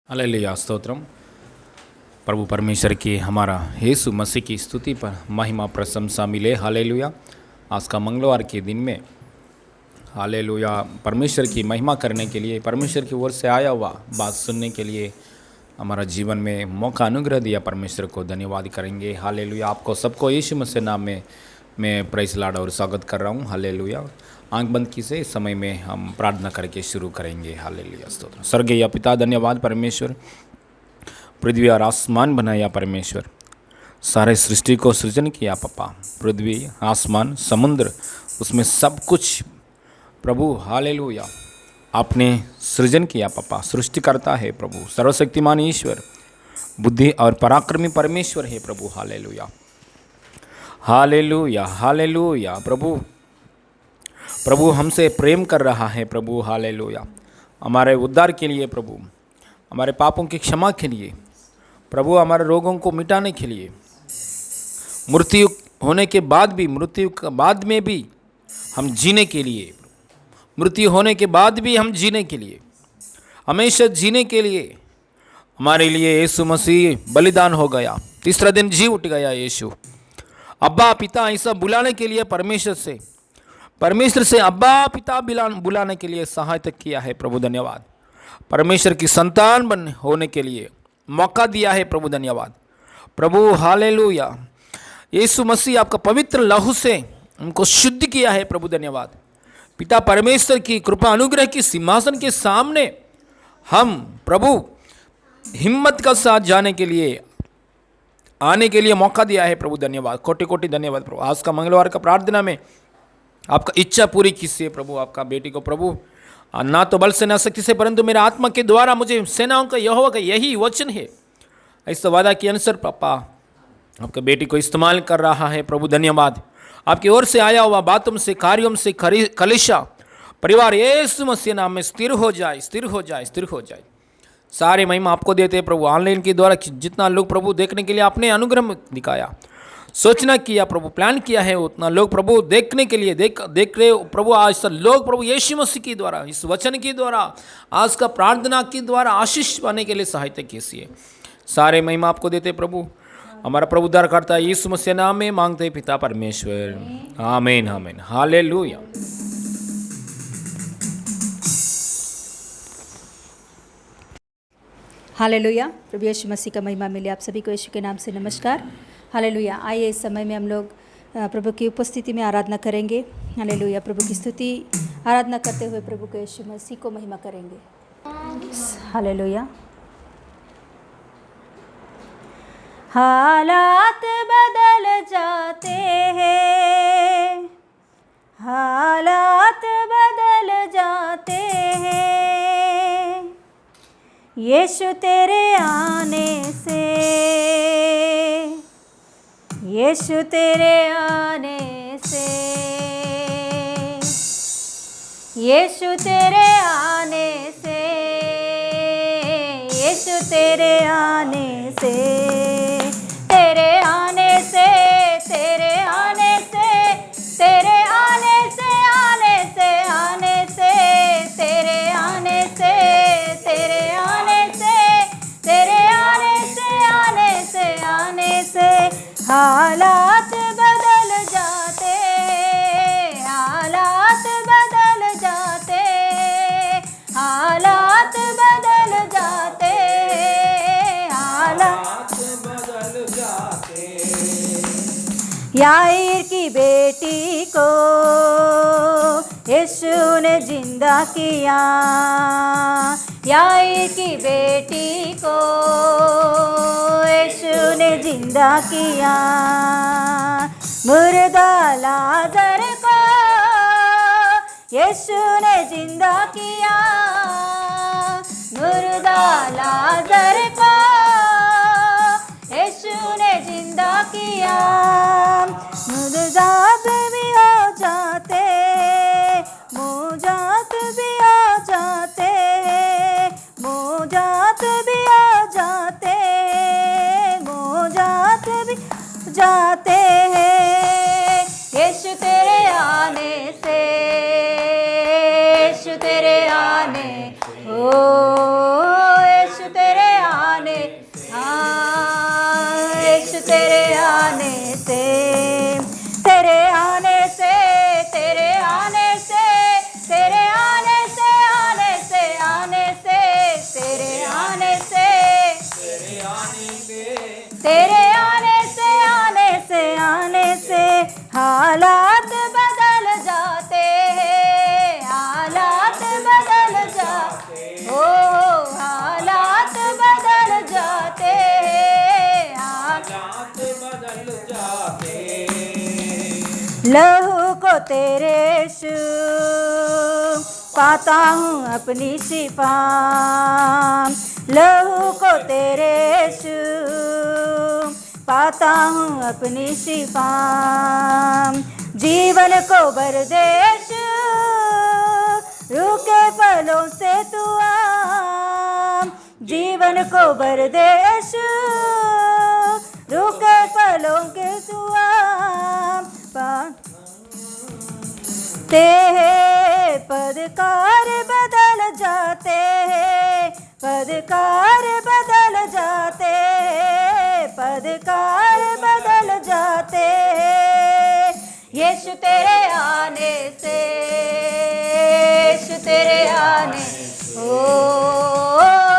Hallelujah stotram. प्रभु परमेश्वर की हमारा यीशु मसीह की स्तुति पर महिमा प्रशंसा मिले। हालेलुया। आज का मंगलवार के दिन में हालेलुया परमेश्वर की महिमा करने के लिए, परमेश्वर की ओर से आया हुआ बात सुनने के लिए हमारा जीवन में मौका अनुग्रह दिया, परमेश्वर को धन्यवाद करेंगे। हालेलुया। आपको सबको यीशु मसीह नाम में मैं प्रेज़ लॉर्ड और स्वागत कर रहा हूँ। हालेलुया। आंख बंद की से इस समय में हम प्रार्थना करके शुरू करेंगे। हालेलुया स्तोत्र। स्वर्गीय पिता, धन्यवाद परमेश्वर, पृथ्वी और आसमान बनाया परमेश्वर, सारे सृष्टि को सृजन किया पापा। पृथ्वी, आसमान, समुद्र, उसमें सब कुछ प्रभु हालेलुया आपने सृजन किया पापा। सृष्टि करता है प्रभु, सर्वशक्तिमान ईश्वर, बुद्धि और पराक्रमी परमेश्वर है प्रभु। Hallelujah hallelujah hallelujah. प्रभु हमसे प्रेम कर रहा है प्रभु। हालेलुया। हमारे उद्धार के लिए प्रभु, हमारे पापों की क्षमा के लिए प्रभु, हमारे रोगों को मिटाने के लिए, मृत्यु होने के बाद भी, मृत्यु के बाद में भी हम जीने के लिए, मृत्यु होने के बाद भी हम जीने के लिए, हमेशा जीने के लिए हमारे लिए यीशु मसीह बलिदान हो गया। तीसरा दिन जी उठ गया यीशु। अब्बा पिता ऐसा बुलाने के लिए परमेश्वर से अब्बा पिता बुलाने के लिए सहायता किया है प्रभु। धन्यवाद। परमेश्वर की संतान होने के लिए मौका दिया है प्रभु। धन्यवाद प्रभु। हालेलुया। यीशु मसीह आपका पवित्र लहू से उनको शुद्ध किया है प्रभु। धन्यवाद पिता परमेश्वर की कृपा अनुग्रह की सिंहासन के सामने हम प्रभु हिम्मत का साथ जाने के लिए, आने के लिए मौका दिया है प्रभु। धन्यवाद, कोटि कोटि धन्यवाद प्रभु। आज का मंगलवार का प्रार्थना में आपका इच्छा पूरी कीजिए प्रभु। आपका बेटी को प्रभु, ना तो बल से ना शक्ति से परंतु मेरे आत्मा के द्वारा मुझे सेनाओं का यहोवा का यही वचन है, ऐसा वादा के अनुसार पापा आपका बेटी को इस्तेमाल कर रहा है प्रभु। धन्यवाद। आपकी ओर से आया हुआ बातों से, कार्यों से कलिशा परिवार यीशु मसीह नाम में स्थिर हो जाए, स्थिर हो जाए, स्थिर हो जाए। सारे महिमा आपको देते हैं प्रभु। ऑनलाइन के द्वारा जितना लोग प्रभु देखने के लिए आपने अनुग्रह दिखाया, सोचना किया प्रभु, प्लान किया है, उतना लोग प्रभु देखने के लिए देख रहे प्रभु। आज लोग प्रभु यीशु मसीह के द्वारा, इस वचन के द्वारा, आज का प्रार्थना के द्वारा आशीष पाने के लिए सहायता कीजिए। सारे महिमा आपको देते प्रभु। हमारा प्रभु उद्धार करता है यीशु मसीह नाम में मांगते हैं पिता परमेश्वर, आमीन आमीन। हालेलुया। हालेलुया। प्रभु यीशु मसीह का महिमा मिले। आप सभी को यीशु के नाम से नमस्कार। हालेलुया। आइए इस समय में हम लोग प्रभु की उपस्थिति में आराधना करेंगे। हालेलुया। प्रभु की स्तुति आराधना करते हुए प्रभु के यीशु मसीह को महिमा करेंगे। हालेलुया। हालात बदल जाते हैं, हालात बदल जाते हैं, यीशु तेरे आने से, यीशु तेरे आने से, यीशु तेरे आने से, यीशु तेरे आने से, तेरे आने से, तेरे आने से, तेरे आने से, आने से, आने से, तेरे आने से, तेरे आने से, तेरे आने से, आने से, आने से, हालात बदल जाते, हालात बदल जाते, हालात बदल जाते, हालात बदल जाते। याईर की बेटी को यीशु ने जिंदा किया, याईर की बेटी को यीशु ने जिंदा किया, मुर्दा लाजर को यीशु ने जिंदा किया, मुर्दा लाजर को यीशु ने जिंदा किया, मुर्दात भी हो जाते, मुजात भी हो जाते, मुजात भी हो जाते, मुजात भी जाते हैं, यीशु तेरे आने से, यीशु तेरे आने, ओ यीशु तेरे यीशु तेरे आने से, तेरे आने से, तेरे आने से, तेरे आने से, आने से, आने से, तेरे आने से, तेरे आने से, आने से, आने से हालात बदल जाते हैं, हालात बदल जाते, ओ हालात बदल जाते हैं, हालात बदल जाते। लहू को तेरे यीशु पाता हूँ अपनी शिफा, लहू को तेरे यीशु पाता हूँ अपनी शिफा, जीवन को भर दे यीशु, रूखे फलों से तू आ, जीवन को भर दे यीशु, रूखे फलों के तू आ, तेरे पदकार बदल जाते हैं, पदकार बदल जाते हैं, पदकार बदल जाते हैं, यीशु तेरे आने से, यीशु तेरे आने, ओ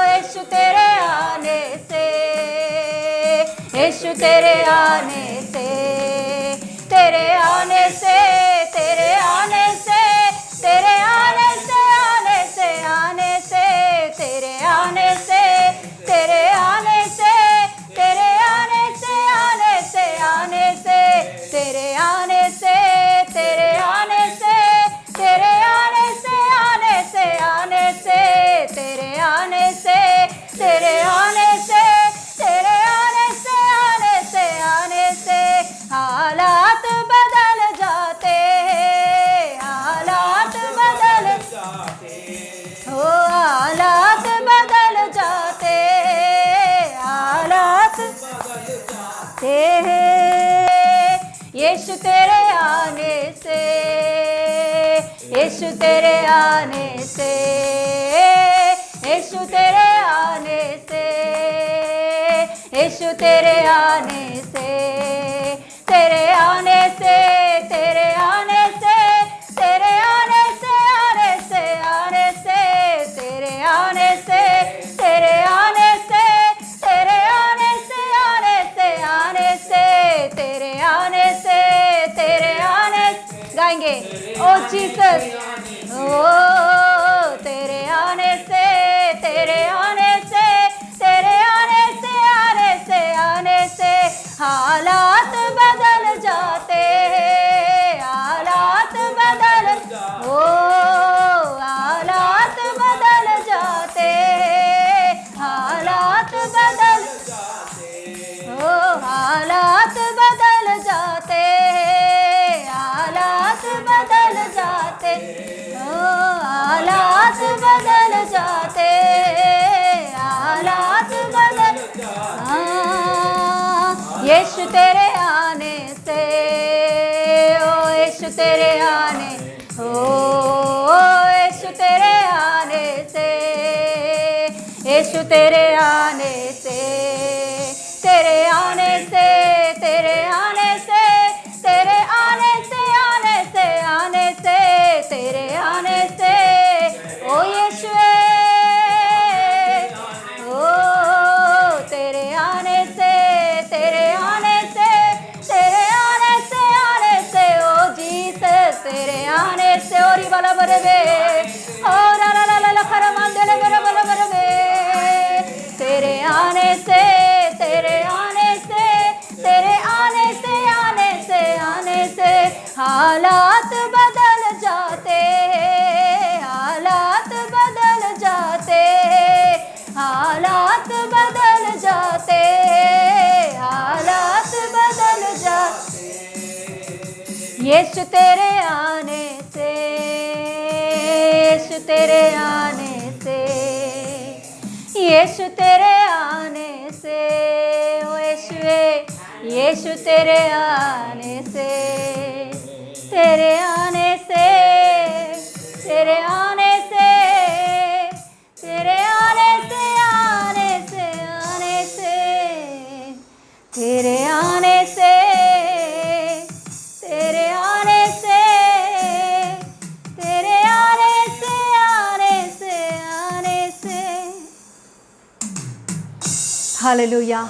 यीशु तेरे आने से, यीशु तेरे आने से, तेरे आने से, तेरे आने से, तेरे आने से, आने से, आने से, तेरे आने से, तेरे आने से, तेरे आने से, आने से, आने से, तेरे आने से, तेरे आने से, तेरे आने से, आने से, आने से, तेरे आने से, तेरे आने से, तेरे आने से, आने से, आने से हालात बदल जाते हैं, हालात बदल जाते, ओ हालात बदल जाते, हालात बदल जाते हैं, यीशु तेरे आने से, यीशु तेरे आने से, यीशु तेरे आने से, यीशु तेरे आने से, तेरे आने से, तेरे आने से, तेरे आने से, आने से, आने से, तेरे आने से, तेरे आने से, तेरे आने से, आने से, आने से, तेरे आने से, तेरे आने, गाएंगे ओ जीसस, ओ तेरे आने से, तेरे आने से, तेरे आने से, आने से, आने से हालात बदल जाते हैं, हालात बदल, ओ हालात बदल जाते हैं, हालात बदल, ओ हालात बदल जाते हैं, हालात बदल जाते, ओ हालात बदल जाते, हालात बदल, यीशु तेरे आने से, ओ यीशु तेरे आने, ओ यीशु तेरे आने से, यीशु तेरे आने से, तेरे आने से, तेरे आने से, तेरे आने से, आने से, आने से, तेरे आने से, ओ यीशु, ओ तेरे आने से, तेरे आने से, तेरे आने से, आने से, ओ जीसस तेरे आने से, ओरी वाला बरबे, ओ ला ला ला ला ला खरा मंदले मेरा वाला बरबे, तेरे आने से, तेरे आने से, तेरे आने से, आने से, आने से हालात बदल जाते हैं, हालात बदल जाते हैं, हालात बदल जाते हैं, हालात बदल जाते, यीशु तेरे आने से, यीशु तेरे आने से, यीशु तेरे आने से, ओ यीशु तेरे आने से, तेरे आने से, तेरे आने से, तेरे आने से, आने से, आने से, तेरे हालेलुया।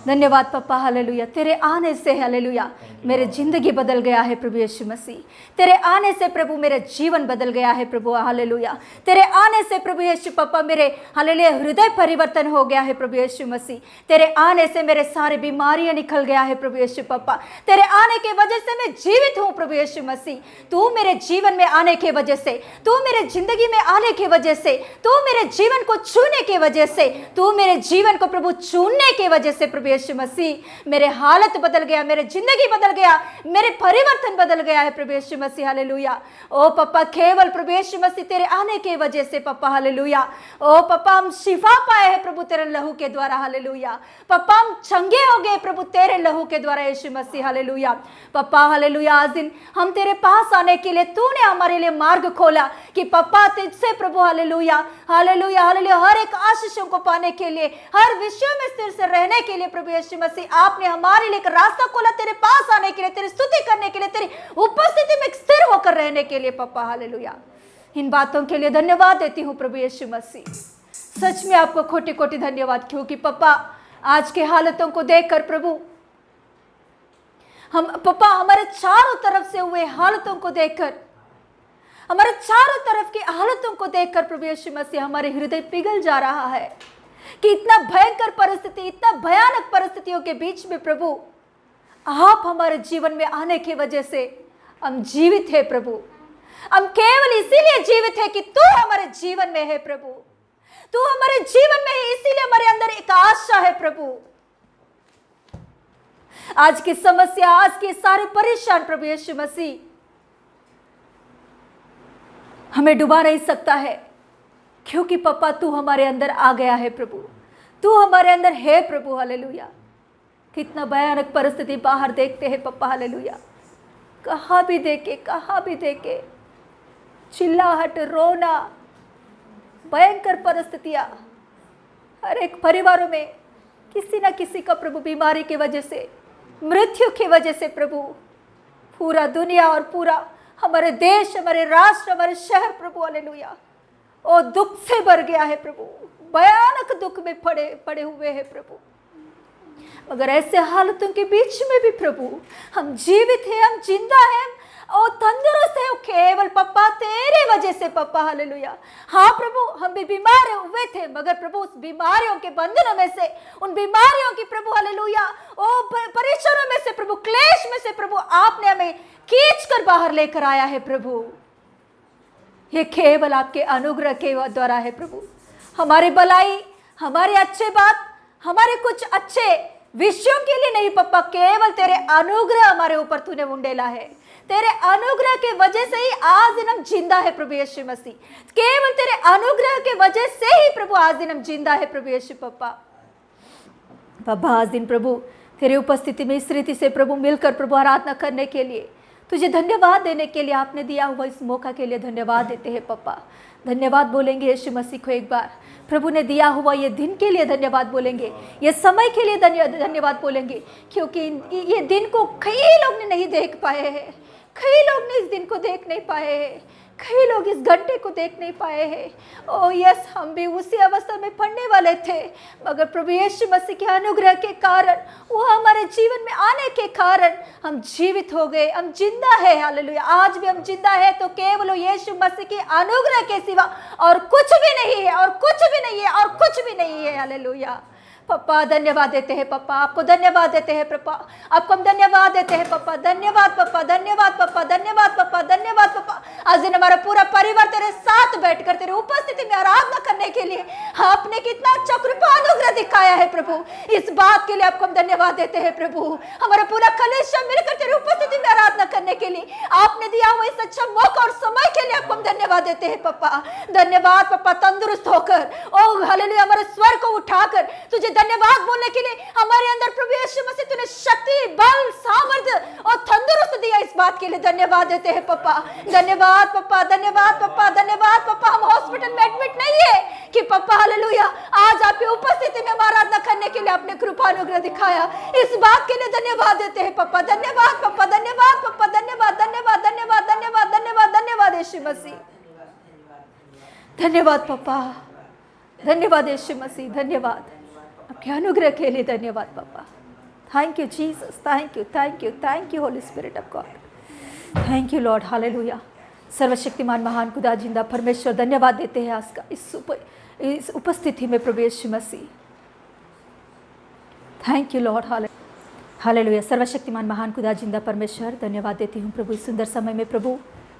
धन्यवाद पप्पा, हालेलुया। तेरे आने से हालेलुया मेरे जिंदगी बदल गया है प्रभु यीशु मसीह। तेरे आने से प्रभु मेरा जीवन बदल गया है प्रभु, हालेलुया। तेरे आने से प्रभु यीशु पप्पा मेरे हालेलुया हृदय परिवर्तन हो गया है प्रभु यीशु मसीह। तेरे आने से मेरे सारे बीमारियां निकल गया है प्रभु यीशु पप्पा। तेरे आने के वजह से मैं जीवित हूँ प्रभु यीशु मसीह। तू मेरे जीवन में आने के वजह से, तू मेरे जिंदगी में आने के वजह से, तू मेरे जीवन को छूने के वजह से, तू मेरे जीवन को प्रभु चुनने के वजह से प्रभु यीशु मसीह मेरे हालत बदल गया, मेरे जिंदगी बदल गया, मेरे परिवर्तन बदल गया है प्रभु यीशु मसीह, हालेलुया। ओ पप्पा केवल प्रभु यीशु मसीह तेरे आने के वजह से पप्पा, हालेलुया। ओ पप्पा हम शिफा पाए हैं प्रभु तेरे लहू के द्वारा, हालेलुया। पप्पा हम चंगे हो गए प्रभु तेरे लहू के द्वारा यीशु मसीह, हालेलुया। पप्पा हालेलुया आज दिन हम तेरे पास आने के लिए तूने हमारे लिए मार्ग खोला कि पप्पा तुझसे प्रभु, हालेलुया हालेलुया हालेलुया, हर एक आशीषों को पाने के लिए, हर विषयों में स्थिर से रहने के लिए प्रभु यीशु मसीह आपने हमारे लिए एक रास्ता खोला तेरे पास आने के लिए, तेरी स्तुति करने के लिए, तेरी उपस्थिति में स्थिर होकर रहने के लिए पप्पा, हालेलुया। इन बातों के लिए धन्यवाद देती हूँ प्रभु यीशु मसीह। सच में आपको कोटि कोटि धन्यवाद, क्योंकि पप्पा आज के हालतों को देखकर प्रभु हम पप्पा हमारे चारों तरफ से हुए हालतों को देखकर, हमारे चारों तरफ की हालतों को देखकर प्रभु यीशु मसीह हमारे हृदय पिघल जा रहा है कि इतना भयंकर परिस्थिति, इतना भयानक परिस्थितियों के बीच में प्रभु आप हमारे जीवन में आने की वजह से हम जीवित है प्रभु। हम केवल इसीलिए जीवित है कि तू हमारे जीवन में है प्रभु, तू हमारे जीवन में है, इसीलिए हमारे अंदर एक आशा है प्रभु। आज की समस्या, आज के सारे परेशान प्रभु यीशु मसीह हमें डुबा नहीं सकता है, क्योंकि पप्पा तू हमारे अंदर आ गया है प्रभु, तू हमारे अंदर है प्रभु, हालेलुया। कितना भयानक परिस्थिति बाहर देखते हैं पप्पा, हालेलुया। कहाँ भी देखे चिल्लाहट, रोना, भयंकर परिस्थितियां, हर एक परिवारों में किसी न किसी का प्रभु बीमारी की वजह से, मृत्यु की वजह से प्रभु पूरा दुनिया और पूरा हमारे देश, हमारे राष्ट्र, हमारे शहर प्रभु, हालेलुया ओ दुख से भर गया है प्रभु, भयानक दुख में पड़े हुए हैं प्रभु। मगर ऐसे हालतों के बीच में भी प्रभु हम जीवित हैं, हम जिंदा हैं और तंदुरुस्त है केवल पप्पा तेरे वजह से पप्पा, हालेलुया। हाँ प्रभु हम भी बीमार हुए थे, मगर प्रभु उस बीमारियों के बंधनों में से, उन बीमारियों की प्रभु, हालेलुया ओ परेशानियों में से प्रभु, क्लेश में से प्रभु आपने हमें खींच कर बाहर लेकर आया है प्रभु। ये केवल आपके अनुग्रह के द्वारा है प्रभु। हमारे भलाई, हमारे अच्छे बात, हमारे कुछ अच्छे विषयों के लिए नहीं पप्पा, केवल तेरे अनुग्रह हमारे ऊपर तूने उंडेला है। तेरे अनुग्रह के वजह से ही आज दिन हम जिंदा है प्रभु यीशु मसीह, केवल तेरे अनुग्रह के वजह से ही प्रभु आज दिन हम जिंदा है प्रभु यीशु पप्पा। आज दिन प्रभु तेरे उपस्थिति में इस रीति से प्रभु मिलकर प्रभु आराधना करने के लिए, तुझे धन्यवाद देने के लिए, आपने दिया हुआ इस मौका के लिए धन्यवाद देते हैं पप्पा। धन्यवाद बोलेंगे यीशु मसीह को एक बार, प्रभु ने दिया हुआ ये दिन के लिए धन्यवाद बोलेंगे, ये समय के लिए धन्यवाद बोलेंगे, क्योंकि ये दिन को कई लोग ने नहीं देख पाए हैं, कई लोग ने इस दिन को देख नहीं पाए हैं, कई लोग इस घंटे को देख नहीं पाए हैं। ओ यस, हम भी उसी अवस्था में पड़ने वाले थे, मगर प्रभु यीशु मसीह के अनुग्रह के कारण, वो हमारे जीवन में आने के कारण हम जीवित हो गए, हम जिंदा है, हालेलुया। आज भी हम जिंदा है तो केवल यीशु मसीह के अनुग्रह के सिवा और कुछ भी नहीं है, और कुछ भी नहीं है, और कुछ भी नहीं है, हालेलुया। पप्पा धन्यवाद देते हैं पप्पा, आपको धन्यवाद देते हैं पप्पा, आपको हम धन्यवाद देते हैं पप्पा। धन्यवाद पप्पा, धन्यवाद पप्पा, धन्यवाद पप्पा, धन्यवाद पप्पा। आज दिन हमारा पूरा परिवार तेरे साथ बैठकर तेरे उपस्थिति में आराधना करने के लिए आपने कितना अच्छा कृपा अनुग्रह दिखाया है प्रभु, इस बात के लिए आपको हम धन्यवाद देते हैं प्रभु। हमारा पूरा कलेशा मिलकर तेरे उपस्थिति में आराधना करने के लिए आपने दिया हुआ इस अच्छा मौका और समय के लिए आपको हम धन्यवाद देते हैं पप्पा। धन्यवाद पप्पा, तंदुरुस्त होकर ओ हालेलुया हमारे स्वर को उठाकर तुझे धन्यवाद बोलने के लिए हमारे अंदर प्रभु यीशु मसीह तूने शक्ति, बल, सामर्थ्य और तंदुरुस्त दिया, इस बात के लिए धन्यवाद देते हैं पप्पा। धन्यवाद पप्पा, धन्यवाद पप्पा, धन्यवाद पप्पा। हम हॉस्पिटल में एडमिट नहीं है कि पप्पा, हालेलुया आज आपकी उपस्थिति में आराधना करने के लिए आपने कृपा अनुग्रह दिखाया, इस बात के लिए धन्यवाद देते हैं पप्पा। धन्यवाद पप्पा, धन्यवाद पप्पा, धन्यवाद धन्यवाद धन्यवाद धन्यवाद धन्यवाद धन्यवाद यीशु मसीह। धन्यवाद पप्पा, धन्यवाद यीशु मसीह, धन्यवाद। आपके अनुग्रह के लिए धन्यवाद पापा। Thank you Jesus, thank you, thank you, thank you Holi spirit of God, thank you Lord, hallelujah. सर्वशक्तिमान महान खुदा जिंदा परमेश्वर, धन्यवाद देते हैं आज का इस उपस्थिति में प्रभु यीशु मसीह। Thank you Lord, hallelujah. सर्वशक्तिमान महान खुदा जिंदा परमेश्वर, धन्यवाद देती हूँ प्रभु इस सुंदर समय में, प्रभु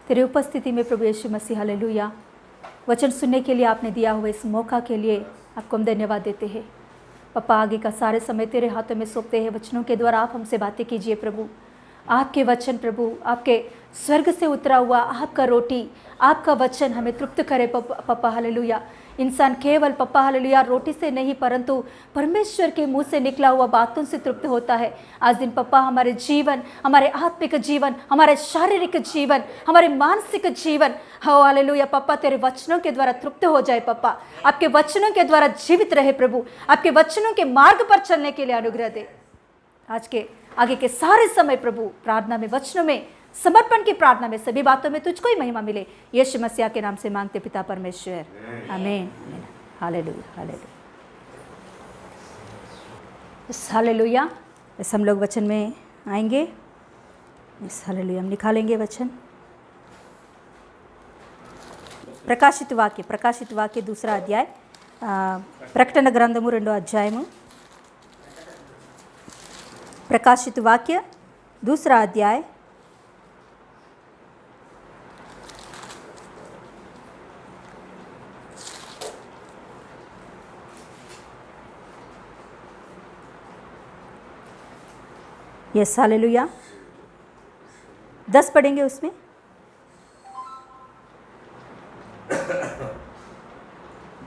तेरे उपस्थिति में प्रभु यीशु मसीह, हालेलुया। वचन सुनने के लिए आपने दिया हुआ इस मौका के लिए आपको हम धन्यवाद देते हैं पापा। आगे का सारे समय तेरे हाथों में सौंपते हैं। वचनों के द्वारा आप हमसे बातें कीजिए प्रभु। आपके वचन प्रभु, आपके स्वर्ग से उतरा हुआ आपका रोटी, आपका वचन हमें तृप्त करे पापा, हालेलुया। इंसान केवल पापा, हालेलुया, रोटी से नहीं परंतु परमेश्वर के मुंह से निकला हुआ बातों से तृप्त होता है। आज दिन पापा हमारे जीवन, हमारे आत्मिक जीवन, हमारे शारीरिक जीवन, हमारे मानसिक जीवन, हो हालेलुया पापा, तेरे वचनों के द्वारा तृप्त हो जाए पापा। आपके वचनों के द्वारा जीवित रहे प्रभु। आपके वचनों के मार्ग पर चलने के लिए अनुग्रह दे। आज के आगे के सारे समय प्रभु प्रार्थना में, वचनों में, समर्पण की प्रार्थना में, सभी बातों में तुझको ही महिमा मिले। यीशु मसीह के नाम से मांगते पिता परमेश्वर, आमीन, हालेलुया, हालेलुया, हालेलुया। बस हम लोग वचन में आएंगे, हालेलुया, हम निकालेंगे वचन। प्रकाशित वाक्य 2 अध्याय, प्रकटन ग्रंथमु 2 अध्यायము, प्रकाशित वाक्य 2 अध्याय, यस, हालेलुया। 10 पढ़ेंगे उसमें।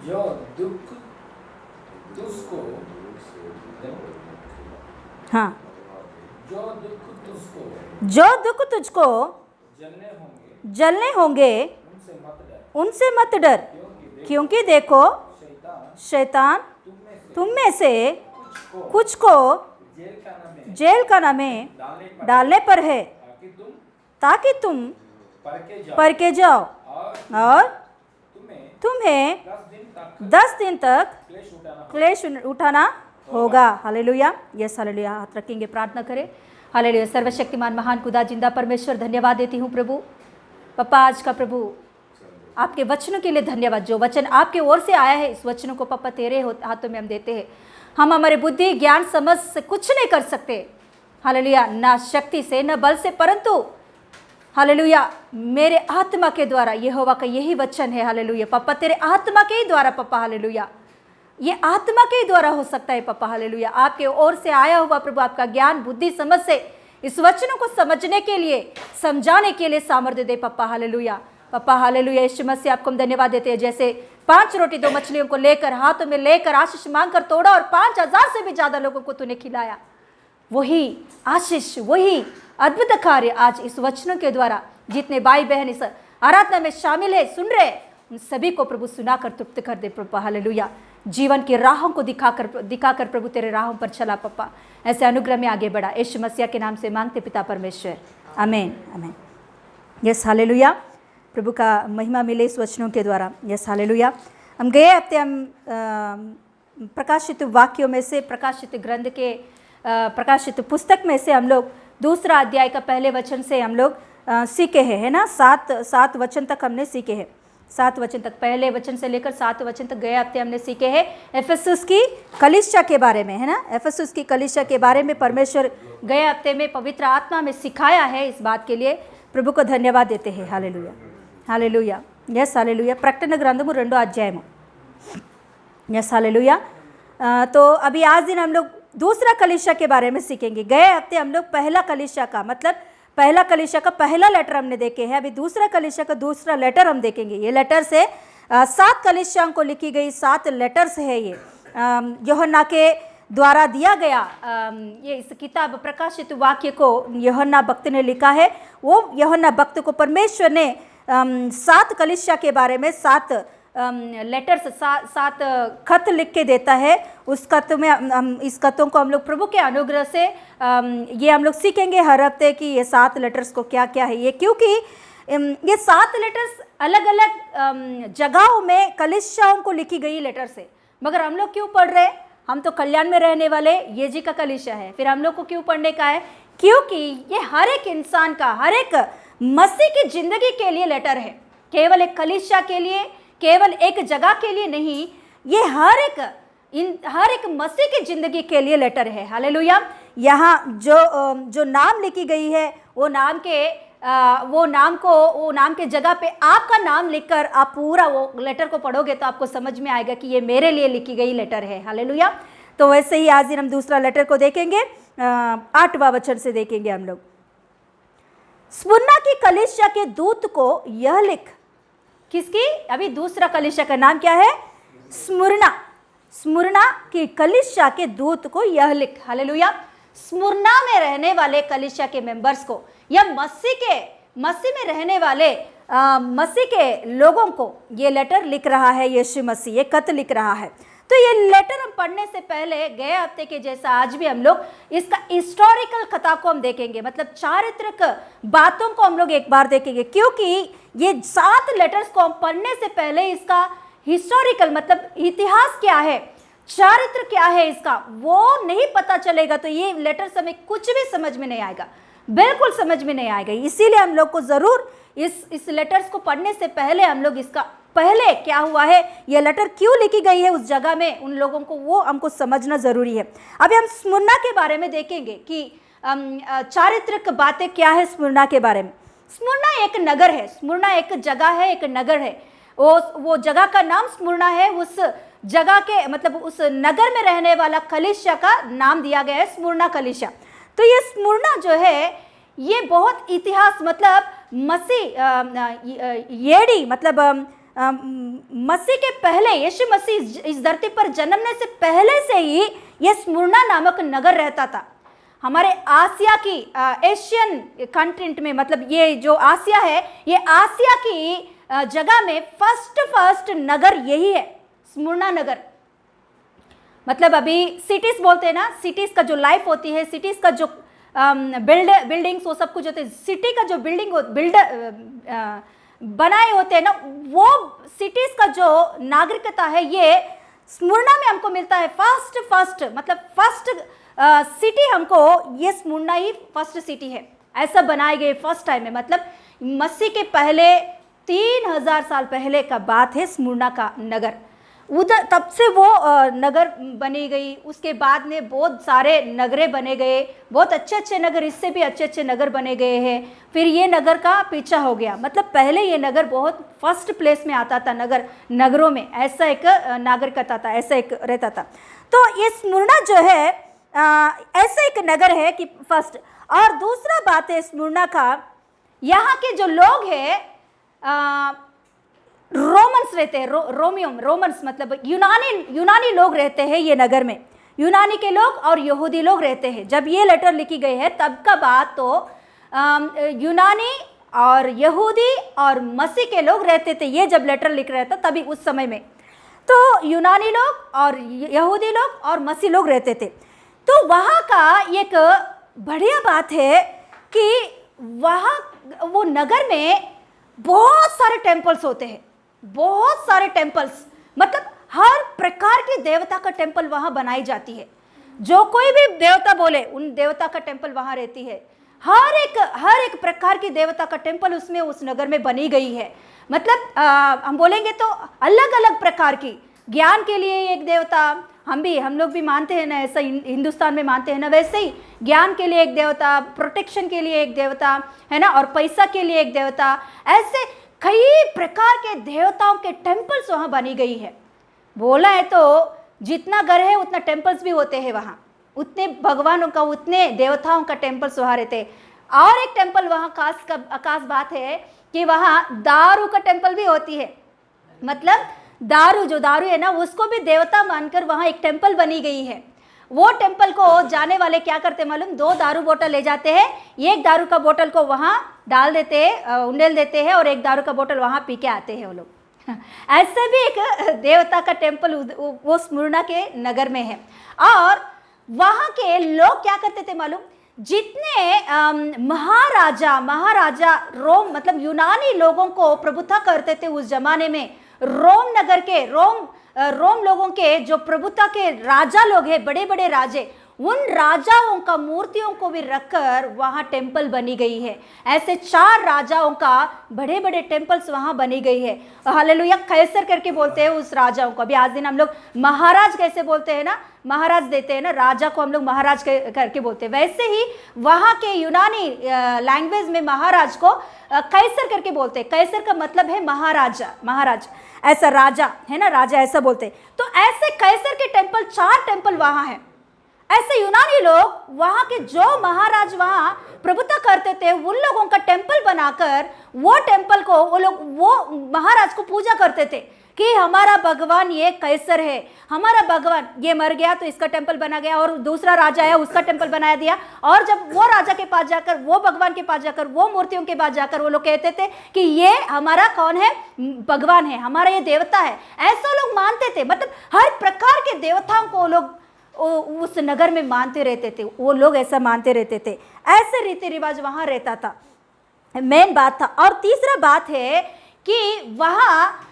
जो दुख तुझको, हाँ, जो दुख तुझको जलने होंगे उनसे मत डर, क्योंकि देखो शैतान तुम में से कुछ को जेल का नामे डालने पर है, ताकि तुम परखे जाओ और तुम्हें 10 दिन तक क्लेश उठाना होगा। Hallelujah, yes, hallelujah. हाथ रखेंगे, प्रार्थना करें। हालेलुया। सर्वशक्तिमान महान खुदा जिंदा परमेश्वर, धन्यवाद देती हूँ प्रभु पापा। आज का प्रभु आपके वचनों के लिए धन्यवाद। जो वचन आपके ओर से आया है, इस वचनों को पापा तेरे हाथों में हम देते हैं। हम हमारे बुद्धि, ज्ञान, समझ से कुछ नहीं कर सकते, हालेलुया, ना शक्ति से, न बल से, परंतु हालेलुया मेरे आत्मा के द्वारा, यहोवा का यही वचन है, हालेलुया पापा, तेरे आत्मा के ही द्वारा पापा, हालेलुया, ये आत्मा के ही द्वारा हो सकता है पापा, हालेलुया। आपके ओर से आया हुआ प्रभु आपका ज्ञान, बुद्धि, समझ से इस वचनों को समझने के लिए, समझाने के लिए सामर्थ्य दे पापा, हालेलुया पापा, हालेलुया। यीशु मसीह आपको हम धन्यवाद देते हैं। जैसे 5 रोटी 2 मछलियों को लेकर, हाथों में लेकर, आशीष मांगकर तोड़ा और 5000 से भी ज्यादा लोगों को तूने खिलाया। वही आशीष, वही अद्भुत कार्य आज इस वचनों के द्वारा जितने भाई बहन इस आराधना में शामिल है, सुन रहे, उन सभी को प्रभु सुनाकर तृप्त कर दे प्रभु, हालेलुया। जीवन की राहों को दिखाकर प्रभु तेरे राहों पर चला पप्पा। ऐसे अनुग्रह में आगे बढ़ा, यीशु मसीह के नाम से मांगते पिता परमेश्वर, आमीन, आमीन। Yes, hallelujah. प्रभु का महिमा मिले इस वचनों के द्वारा। Yes, hallelujah. हम गए हफ्ते प्रकाशित वाक्यों में से, प्रकाशित ग्रंथ के प्रकाशित पुस्तक में से हम लोग 2 अध्याय का पहले वचन से हम लोग सीखे हैं, है ना। 7 वचन तक हमने सीखे हैं, 7 वचन तक, पहले वचन से लेकर 7 वचन तक गए हफ्ते हमने सीखे हैं एफेसुस की कलीसिया के बारे में, है ना। एफेसुस की कलीसिया के बारे में परमेश्वर गए हफ्ते में पवित्र आत्मा में सिखाया है। इस बात के लिए प्रभु को धन्यवाद देते हैं। Hallelujah, hallelujah, yes, hallelujah. प्रकटन ग्रंथमु 2 अध्यायము, यस, हालेलुया। तो अभी आज दिन हम लोग दूसरा कलीसिया के बारे में सीखेंगे। गए हफ्ते हम लोग पहला कलीसिया का, मतलब पहला कलीसिया का पहला लेटर हमने देखे हैं। अभी दूसरा कलीसिया का दूसरा लेटर हम देखेंगे। ये लेटर से 7 कलीसियाओं को लिखी गई 7 लेटर्स है। ये यूहन्ना के द्वारा दिया गया, ये इस किताब प्रकाशित वाक्य को यूहन्ना भक्त ने लिखा है। वो यूहन्ना भक्त को परमेश्वर ने 7 कलीसिया के बारे में 7 लेटर्स, 7 खत लिख के देता है। उस खत में हम इस खतों को हम लोग प्रभु के अनुग्रह से ये हम लोग सीखेंगे हर हफ्ते कि ये 7 लेटर्स को क्या क्या है ये, क्योंकि ये 7 लेटर्स अलग अलग जगहों में कलीसियाओं को लिखी गई लेटर्स है। मगर हम लोग क्यों पढ़ रहे हैं? हम तो कल्याण में रहने वाले ये जी का कलीसिया है, फिर हम लोग को क्यों पढ़ने का है? क्योंकि ये हर एक इंसान का, हर एक मसीह की जिंदगी के लिए लेटर है, केवल एक कलीसिया के लिए, केवल एक जगह के लिए नहीं, ये हर एक मसीह की जिंदगी के लिए लेटर है। हालेलुया। यहाँ जो नाम लिखी गई है वो नाम के जगह पे आपका नाम लिखकर आप पूरा वो लेटर को पढ़ोगे तो आपको समझ में आएगा कि ये मेरे लिए लिखी गई लेटर है। हालेलुया। तो वैसे ही आज दिन हम दूसरा लेटर को देखेंगे, 8वां वचन से देखेंगे हम लोग। स्मुरना की कलीसिया के दूत को यह लिख। किसकी? अभी दूसरा कलीसिया का नाम क्या है? स्मुरना की कलीसिया के दूत को यह लिख। हालेलुया। स्मुरना में रहने वाले कलीसिया के मेंबर्स को, या मसीह में रहने वाले मसीह के लोगों को ये लेटर लिख रहा है यीशु मसीह, ये खत लिख रहा है। तो ये लेटर हम पढ़ने से पहले गए हफ्ते के जैसा आज भी हम लोग इसका हिस्टोरिकल कथा को हम देखेंगे, मतलब चारित्रिक बातों को हम लोग एक बार देखेंगे, क्योंकि ये 7 लेटर्स को हम पढ़ने से पहले इसका हिस्टोरिकल मतलब इतिहास क्या है, चारित्र क्या है इसका, वो नहीं पता चलेगा तो ये लेटर्स हमें कुछ भी समझ में नहीं आएगा, बिल्कुल समझ में नहीं आएगा। इसीलिए हम लोग को जरूर इस लेटर्स को पढ़ने से पहले हम लोग इसका पहले क्या हुआ है, ये लेटर क्यों लिखी गई है उस जगह में, उन लोगों को वो हमको समझना जरूरी है। अभी हम स्मुरना के बारे में देखेंगे कि चारित्रिक बातें क्या है स्मुरना के बारे में। स्मुरना एक नगर है, स्मुरना एक जगह है, एक नगर है। वो जगह का नाम स्मुरना है, उस जगह के मतलब उस नगर में रहने वाला कलीसिया का नाम दिया गया है स्मुरना कलीसिया। तो ये स्मुरना जो है ये बहुत इतिहास मतलब मसीह मतलब मसीह के पहले, यीशु मसीह इस धरती पर जन्मने से पहले से ही ये स्मुरना नामक नगर रहता था। हमारे आसिया की एशियन कंटिनेंट में, मतलब ये जो आसिया है, ये आसिया की जगह में फर्स्ट नगर यही है, स्मुरना नगर। मतलब अभी सिटीज बोलते हैं ना, सिटीज का जो लाइफ होती है, सिटीज का जो बिल्डिंग्स वो सब कुछ होते हैं, सिटी का जो बनाए होते हैं ना, वो सिटीज का जो नागरिकता है ये स्मुरना में हमको मिलता है। फर्स्ट मतलब फर्स्ट सिटी हमको ये स्मुरना ही फर्स्ट सिटी है, ऐसा बनाए गए फर्स्ट टाइम में, मतलब मसीह के पहले 3000 साल पहले का बात है स्मुरना का नगर। उधर तब से वो नगर बनी गई, उसके बाद में बहुत सारे नगरे बने गए, बहुत अच्छे नगर, इससे भी अच्छे नगर बने गए हैं। फिर ये नगर का पीछा हो गया, मतलब पहले ये नगर बहुत फर्स्ट प्लेस में आता था, नगरों में ऐसा एक नागरिकता था, ऐसा एक रहता था। तो ये स्मुरना जो है ऐसा एक नगर है कि फर्स्ट। और दूसरा बात है स्मुरना का, यहाँ के जो लोग हैं रोमन्स रहते हैं, रोमन्स मतलब यूनानी लोग रहते हैं ये नगर में, यूनानी के लोग और यहूदी लोग रहते हैं। जब ये लेटर लिखी गई है तब का बात तो यूनानी और यहूदी और मसीह के लोग रहते थे, ये जब लेटर लिख रहा था तभी उस समय में तो यूनानी लोग और यहूदी लोग और मसीह लोग रहते थे। तो वहाँ का एक बढ़िया बात है कि वहाँ वो नगर में बहुत सारे टेम्पल्स होते हैं, बहुत सारे टेम्पल्स, मतलब हर प्रकार की देवता का टेम्पल वहाँ बनाई जाती है। जो कोई भी देवता बोले उन देवता का टेम्पल वहाँ रहती है। हर एक प्रकार की देवता का टेम्पल उसमें उस नगर में बनी गई है। मतलब हम बोलेंगे तो अलग अलग प्रकार की, ज्ञान के लिए एक देवता, हम लोग भी मानते हैं ना, ऐसा हिंदुस्तान में मानते हैं ना, वैसे ही ज्ञान के लिए एक देवता, प्रोटेक्शन के लिए एक देवता है ना, और पैसा के लिए एक देवता, ऐसे कई प्रकार के देवताओं के टेम्पल्स वहाँ बनी गई है। बोला है तो जितना घर है उतना टेम्पल्स भी होते हैं वहाँ, उतने भगवानों का, उतने देवताओं का टेम्पल्स वहाँ रहते हैं। और एक टेम्पल वहाँ खास बात है कि वहाँ दारू का टेम्पल भी होती है, मतलब दारू है ना, उसको भी देवता मानकर वहाँ एक टेम्पल बनी गई है। वो टेम्पल को जाने वाले क्या करते मालूम, 2 दारू बोतल ले जाते हैं, एक दारू का बोतल को वहाँ डाल देते हैं, उंडेल देते हैं, और एक दारू का बोतल वहाँ पी के आते हैं वो लोग। ऐसे भी एक देवता का टेम्पल वो स्मुरना के नगर में है। और वहाँ के लोग क्या करते थे मालूम, जितने महाराजा रोम मतलब यूनानी लोगों को प्रभुता करते थे उस जमाने में, रोम रोम लोगों के जो प्रभुता के राजा लोग हैं, बड़े बड़े राजे, उन राजाओं का मूर्तियों को भी रखकर वहाँ टेम्पल बनी गई है। ऐसे 4 राजाओं का बड़े बड़े टेम्पल्स वहाँ बनी गई है। हालेलुया। कैसर करके बोलते हैं उस राजाओं को। अभी आज दिन हम लोग महाराज कैसे बोलते हैं ना, महाराज देते हैं ना, राजा को हम लोग महाराज करके बोलते हैं। वैसे ही वहाँ के यूनानी लैंग्वेज में महाराज को कैसर करके बोलते हैं। कैसर का मतलब है महाराजा, महाराज, ऐसा राजा है ना, राजा ऐसा बोलते हैं। तो ऐसे कैसर के टेम्पल, 4 टेम्पल वहाँ हैं। ऐसे यूनानी लोग वहाँ के जो महाराज वहाँ प्रभुता करते थे, उन लोगों का टेम्पल बनाकर वो टेम्पल को वो लोग वो महाराज को पूजा करते थे कि हमारा भगवान ये कैसर है, हमारा भगवान ये मर गया तो इसका टेम्पल बना गया, और दूसरा राजा है उसका टेम्पल बनाया दिया। और जब वो राजा के पास जाकर, वो भगवान के पास जाकर, वो मूर्तियों के पास जाकर वो लोग कहते थे कि ये हमारा कौन है, भगवान है, हमारा ये देवता है, ऐसा लोग मानते थे। मतलब हर प्रकार के देवताओं को लोग उस नगर में मानते रहते थे, वो लोग ऐसा मानते रहते थे। ऐसे रीति रिवाज वहाँ रहता था, मेन बात था। और तीसरा बात है कि वहाँ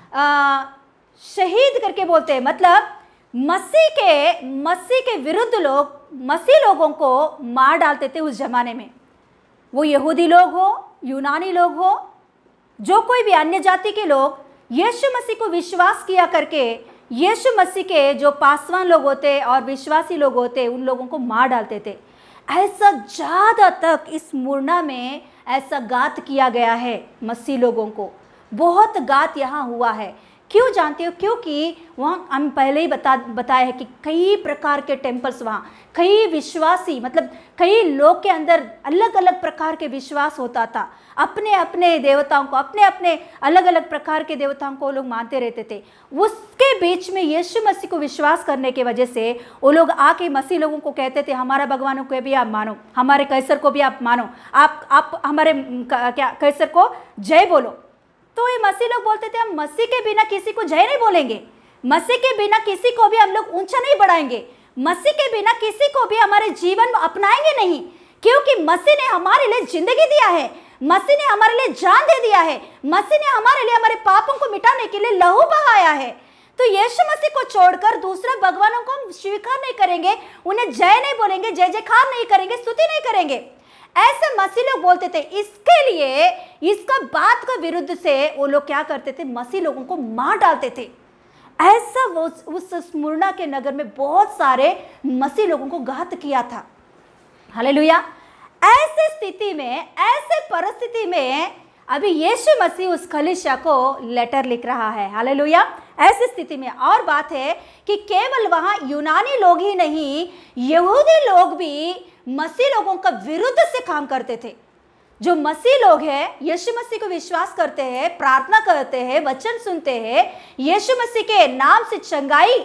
शहीद करके बोलते हैं, मतलब मसीह के विरुद्ध लोग मसीह लोगों को मार डालते थे उस जमाने में। वो यहूदी लोग हो, यूनानी लोग हो, जो कोई भी अन्य जाति के लोग यीशु मसीह को विश्वास किया करके यीशु मसीह के जो पासवान लोग होते और विश्वासी लोग होते, उन लोगों को मार डालते थे। ऐसा ज़्यादा तक इस मुरना में ऐसा घात किया गया है मसीह लोगों को, बहुत घात यहाँ हुआ है। क्यों जानते हो? क्योंकि वहाँ हम पहले ही बताया है कि कई प्रकार के टेम्पल्स, वहाँ कई विश्वासी, मतलब कई लोग के अंदर अलग अलग प्रकार के विश्वास होता था। अपने अपने देवताओं को, अपने अपने अलग अलग प्रकार के देवताओं को लोग मानते रहते थे। उसके बीच में यीशु मसीह को विश्वास करने की वजह से वो लोग आके मसीह लोगों को कहते थे, हमारा भगवानों को भी आप मानो, हमारे कैसर को भी आप मानो, आप हमारे क्या कैसर को जय बोलो। तो ये मसीह लोग बोलते थे, हम मसीह के बिना किसी को जय नहीं बोलेंगे, मसीह के बिना किसी को भी हम लोग ऊंचा नहीं बढ़ाएंगे, मसीह के बिना किसी को भी हमारे जीवन में अपनाएंगे नहीं, क्योंकि मसीह ने हमारे लिए जिंदगी दिया है, मसीह ने हमारे लिए जान दे दिया है, मसीह ने हमारे लिए हमारे पापों को मिटाने के लिए लहू बहाया है। तो यीशु मसीह को छोड़कर दूसरे भगवानों को हम स्वीकार नहीं करेंगे, उन्हें जय नहीं बोलेंगे, जय जयकार नहीं करेंगे, स्तुति नहीं करेंगे, ऐसे मसीह लोग बोलते थे। इसके लिए इसका बात का विरुद्ध से वो लोग क्या करते थे, मसीह लोगों को मार डालते थे। ऐसा वो उस स्मुरना के नगर में बहुत सारे मसीह लोगों को घात किया था। हालेलुया। ऐसे स्थिति में, ऐसे परिस्थिति में अभी यीशु मसीह उस कलीसिया को लेटर लिख रहा है। हालेलुया। ऐसी स्थिति में और बात है कि केवल वहाँ यूनानी लोग ही नहीं, यहूदी लोग भी मसीह लोगों का विरुद्ध से काम करते थे। जो मसीह लोग हैं, यीशु मसीह को विश्वास करते हैं, प्रार्थना करते हैं, वचन सुनते हैं, यीशु मसीह के नाम से चंगाई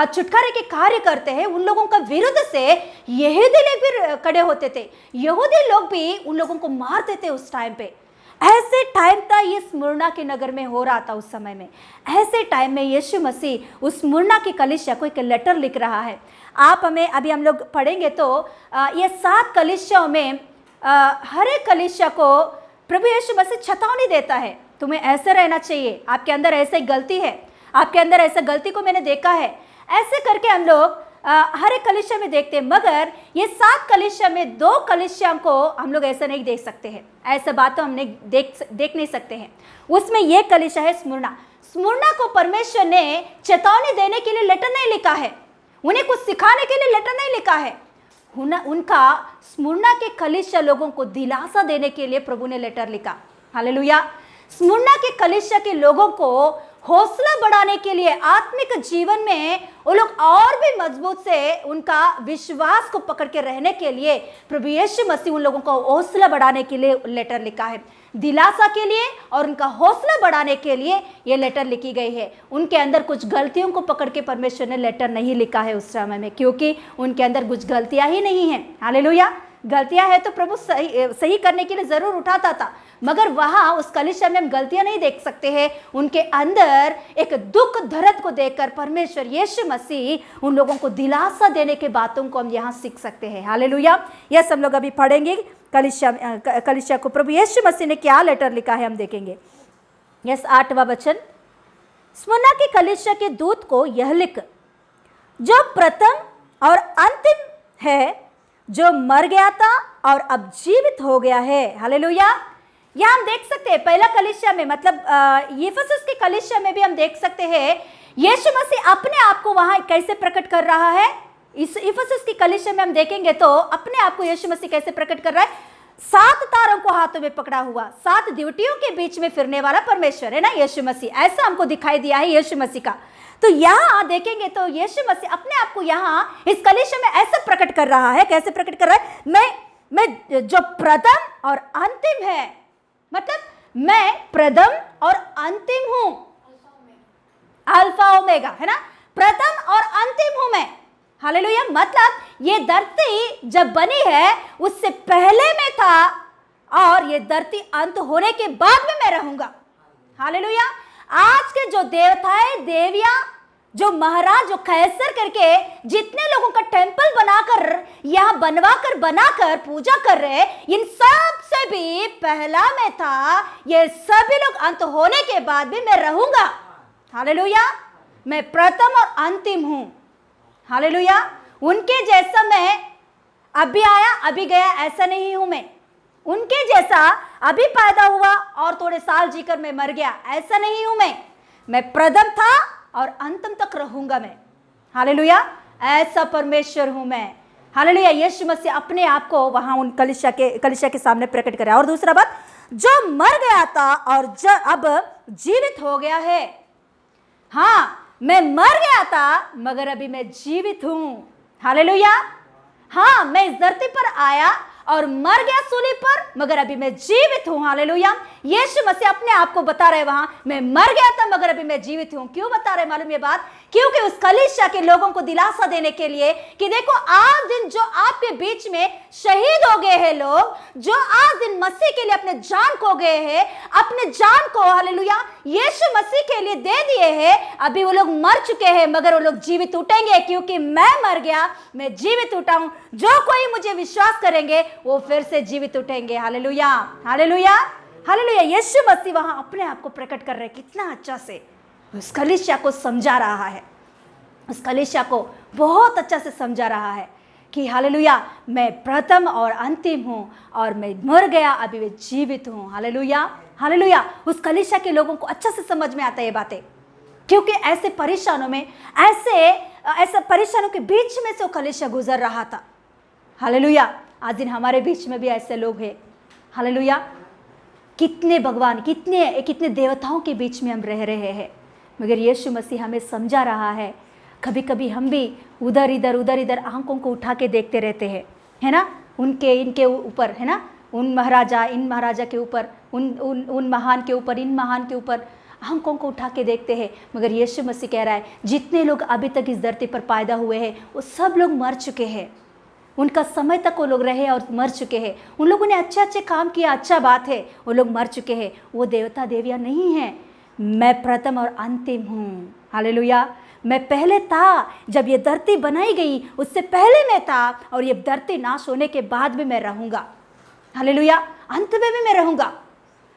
छुटकारे के कार्य करते हैं, उन लोगों का विरुद्ध से यहूदी लोग भी खड़े होते थे। यहूदी लोग भी उन लोगों को मारते थे उस टाइम पे। ऐसे टाइम था ये स्मुरना के नगर में हो रहा था उस समय में। ऐसे टाइम में यीशु मसीह उस स्मुरना की कलीसिया को एक लेटर लिख रहा है। आप हमें अभी हम लोग पढ़ेंगे तो ये 7 कलीसियाओं में हर एक कलीसिया को प्रभु यीशु मसीह चेतावनी देता है, तुम्हें ऐसे रहना चाहिए, आपके अंदर ऐसे गलती है, आपके अंदर ऐसे गलती को मैंने देखा है। ऐसे करके हम लोग हर एक कलीसिया में देखते हैं, मगर ये 7 कलीसिया में 2 कलीसिया को हम लोग ऐसा नहीं देख सकते हैं, ऐसा बात तो हमने देख नहीं सकते हैं। उसमें ये कलीसिया है स्मुरना। स्मुरना को परमेश्वर ने चेतावनी देने के लिए लेटर नहीं लिखा है, उन्हें कुछ सिखाने के लिए लेटर नहीं लिखा है, उनका स्मुरना के कलीसिया लोगों को दिलासा देने के लिए प्रभु ने लेटर लिखा। हालेलुया। स्मुरना के कलीसिया के लोगों को हौसला बढ़ाने के लिए, आत्मिक जीवन में वो लोग और भी मजबूत से उनका विश्वास को पकड़ के रहने के लिए प्रभु यीशु मसीह उन लोगों को हौसला बढ़ाने के लिए लेटर लिखा है, दिलासा के लिए और उनका हौसला बढ़ाने के लिए ये लेटर लिखी गई है। उनके अंदर कुछ गलतियों को पकड़ के परमेश्वर ने लेटर नहीं लिखा है उस समय में, क्योंकि उनके अंदर कुछ गलतियां ही नहीं हैं। हालेलुया। गलतियां है तो प्रभु सही करने के लिए ज़रूर उठाता था, मगर वहाँ उस कलीसिया में हम गलतियां नहीं देख सकते हैं। उनके अंदर एक दुख दर्द को देखकर परमेश्वर यीशु मसीह उन लोगों को दिलासा देने के बातों को हम यहाँ सीख सकते हैं। हालेलुया। यह सब लोग अभी पढ़ेंगे कलीसिया को प्रभु यीशु मसीह ने क्या लेटर लिखा है हम देखेंगे। यस 8वां वचन, स्मुरना की कलीसिया के दूत को यह लिख, जो प्रथम और अंतिम है, जो मर गया था और अब जीवित हो गया है। हालेलुया। यह हम देख सकते हैं पहला कलीसिया में, मतलब इफिसुस की कलीसिया में भी हम देख सकते हैं यीशु मसीह अपने आप को वहां कैसे प्रकट कर रहा है। इस इफिसुस की कलीसिया में हम देखेंगे तो अपने आप को यीशु मसीह कैसे प्रकट कर रहा है। 7 तारों को हाथों में पकड़ा हुआ, 7 ड्यूटियों के बीच में फिरने वाला परमेश्वर है ना यीशु मसीह, ऐसा हमको दिखाई दिया है यीशु मसीह का। तो यहाँ देखेंगे तो यीशु मसीह अपने आप को यहाँ इस कलीसिया में ऐसे प्रकट कर रहा है। कैसे प्रकट कर रहा है? मैं जो प्रथम और अंतिम है, मतलब मैं प्रथम और अंतिम हूं, अल्फा ओमेगा है ना, प्रथम और अंतिम हूं मैं। हालेलुया। मतलब ये धरती जब बनी है उससे पहले मैं था और ये धरती अंत होने के बाद में मैं रहूंगा। हालेलुया। आज के जो देवताएं देवियां, जो महाराज, जो कैसर करके जितने लोगों का टेंपल बनाकर यहाँ बनाकर पूजा कर रहे, इन सब से भी पहला मैं था। ये सभी लोग अंत होने के बाद भी मैं रहूंगा। हालेलुया। मैं प्रथम और अंतिम हूं। हालेलुया। उनके जैसा मैं अभी आया अभी गया ऐसा नहीं हूं मैं। उनके जैसा अभी पैदा हुआ और थोड़े साल जीकर मैं मर गया ऐसा नहीं हूं मैं प्रथम था और अंतिम तक रहूंगा मैं। हालेलुया। ऐसा परमेश्वर हूं मैं। हालेलुया। यीशु मसीह अपने आप को वहां उन कलीसिया के सामने प्रकट करा। और दूसरा बात, जो मर गया था और अब जीवित हो गया है। हाँ, मैं मर गया था मगर अभी मैं जीवित हूं। हालेलुया। हाँ, मैं इस धरती पर आया और मर गया सूली पर मगर अभी मैं जीवित हूं। हालेलुया। यीशु मसीह अपने आप को बता रहे वहां, मैं मर गया था मगर अभी मैं जीवित हूं। क्यों बता रहे मालूम ये बात? क्योंकि उस कलीसिया के लोगों को दिलासा देने के लिए कि देखो आज दिन जो आपके बीच में शहीद हो गए हैं लोग, जो आज दिन मसीह के लिए अपने जान खो गए हैं, अपने जान को हालेलुया यीशु मसीह के लिए दे दिए हैं, अभी वो लोग मर चुके हैं मगर वो लोग जीवित उठेंगे। क्योंकि मैं मर गया, मैं जीवित उठा हूं। जो कोई मुझे विश्वास करेंगे वो फिर से जीवित उठेंगे। हालेलुया। हालेलुया। हालेलुया। यीशु मसीह वहां अपने आप को प्रकट कर रहे, कितना अच्छा से उस कलीसिया को समझा रहा है। उस कलीसिया को बहुत अच्छा से समझा रहा है कि हालेलुया मैं प्रथम और अंतिम हूं और मैं मर गया अभी मैं जीवित हूं। हालेलुया। हालेलुया। उस कलीसिया के लोगों को अच्छा से समझ में आता है ये बातें, क्योंकि ऐसे परेशानों में ऐसे परेशानों के बीच में से वो कलीसिया गुजर रहा था। हालेलुया। आज दिन हमारे बीच में भी ऐसे लोग हैं। हालेलुया। कितने भगवान, कितने देवताओं के बीच में हम रह रहे हैं, मगर यीशु मसीह हमें समझा रहा है। कभी कभी हम भी उधर इधर आंखों को उठा के देखते रहते हैं, है ना, इनके ऊपर, है ना, इन महाराजा के ऊपर, उन महान के ऊपर, इन महान के ऊपर आंखों को उठा के देखते हैं। मगर यीशु मसीह कह रहा है जितने लोग अभी तक इस धरती पर पैदा हुए हैं वो सब लोग मर चुके हैं। उनका समय तक वो लोग रहे और मर चुके हैं। उन लोगों ने अच्छे काम किया, अच्छा बात है, वो लोग मर चुके हैं। वो देवता देवियाँ नहीं हैं। मैं प्रथम और अंतिम हूँ। हालेलुया। मैं पहले था, जब ये धरती बनाई गई उससे पहले मैं था और ये धरती नाश होने के बाद भी मैं रहूँगा। हालेलुया। अंत में भी मैं रहूँगा।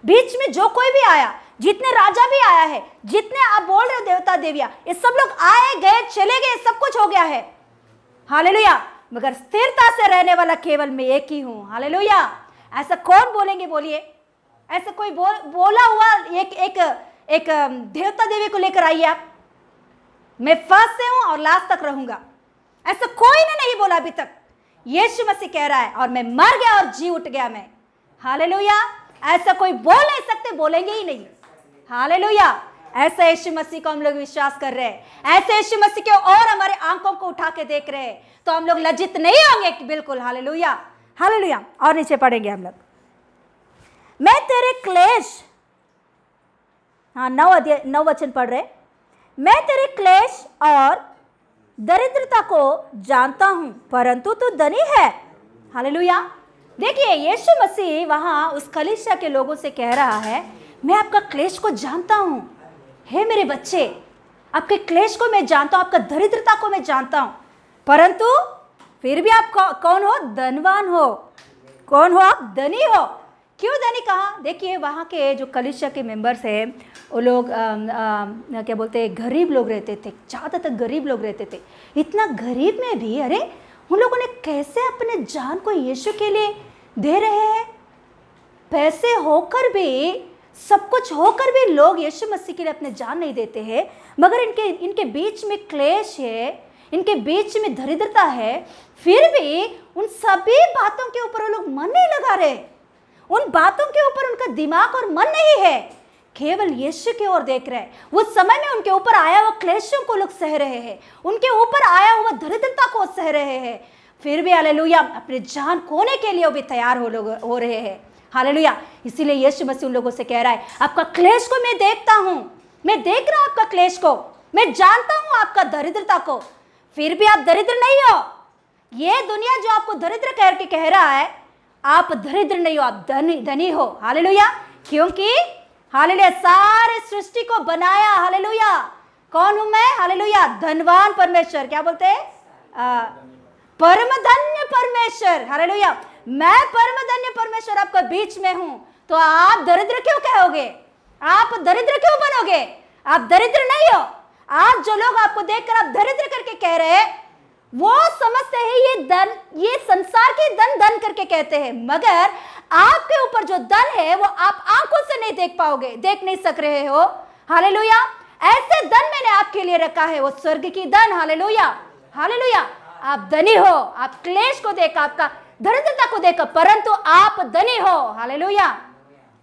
बीच में जो कोई भी आया, जितने राजा भी आया है, जितने आप बोल रहे हो देवता देवियाँ, ये सब लोग आए गए चले गए, सब कुछ हो गया है। हालेलुया। मगर स्थिरता से रहने वाला केवल मैं एक ही हूं। हालेलुया। ऐसा कौन बोलेंगे? बोलिए। ऐसा कोई बोला हुआ एक देवता देवी को लेकर आइए आप, मैं फर्स्ट से हूं और लास्ट तक रहूंगा, ऐसा कोई ने नहीं बोला अभी तक। यीशु मसीह कह रहा है और मैं मर गया और जी उठ गया मैं। हालेलुया। ऐसा कोई बोल नहीं सकते, बोलेंगे ही नहीं। हालेलुया। ऐसे यीशु मसीह को हम लोग विश्वास कर रहे हैं, ऐसे यीशु मसीह के और हमारे आंखों को उठा के देख रहे हैं, तो हम लोग लज्जित नहीं होंगे बिल्कुल। हालेलुया। हालेलुया। और नीचे पढ़ेंगे हम लोग, मैं तेरे क्लेश, हाँ 9 वचन पढ़ रहे, मैं तेरे क्लेश और दरिद्रता को जानता हूं परंतु तू धनी है। हालेलुया। देखिए यीशु मसीह वहां उस कलीसिया के लोगों से कह रहा है, मैं आपका क्लेश को जानता हूं। हे मेरे बच्चे, आपके क्लेश को मैं जानता हूं, आपका दरिद्रता को मैं जानता हूं, परंतु फिर भी आप कौन हो? धनवान हो। कौन हो आप? धनी हो। क्यों धनी कहा? देखिए वहाँ के जो कलीसिया के मेंबर्स हैं वो लोग क्या बोलते हैं, गरीब लोग रहते थे, ज़्यादातर गरीब लोग रहते थे। इतना गरीब में भी अरे उन लोगों ने कैसे अपने जान को यीशु के लिए दे रहे हैं? पैसे होकर भी, सब कुछ होकर भी लोग यीशु मसीह के लिए अपने जान नहीं देते हैं। मगर इनके बीच में क्लेश है, इनके बीच में दरिद्रता है, फिर भी उन सभी बातों के ऊपर वो लोग मन नहीं लगा रहे। उन बातों के ऊपर उनका दिमाग और मन नहीं है, केवल यीशु की ओर देख रहे हैं। उस समय में उनके ऊपर आया हुआ क्लेशों को लोग सह रहे हैं, उनके ऊपर आया हुआ दरिद्रता को सह रहे हैं, फिर भी हालेलुया अपने जान खोने के लिए वो भी तैयार हो रहे हैं। हालेलुया। इसीलिए यीशु मसीह उन लोगों से कह रहा है, आपका क्लेश को मैं देखता हूं, मैं देख रहा हूं आपका क्लेश को, मैं जानता हूं आपका दरिद्रता को, फिर भी आप दरिद्र नहीं हो। ये दुनिया जो आपको दरिद्र करके कह रहा है, आप दरिद्र नहीं हो, आप धनी हो। हालेलुया। क्योंकि हालेलुया सारे सृष्टि को बनाया, हालेलुया कौन हूं मैं? हालेलुया धनवान परमेश्वर, क्या बोलते हैं? परम धन्य परमेश्वर। हालेलुया मैं परम धन्य परमेश्वर आपका बीच में हूं, तो आप दरिद्र क्यों कहोगे? आप दरिद्र क्यों बनोगे? आप दरिद्र नहीं हो। आज जो लोग आपको देखकर आप दरिद्र करके कह रहे हैं, वो समझते हैं ये धन, ये संसार के धन करके कहते हैं, मगर आपके ऊपर जो धन है वो आप आंखों से नहीं देख पाओगे, देख नहीं सक रहे हो। हालेलुया ऐसे धन मैंने आपके लिए रखा है, वो स्वर्ग की धन। हालेलुया हालेलुया आप धनी हो, आप क्लेश को देखा, आपका दरिद्रता को देखा, परंतु आप धनी हो। Hallelujah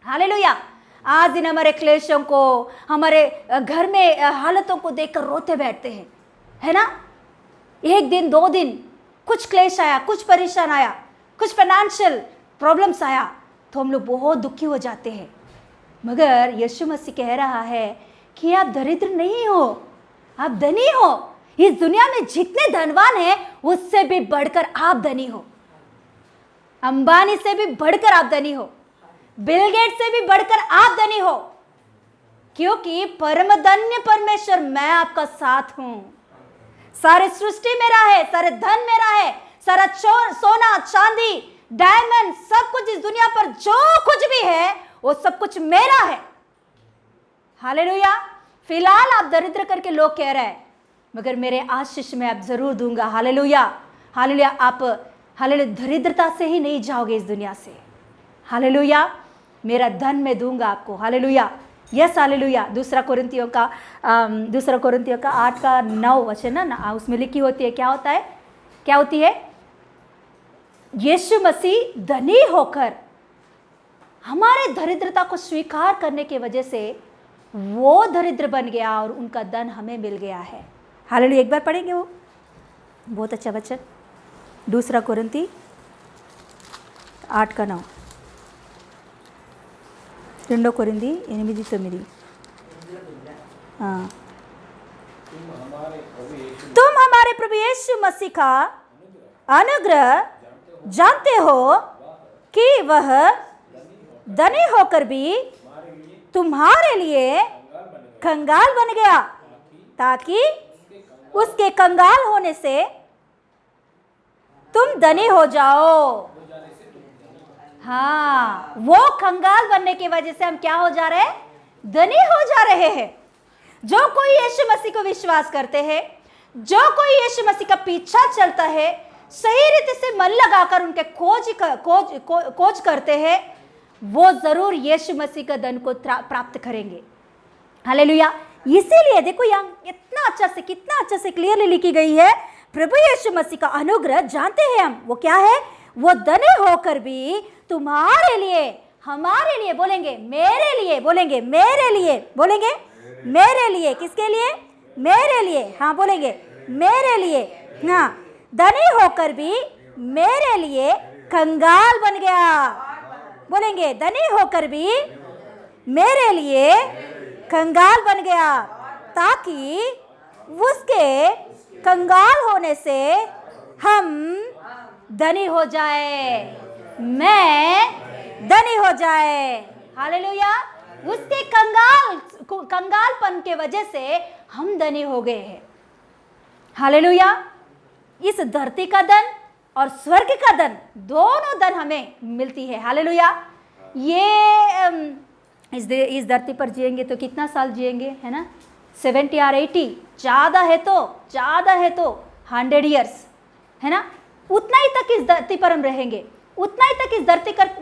hallelujah. आज दिन हमारे क्लेशों को, हमारे घर में हालतों को देखकर रोते बैठते हैं, है ना? एक दिन 2 दिन कुछ क्लेश आया, कुछ परेशान आया, कुछ फाइनेंशियल प्रॉब्लम्स आया, तो हम लोग बहुत दुखी हो जाते हैं। मगर यीशु मसीह कह रहा है कि आप दरिद्र नहीं हो, आप धनी हो। इस दुनिया में जितने धनवान हैं उससे भी बढ़कर आप धनी हो। अंबानी से भी बढ़कर आप धनी हो, बिल गेट से भी बढ़कर आप धनी हो, क्योंकि परम धन्य परमेश्वर मैं आपका साथ हूं। सारे सृष्टि मेरा है, सारे धन मेरा है, सारा सोना चांदी डायमंड सब कुछ इस दुनिया पर जो कुछ भी है वो सब कुछ मेरा है। हालेलुया। फिलहाल आप दरिद्र करके लोग कह रहे हैं, मगर मेरे आशीष में आप जरूर दूंगा। Hallelujah hallelujah. आप हालेलुया दरिद्रता से ही नहीं जाओगे इस दुनिया से। हालेलुया मेरा धन मैं दूंगा आपको। Hallelujah yes hallelujah. दूसरा कोरिन्थियों का 8:9 वचन ना, उसमें लिखी होती है, क्या होता है, क्या होती है? यीशु मसीह धनी होकर हमारे दरिद्रता को स्वीकार करने की वजह से वो दरिद्र बन गया और उनका धन हमें मिल गया है। हालेलुया। एक बार पढ़ेंगे वो बहुत अच्छा वचन, दूसरा कोरिन्थी 8:9, 2 कोरिन्थी 8:9। हाँ, तुम हमारे प्रभु यीशु मसीह का अनुग्रह जानते हो कि वह धनी होकर भी तुम्हारे लिए कंगाल बन गया, ताकि उसके कंगाल होने से तुम धनी हो जाओ। हाँ, वो कंगाल बनने की वजह से हम क्या हो जा रहे हैं? धनी हो जा रहे हैं। जो कोई यीशु मसीह को विश्वास करते हैं, जो कोई यीशु मसीह का पीछा चलता है, सही रीति से मन लगाकर उनके खोज करते हैं, वो जरूर यीशु मसीह का धन को प्राप्त करेंगे। हालेलुया। इसीलिए देखो यहाँ इतना अच्छा से, कितना अच्छा से क्लियरली लिखी गई है, प्रभु यीशु मसीह का अनुग्रह जानते हैं हम, वो क्या है? वो धनी होकर भी तुम्हारे लिए, हमारे लिए, बोलेंगे मेरे लिए, बोलेंगे मेरे लिए, बोलेंगे मेरे लिए, किसके लिए? मेरे लिए। हाँ बोलेंगे मेरे लिए। हाँ, धनी होकर भी मेरे लिए कंगाल बन गया। बोलेंगे धनी होकर भी मेरे लिए कंगाल बन गया, ताकि उसके कंगाल होने से हम धनी हो जाए, मैं धनी हो जाए। हालेलुया। उसके कंगालपन के वजह से हम धनी हो गए हैं। हालेलुया। इस धरती का धन और स्वर्ग का धन, दोनों धन हमें मिलती है। हालेलुया। ये इस धरती पर जिएंगे तो कितना साल जिएंगे, है ना, 70 और 80, ज़्यादा है तो 100 ईयर्स, है ना, उतना ही तक इस धरती पर हम रहेंगे, उतना ही तक इस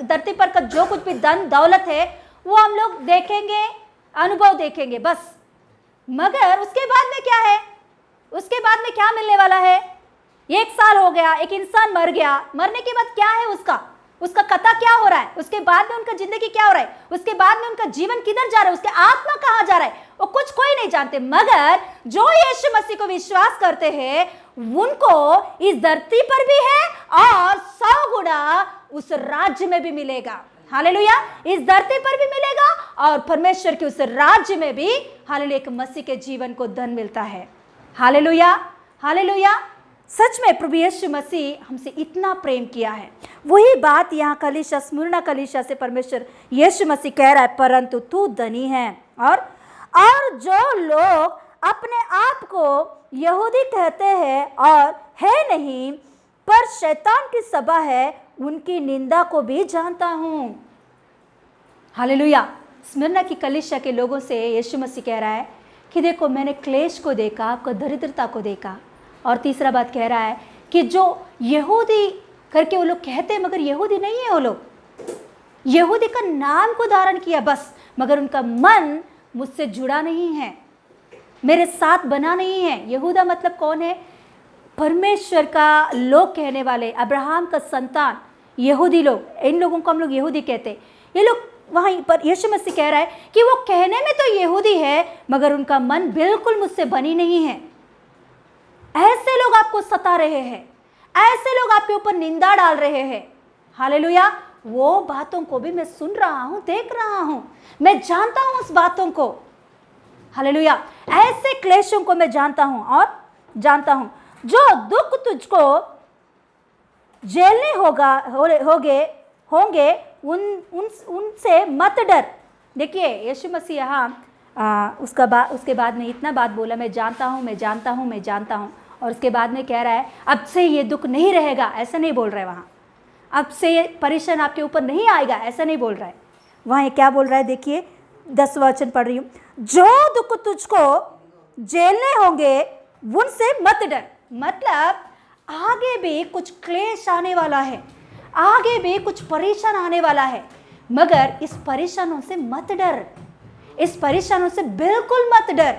धरती पर का जो कुछ भी धन दौलत है वो हम लोग देखेंगे, अनुभव देखेंगे बस। मगर उसके बाद में क्या है, उसके बाद में क्या मिलने वाला है? 1 साल हो गया, एक इंसान मर गया, मरने के बाद क्या है उसका कथा क्या हो रहा है, उसके बाद में उनका जिंदगी क्या हो रहा है, उसके बाद में उनका जीवन किधर जा रहा है, उसके आत्मा कहाँ जा रहा है, वो कुछ कोई नहीं जानते। मगर जो यीशु मसीह को विश्वास करते हैं उनको इस धरती पर भी है और 100 गुना उस राज्य में भी मिलेगा। हालेलुया, इस धरती पर भी मिलेगा और परमेश्वर के उस राज्य में भी हालेलुया एक मसीह के जीवन को धन मिलता है। Hallelujah, hallelujah. सच में प्रभु यीशु मसीह हमसे इतना प्रेम किया है। वही बात यहाँ कलीसिया, स्मुरना कलीसिया से परमेश्वर यीशु मसीह कह रहा है, परंतु तू धनी है और जो लोग अपने आप को यहूदी कहते हैं और है नहीं पर शैतान की सभा है, उनकी निंदा को भी जानता हूँ। हालेलुया। स्मुरना की कलीसिया के लोगों से यीशु मसीह कह रहा है कि देखो, मैंने क्लेश को देखा, आपको दरिद्रता को देखा, और तीसरा बात कह रहा है कि जो यहूदी करके वो लोग कहते हैं मगर यहूदी नहीं है, वो लोग यहूदी का नाम को धारण किया बस, मगर उनका मन मुझसे जुड़ा नहीं है, मेरे साथ बना नहीं है। यहूदा मतलब कौन है? परमेश्वर का लोग कहने वाले, अब्राहम का संतान यहूदी लोग, इन लोगों को हम लोग यहूदी कहते हैं। ये लोग वहीं पर यीशु मसीह कह रहा है कि वो कहने में तो यहूदी है मगर उनका मन बिल्कुल मुझसे बनी नहीं है। ऐसे लोग आपको सता रहे हैं, ऐसे लोग आपके ऊपर निंदा डाल रहे हैं। हालेलुया। वो बातों को भी मैं सुन रहा हूं, देख रहा हूं, मैं जानता हूं उस बातों को। हालेलुया। ऐसे क्लेशों को मैं जानता हूं और जानता हूं। जो दुख तुझको झेलने होंगे उनसे मत डर। देखिए यीशु मसीह यहाँ उसके बाद में इतना बात बोला, मैं जानता हूँ, मैं जानता हूँ, मैं जानता हूँ, और उसके बाद में कह रहा है अब से ये दुख नहीं रहेगा, ऐसा नहीं बोल रहा है वहाँ। अब से ये परेशान आपके ऊपर नहीं आएगा, ऐसा नहीं बोल रहा है। वहाँ क्या बोल रहा है? देखिए 10वां वचन पढ़ रही हूँ, जो दुख तुझको झेलने होंगे उनसे मत डर। मतलब आगे भी कुछ क्लेश आने वाला है, आगे भी कुछ परेशान आने वाला है, मगर इस परेशानों से मत डर, इस परेशानों से बिल्कुल मत डर।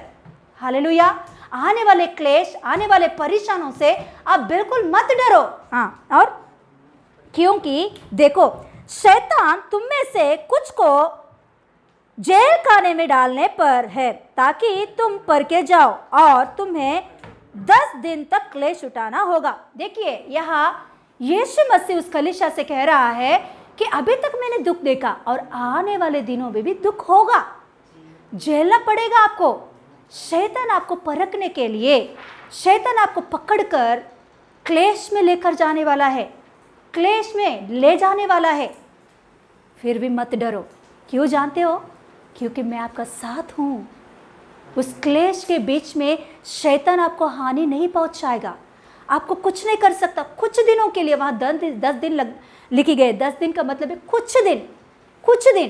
हालेलुया। आने वाले क्लेश, आने वाले परेशानों से आप बिल्कुल मत डरो। हाँ, और क्योंकि देखो शैतान तुम में से कुछ को जेल खाने में डालने पर है ताकि तुम परखे जाओ और तुम्हें 10 दिन तक क्लेश उठाना होगा। देखिए यहाँ यीशु मसीह उस कलीसिया से कह रहा है कि अभी तक मैंने दुख देखा और आने वाले दिनों में भी दुख होगा, झेलना पड़ेगा आपको। शैतान आपको परखने के लिए, शैतान आपको पकड़कर क्लेश में लेकर जाने वाला है, क्लेश में ले जाने वाला है। फिर भी मत डरो। क्यों जानते हो? क्योंकि मैं आपका साथ हूँ। उस क्लेश के बीच में शैतान आपको हानि नहीं पहुँचाएगा, आपको कुछ नहीं कर सकता। कुछ दिनों के लिए, वहाँ 10 दिन लिखी गए। 10 दिन का मतलब है कुछ दिन,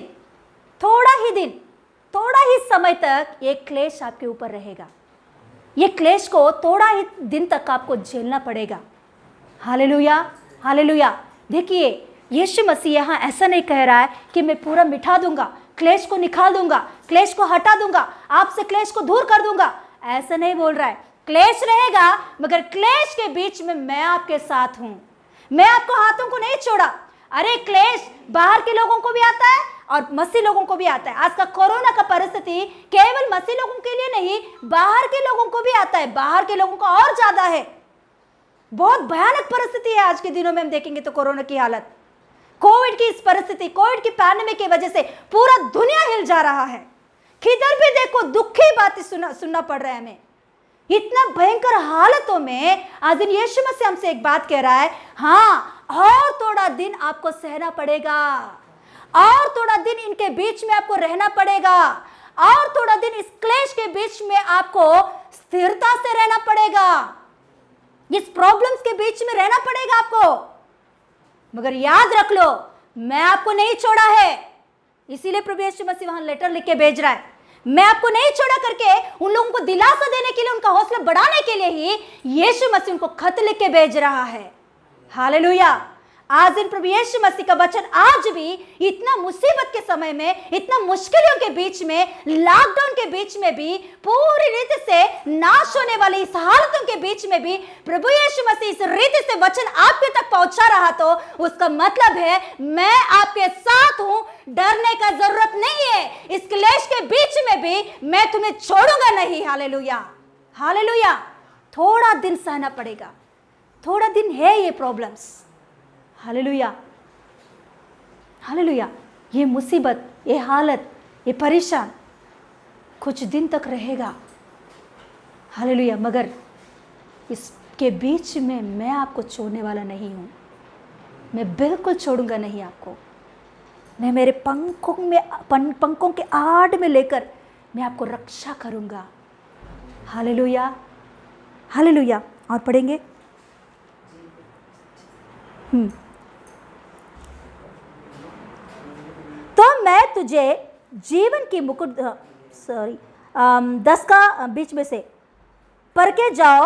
थोड़ा ही समय तक ये क्लेश आपके ऊपर रहेगा। ये क्लेश को थोड़ा ही दिन तक आपको झेलना पड़ेगा। Hallelujah, hallelujah. देखिए यीशु मसीह यहाँ ऐसा नहीं कह रहा है कि मैं पूरा मिटा दूंगा, क्लेश को निकाल दूंगा, क्लेश को हटा दूंगा, आपसे क्लेश को दूर कर दूंगा, ऐसा नहीं बोल रहा है। क्लेश रहेगा मगर क्लेश के बीच में मैं आपके साथ हूं, मैं आपको हाथों को नहीं छोड़ा। अरे क्लेश बाहर के लोगों को भी आता है और मसीह लोगों को भी आता है। आज का कोरोना का परिस्थिति केवल मसीह लोगों के लिए नहीं, बाहर के लोगों को भी आता है। बाहर के लोगों को और ज्यादा है। बहुत भयानक परिस्थिति है आज के दिनों में। हम देखेंगे तो कोरोना की हालत, कोविड की इस परिस्थिति, कोविड की पैंडेमिक की वजह से पूरा दुनिया हिल जा रहा है। किधर भी देखो दुखी बातें सुनना पड़ रहा है हमें। इतना भयंकर हालतों में आज दिन यीशु मसीह हमसे एक बात कह रहा है, हाँ और थोड़ा दिन आपको सहना पड़ेगा, और थोड़ा दिन इनके बीच में आपको रहना पड़ेगा, और थोड़ा दिन इस क्लेश के बीच में आपको स्थिरता से रहना पड़ेगा, इस प्रॉब्लम्स के बीच में रहना पड़ेगा आपको। मगर याद रख लो, मैं आपको नहीं छोड़ा है, इसीलिए प्रभु यीशु मसीह वहां लेटर लिख के भेज रहा है, मैं आपको नहीं छोड़ा करके, उन लोगों को दिलासा देने के लिए, उनका हौसला बढ़ाने के लिए ही यीशु मसीह उनको खत लिख के भेज रहा है। हालेलुया। आज इन प्रभु यीशु मसीह का वचन आज भी इतना मुसीबत के समय में, इतना मुश्किलों के बीच में, लॉकडाउन के बीच में भी, पूरी रीति से नाश होने वाली इस हालतों के बीच में भी प्रभु यीशु मसीह इस रीति से वचन आपके तक पहुंचा रहा, तो उसका मतलब है मैं आपके साथ हूं, डरने का जरूरत नहीं है। इस क्लेश के बीच में भी मैं तुम्हें छोड़ूंगा नहीं। Hallelujah, hallelujah. थोड़ा दिन सहना पड़ेगा, थोड़ा दिन है ये प्रॉब्लम्स। Hallelujah, hallelujah. ये मुसीबत, ये हालत, ये परेशान कुछ दिन तक रहेगा। हालेलुया। मगर इसके बीच में मैं आपको छोड़ने वाला नहीं हूँ, मैं बिल्कुल छोड़ूंगा नहीं आपको। मैं मेरे पंखों के आड़ में लेकर मैं आपको रक्षा करूंगा। Hallelujah, hallelujah. और पढ़ेंगे तो मैं तुझे जीवन की मुकुट 10 का बीच में से पढ़ के जाओ,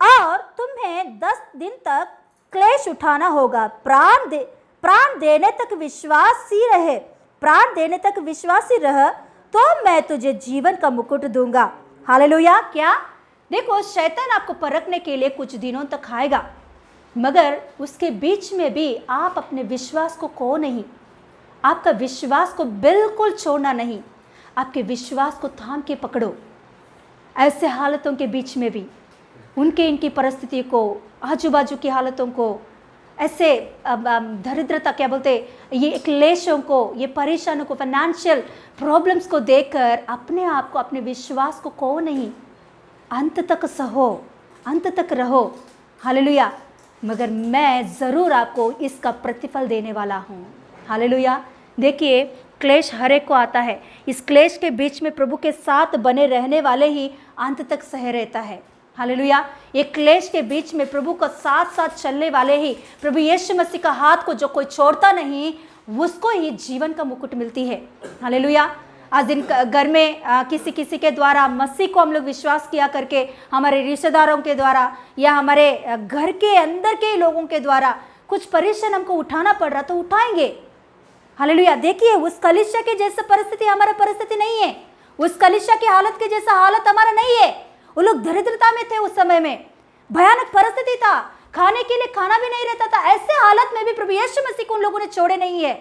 और तुम्हें 10 दिन तक क्लेश उठाना होगा। प्राण देने तक विश्वासी रहे, प्राण देने तक विश्वासी रह, तो मैं तुझे जीवन का मुकुट दूंगा। हालेलुया। क्या? देखो, शैतान आपको परखने के लिए कुछ दिनों तक आएगा, मगर उसके बीच में भी आप अपने विश्वास को खो नहीं, आपका विश्वास को बिल्कुल छोड़ना नहीं, आपके विश्वास को थाम के पकड़ो। ऐसे हालतों के बीच में भी, इनकी परिस्थिति को, आजू बाजू की हालतों को, ऐसे दरिद्रता, क्या बोलते, ये क्लेशों को, ये परेशानियों को, फाइनेंशियल प्रॉब्लम्स को देखकर अपने आप को, अपने विश्वास को खो नहीं, अंत तक सहो, अंत तक रहो। हालेलुया। मगर मैं ज़रूर आपको इसका प्रतिफल देने वाला हूँ। हालेलुया। देखिए, क्लेश हर एक को आता है। इस क्लेश के बीच में प्रभु के साथ बने रहने वाले ही अंत तक सह रहता है। हालेलुया। ये क्लेश के बीच में प्रभु को साथ साथ चलने वाले ही, प्रभु यीशु मसीह का हाथ को जो कोई छोड़ता नहीं, उसको ही जीवन का मुकुट मिलती है। हालेलुया। आज दिन घर में किसी के द्वारा मसीह को हम लोग विश्वास किया करके, हमारे रिश्तेदारों के द्वारा या हमारे घर के अंदर के लोगों के द्वारा कुछ परेशान हमको उठाना पड़ रहा, तो उठाएंगे। हालेलुया। देखिए, उस कलीसिया के जैसा परिस्थिति हमारा परिस्थिति नहीं है, उस कलीसिया की हालत के जैसा हालत हमारा नहीं है। वो लोग दरिद्रता में थे, उस समय में भयानक परिस्थिति था, खाने के लिए खाना भी नहीं रहता था। ऐसे हालत में भी प्रभु यीशु मसीह को उन लोगों ने छोड़े नहीं है।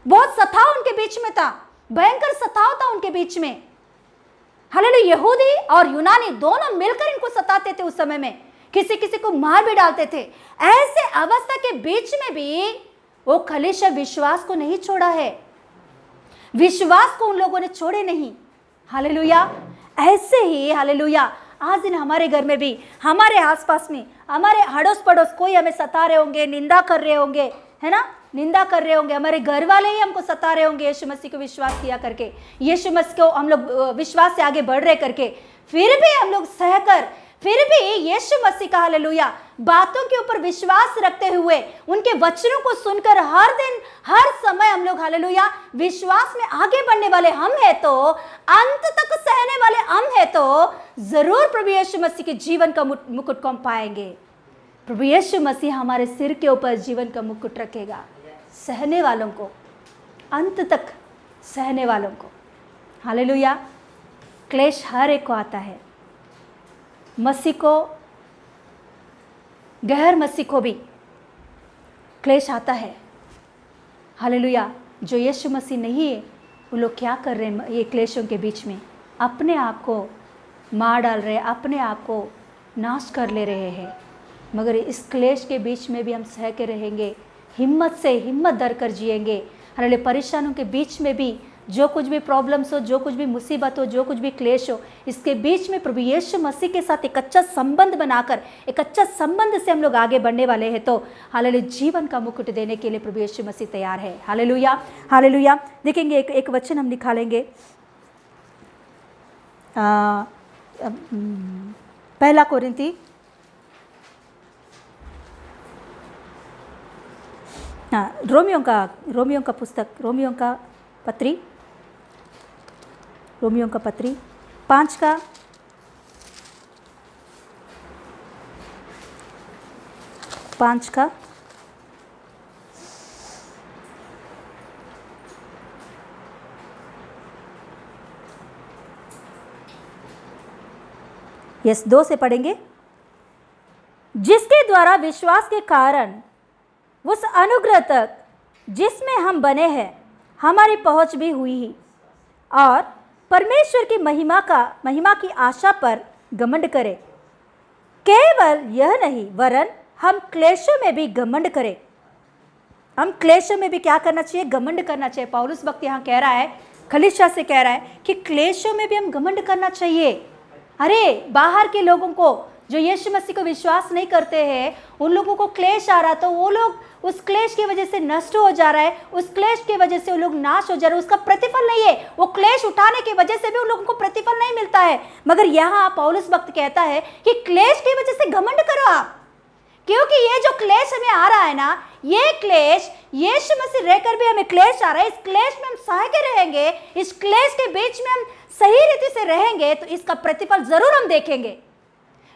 बहुत सताव उनके बीच में था, भयंकर सताव था उनके बीच में। हालेलुया। यहूदी और यूनानी दोनों मिलकर इनको सताते थे उस समय में, किसी को मार भी डालते थे। ऐसे अवस्था के बीच में भी वो कलीसिया विश्वास को नहीं छोड़ा है, विश्वास को उन लोगों ने छोड़े नहीं। हालेलुया। ऐसे ही हालेलुया, आज दिन हमारे घर में भी, हमारे आसपास में, हमारे अड़ोस पड़ोस कोई हमें सता रहे होंगे, निंदा कर रहे होंगे, है ना, निंदा कर रहे होंगे, हमारे घर वाले ही हमको सता रहे होंगे यीशु मसीह को विश्वास किया करके, यीशु मसीह को हम लोग विश्वास से आगे बढ़ रहे करके, फिर भी हम लोग सहकर, फिर भी यीशु मसीह का हालेलुया बातों के ऊपर विश्वास रखते हुए, उनके वचनों को सुनकर हर दिन हर समय हम लोग हालेलुया विश्वास में आगे बढ़ने वाले हम हैं, तो अंत तक सहने वाले हम हैं, तो जरूर प्रभु यीशु मसीह के जीवन का मुकुट को हम पाएंगे। प्रभु यीशु मसीह हमारे सिर के ऊपर जीवन का मुकुट रखेगा, सहने वालों को, अंत तक सहने वालों को। हालेलुया। क्लेश हर एक को आता है, मसीह को, गैर मसीह को भी क्लेश आता है। हालेलुया। जो यीशु मसीह नहीं है, वो लोग क्या कर रहे हैं ये क्लेशों के बीच में? अपने आप को मार डाल रहे हैं, अपने आप को नाश कर ले रहे हैं। मगर इस क्लेश के बीच में भी हम सह के रहेंगे, हिम्मत से, हिम्मत धर कर जिएंगे। हालेलुया। परेशानियों के बीच में भी, जो कुछ भी प्रॉब्लम्स हो, जो कुछ भी मुसीबत हो, जो कुछ भी क्लेश हो, इसके बीच में प्रभु यीशु मसीह के साथ एक अच्छा संबंध बनाकर, एक अच्छा संबंध से हम लोग आगे बढ़ने वाले हैं, तो हालेलुया जीवन का मुकुट देने के लिए प्रभु यीशु मसीह तैयार है। हालेलुया। हालेलुया। देखेंगे एक वचन हम निकालेंगे, पहला कोरिन्थी, रोमियो का पुस्तक, रोमियो का पत्री, रोमियो का पत्री 5 का 5 का 2 से पढ़ेंगे। जिसके द्वारा विश्वास के कारण उस अनुग्रह तक जिसमें हम बने हैं हमारी पहुंच भी हुई ही, और परमेश्वर की महिमा की आशा पर घमंड करें। केवल यह नहीं वरन हम क्लेशों में भी घमंड करें। हम क्लेशों में भी क्या करना चाहिए? घमंड करना चाहिए। पौलुस भक्त यहाँ कह रहा है, खलीसिया से कह रहा है कि क्लेशों में भी हम घमंड करना चाहिए। अरे बाहर के लोगों को जो यीशु मसीह को विश्वास नहीं करते हैं, उन लोगों को क्लेश आ रहा, तो वो लोग उस क्लेश की वजह से नष्ट हो जा रहा है, उस क्लेश की वजह से वो लोग नाश हो जा रहे हैं, उसका प्रतिफल नहीं है। वो क्लेश उठाने की वजह से भी उन लोगों को प्रतिफल नहीं मिलता है। मगर यहाँ पौलुस भक्त कहता है कि क्लेश की वजह से घमंड करो आप, क्योंकि ये जो क्लेश हमें आ रहा है ना, ये क्लेश यीशु मसीह रहकर भी हमें क्लेश आ रहा है। इस क्लेश में हम सह के रहेंगे, इस क्लेश के बीच में हम सही रीति से रहेंगे तो इसका प्रतिफल जरूर हम देखेंगे।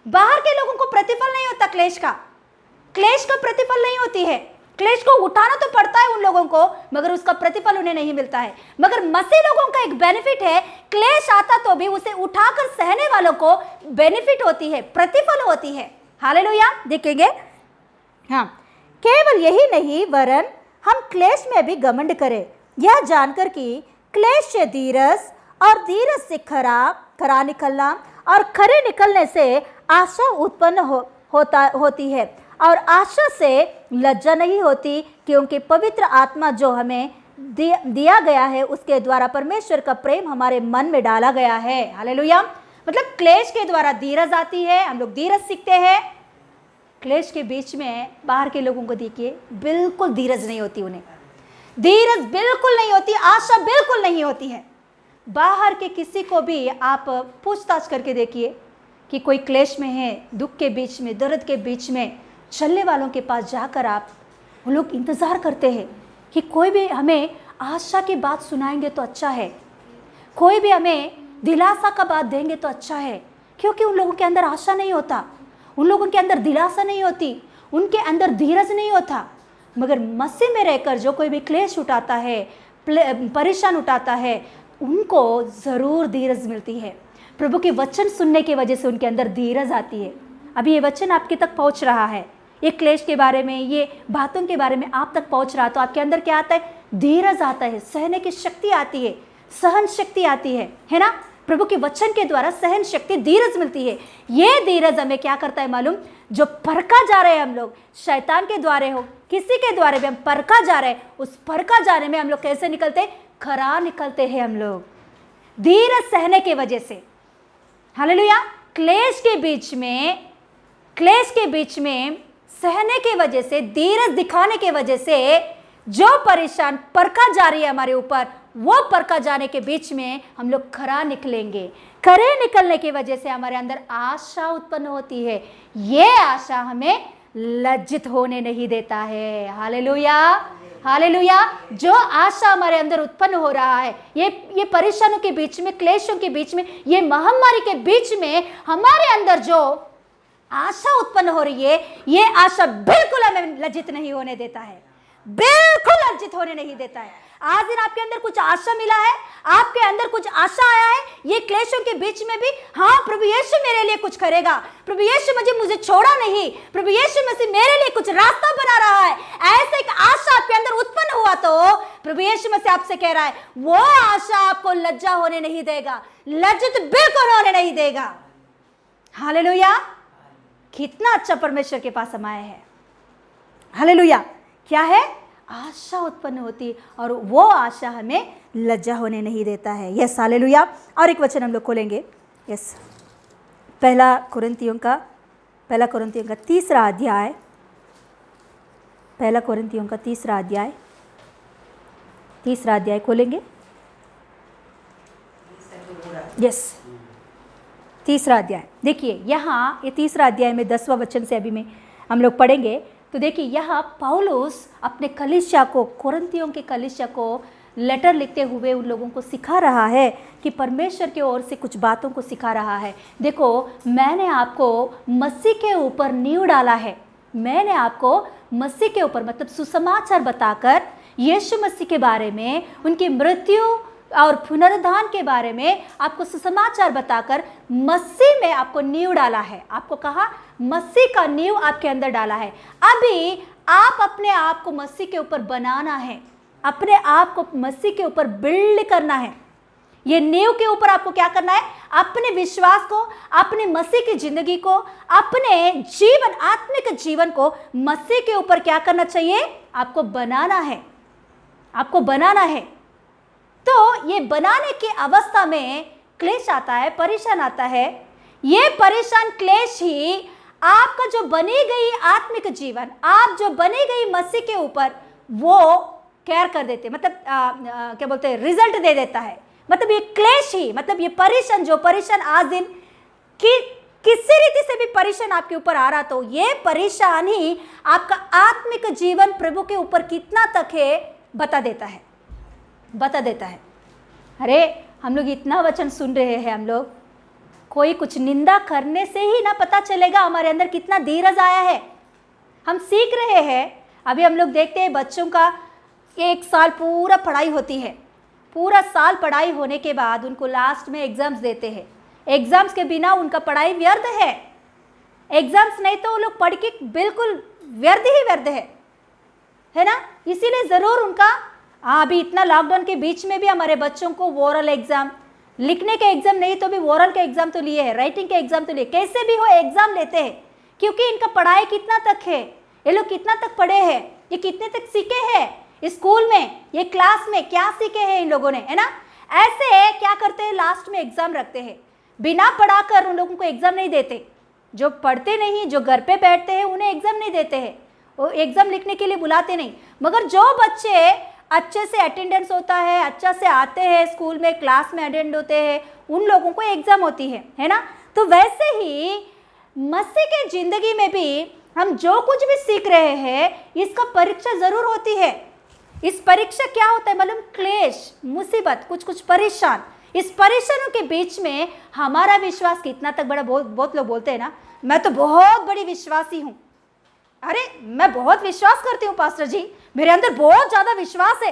बाहर के लोगों को प्रतिफल नहीं होता क्लेश का प्रतिफल नहीं होती है। क्लेश को उठाना तो पड़ता है उन लोगों को, मगर उसका प्रतिफल उन्हें नहीं मिलता है। मगर मसीह लोगों का एक बेनिफिट है, क्लेश आता तो भी उसे उठाकर सहने वालों को बेनिफिट होती है, प्रतिफल होती है। हालेलुया। देखेंगे, हाँ, केवल यही नहीं वरन हम क्लेश में भी घमंड करें, यह जानकर कि क्लेश से धीरज और धीरज से खरा निकलना और खरे निकलने से आशा उत्पन्न होती है, और आशा से लज्जा नहीं होती, क्योंकि पवित्र आत्मा जो हमें दिया गया है उसके द्वारा परमेश्वर का प्रेम हमारे मन में डाला गया है। हालेलुया। मतलब क्लेश के द्वारा धीरज आती है, हम लोग धीरज सीखते हैं। क्लेश के बीच में बाहर के लोगों को देखिए, बिल्कुल धीरज नहीं होती, उन्हें धीरज बिल्कुल नहीं होती, आशा बिल्कुल नहीं होती है। बाहर के किसी को भी आप पूछताछ करके देखिए कि कोई क्लेश में है, दुख के बीच में, दर्द के बीच में, चलने वालों के पास जाकर आप, वो लोग इंतज़ार करते हैं कि कोई भी हमें आशा की बात सुनाएंगे तो अच्छा है, कोई भी हमें दिलासा का बात देंगे तो अच्छा है, क्योंकि उन लोगों के अंदर आशा नहीं होता, उन लोगों के अंदर दिलासा नहीं होती, उनके अंदर धीरज नहीं होता। मगर मसीह में रहकर जो कोई भी क्लेश उठाता है, परेशान उठाता है, उनको ज़रूर धीरज मिलती है। प्रभु के वचन सुनने की वजह से उनके अंदर धीरज आती है। अभी ये वचन आपके तक पहुंच रहा है, ये क्लेश के बारे में, ये बातों के बारे में आप तक पहुंच रहा, तो आपके अंदर क्या आता है? धीरज आता है, सहने की शक्ति आती है, सहन शक्ति आती है ना। प्रभु के वचन के द्वारा सहन शक्ति, धीरज मिलती है। ये धीरज हमें क्या करता है मालूम? जो परखा जा रहे हैं हम लोग, शैतान के द्वारे हो, किसी के द्वारे भी हम परखा जा रहे हैं, उस परखा जाने में हम लोग कैसे निकलते? खरा निकलते हैं हम लोग, धीरज सहने की वजह से। हालेलुया। क्लेश के बीच में सहने की वजह से, धीरज दिखाने की वजह से जो परेशान परखा जा रही है हमारे ऊपर, वो परखा जाने के बीच में हम लोग खरा निकलेंगे। खरे निकलने की वजह से हमारे अंदर आशा उत्पन्न होती है। ये आशा हमें लज्जित होने नहीं देता है। Hallelujah, hallelujah. जो आशा हमारे अंदर उत्पन्न हो रहा है, ये परेशानियों के बीच में, क्लेशों के बीच में, ये महामारी के बीच में हमारे अंदर जो आशा उत्पन्न हो रही है, ये आशा बिल्कुल हमें लज्जित नहीं होने देता है, बिल्कुल लज्जित होने नहीं देता है। आज दिन आपके अंदर कुछ आशा मिला है, आपके अंदर कुछ आशा आया है, ये क्लेशों के बीच में भी, हाँ प्रभु यीशु मेरे लिए कुछ करेगा, प्रभु यीशु मुझे छोड़ा नहीं, प्रभु यीशु मसीह मेरे लिए कुछ रास्ता बना रहा है, ऐसे एक आशा आपके अंदर उत्पन्न हुआ तो प्रभु यीशु मसीह आपसे कह रहा है, वो आशा आपको लज्जा होने नहीं देगा, लज्जित बिल्कुल होने नहीं देगा। हालेलुया। कितना अच्छा परमेश्वर के पास हम आए हैं। हालेलुया। क्या है? आशा उत्पन्न होती है, और वो आशा हमें लज्जा होने नहीं देता है। Yes, hallelujah. और एक वचन हम लोग खोलेंगे। यस, पहला कोरिन्थियों का 3रा अध्याय, पहला कोरिन्थियों का 3रा अध्याय खोलेंगे। यस, 3रा अध्याय। देखिए यहाँ ये 3रा अध्याय में 10वां वचन से अभी में हम लोग पढ़ेंगे। तो देखिए यहाँ पौलुस अपने कलीसिया को, कोरिन्थियों के कलीसिया को लेटर लिखते हुए उन लोगों को सिखा रहा है कि परमेश्वर की ओर से कुछ बातों को सिखा रहा है। देखो, मैंने आपको मसीह के ऊपर नींव डाला है। मैंने आपको मसीह के ऊपर मतलब सुसमाचार बताकर यीशु मसीह के बारे में, उनकी मृत्यु और पुनरुत्थान के बारे में आपको सुसमाचार बताकर मसीह में आपको नींव डाला है। आपको कहा मसीह का नींव आपके अंदर डाला है। अभी आप अपने आप को मसीह के ऊपर बनाना है, अपने आप को मसीह के ऊपर बिल्ड करना है। ये नींव के ऊपर आपको क्या करना है? अपने विश्वास को, अपने मसीह की जिंदगी को, अपने जीवन, आत्मिक जीवन को मसीह के ऊपर क्या करना चाहिए? आपको बनाना है, आपको बनाना है। तो ये बनाने की अवस्था में क्लेश आता है, परेशान आता है। ये परेशान क्लेश ही आपका जो बनी गई आत्मिक जीवन, आप जो बनी गई मसीह के ऊपर, वो केयर कर देते, मतलब क्या बोलते हैं, रिजल्ट दे देता है। मतलब ये क्लेश ही, मतलब ये परेशान, जो परेशान आज दिन किसी रीति से भी परेशान आपके ऊपर आ रहा, तो ये परेशान ही आपका आत्मिक जीवन प्रभु के ऊपर कितना तक है बता देता है, बता देता है। अरे हम लोग इतना वचन सुन रहे हैं, हम लोग कोई कुछ निंदा करने से ही ना पता चलेगा हमारे अंदर कितना धीरज आया है। हम सीख रहे हैं। अभी हम लोग देखते हैं बच्चों का 1 साल पूरा पढ़ाई होती है, पूरा साल पढ़ाई होने के बाद उनको लास्ट में एग्जाम्स देते हैं। एग्जाम्स के बिना उनका पढ़ाई व्यर्थ है। एग्जाम्स नहीं तो वो लोग पढ़ के बिल्कुल व्यर्थ ही व्यर्थ है ना। इसीलिए ज़रूर उनका अभी इतना लॉकडाउन के बीच में भी हमारे बच्चों को ओरल एग्ज़ाम, लिखने के एग्ज़ाम नहीं तो भी ओरल के एग्ज़ाम तो लिए हैं, राइटिंग के एग्ज़ाम तो लिए, कैसे भी हो एग्ज़ाम लेते हैं। क्योंकि इनका पढ़ाई कितना तक है, ये लोग कितना तक पढ़े हैं, ये कितने तक सीखे हैं स्कूल में, ये क्लास में क्या सीखे हैं इन लोगों ने, है ना। ऐसे क्या करते हैं, लास्ट में एग्ज़ाम रखते हैं। बिना पढ़ाकर उन लोगों को एग्ज़ाम नहीं देते। जो पढ़ते नहीं, जो घर पे बैठते हैं, उन्हें एग्ज़ाम नहीं देते हैं, वो एग्ज़ाम लिखने के लिए बुलाते नहीं। मगर जो बच्चे अच्छे से अटेंडेंस होता है, अच्छा से आते हैं स्कूल में, क्लास में अटेंड होते हैं, उन लोगों को एग्ज़ाम होती है ना। तो वैसे ही मसीह के ज़िंदगी में भी हम जो कुछ भी सीख रहे हैं, इसका परीक्षा ज़रूर होती है। इस परीक्षा क्या होता है मालूम? क्लेश, मुसीबत, कुछ परेशान। इस परेशानों के बीच में हमारा विश्वास कितना तक बड़ा, बहुत लोग बोलते हैं ना, मैं तो बहुत बड़ी विश्वासी हूँ। अरे मैं बहुत विश्वास करती हूँ पास्टर जी, मेरे अंदर बहुत ज़्यादा विश्वास है,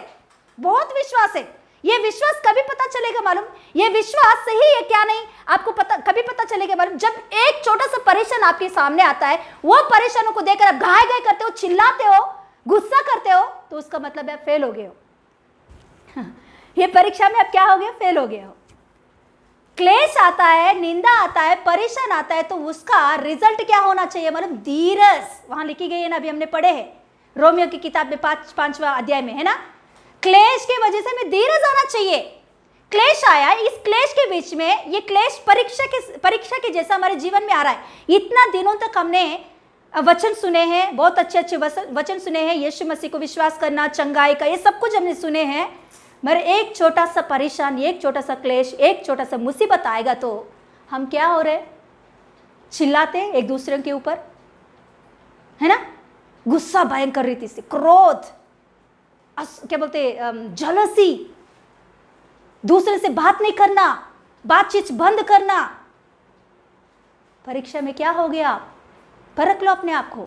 बहुत विश्वास है। ये विश्वास कभी पता चलेगा मालूम? ये विश्वास सही है क्या नहीं आपको कभी पता चलेगा मालूम? जब एक छोटा सा परेशान आपके सामने आता है, वो परेशानों को देखकर आप घाय घाय करते हो, चिल्लाते हो, गुस्सा करते हो, तो उसका मतलब है फेल हो गए हो। ये परीक्षा में आप क्या हो गए? फेल हो गए हो। क्लेश आता है, निंदा आता है, परेशान आता है, तो उसका रिजल्ट क्या होना चाहिए मालूम? धीरज। वहां लिखी गई है ना, अभी हमने पढ़े हैं रोमियो की किताब में 5वां अध्याय में, है ना। क्लेश की वजह से हमें धीरज आना चाहिए। क्लेश आया, इस क्लेश के बीच में, ये क्लेश परीक्षा के जैसा हमारे जीवन में आ रहा है। इतना दिनों तक हमने वचन सुने हैं, बहुत अच्छे अच्छे वचन सुने हैं, यीशु मसीह को विश्वास करना, चंगाई का, ये सब कुछ हमने सुने हैं। मगर एक छोटा सा परेशान, एक छोटा सा क्लेश, एक छोटा सा मुसीबत आएगा तो हम क्या हो रहे? चिल्लाते एक दूसरे के ऊपर, है ना। गुस्सा भयंकर रीति से, क्रोध, क्या बोलते, जलसी, दूसरे से बात नहीं करना, बातचीत बंद करना। परीक्षा में क्या हो गया? परख लो अपने आप को।